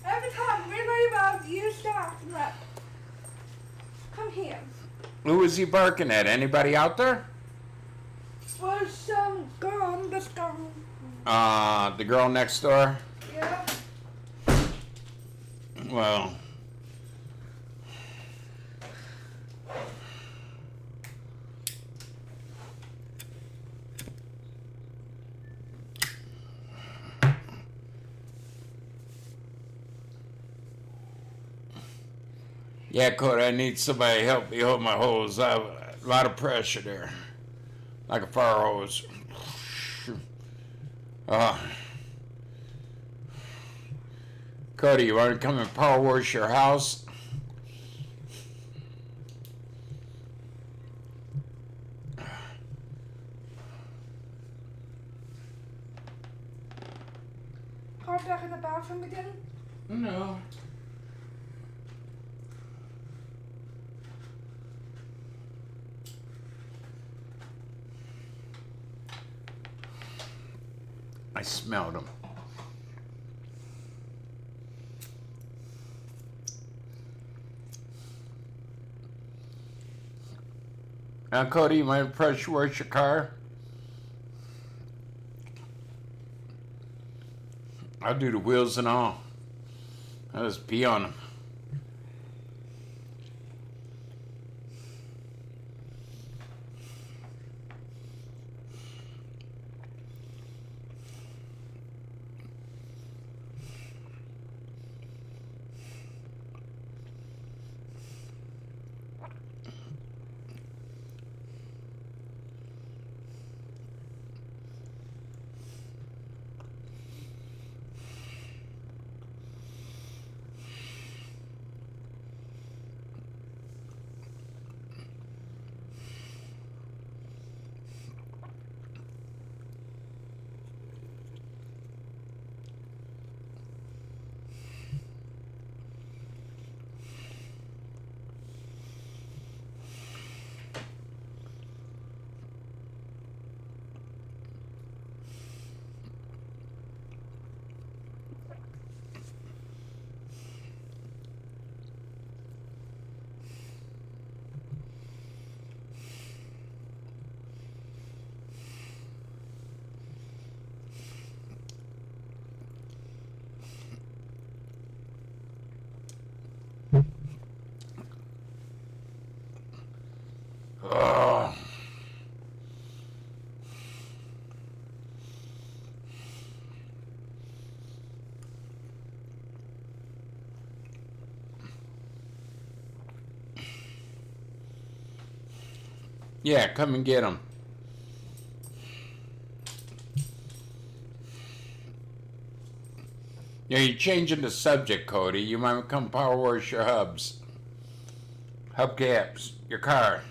Every time we leave out, you start to rap. Come here. Who is he barking at? Anybody out there? Was some girl on the stone. The girl next door? Yeah. Well, yeah, Cody, I need somebody to help me hold my hose. I have a lot of pressure there. Like a fire hose. Cody, you want to come and power wash your house? Go back in the bathroom again. No. I smelled them. Now, Cody, you might pressure wash your car? I'll do the wheels and all. I'll just pee on them. Yeah, come and get them. Yeah, you're changing the subject, Cody. You might come power wash your hubs. Hubcaps. Your car.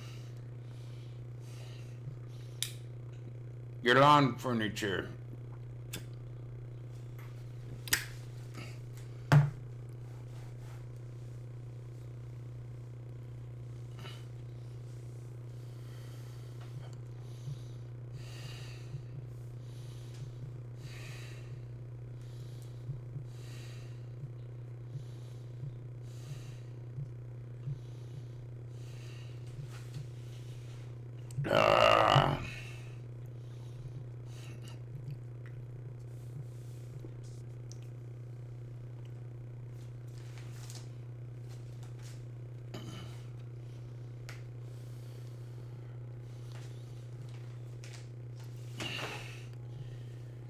Your lawn furniture.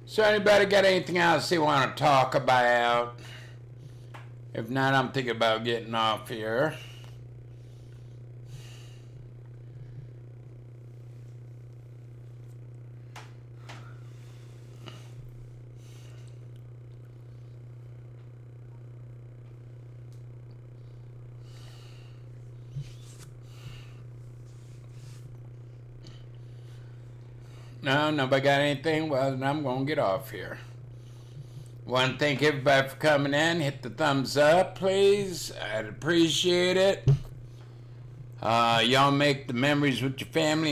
So anybody got anything else they want to talk about? If not, I'm thinking about getting off here. No, nobody got anything? Well, then I'm going to get off here. Want to thank everybody for coming in. Hit the thumbs up, please. I'd appreciate it. Y'all make the memories with your family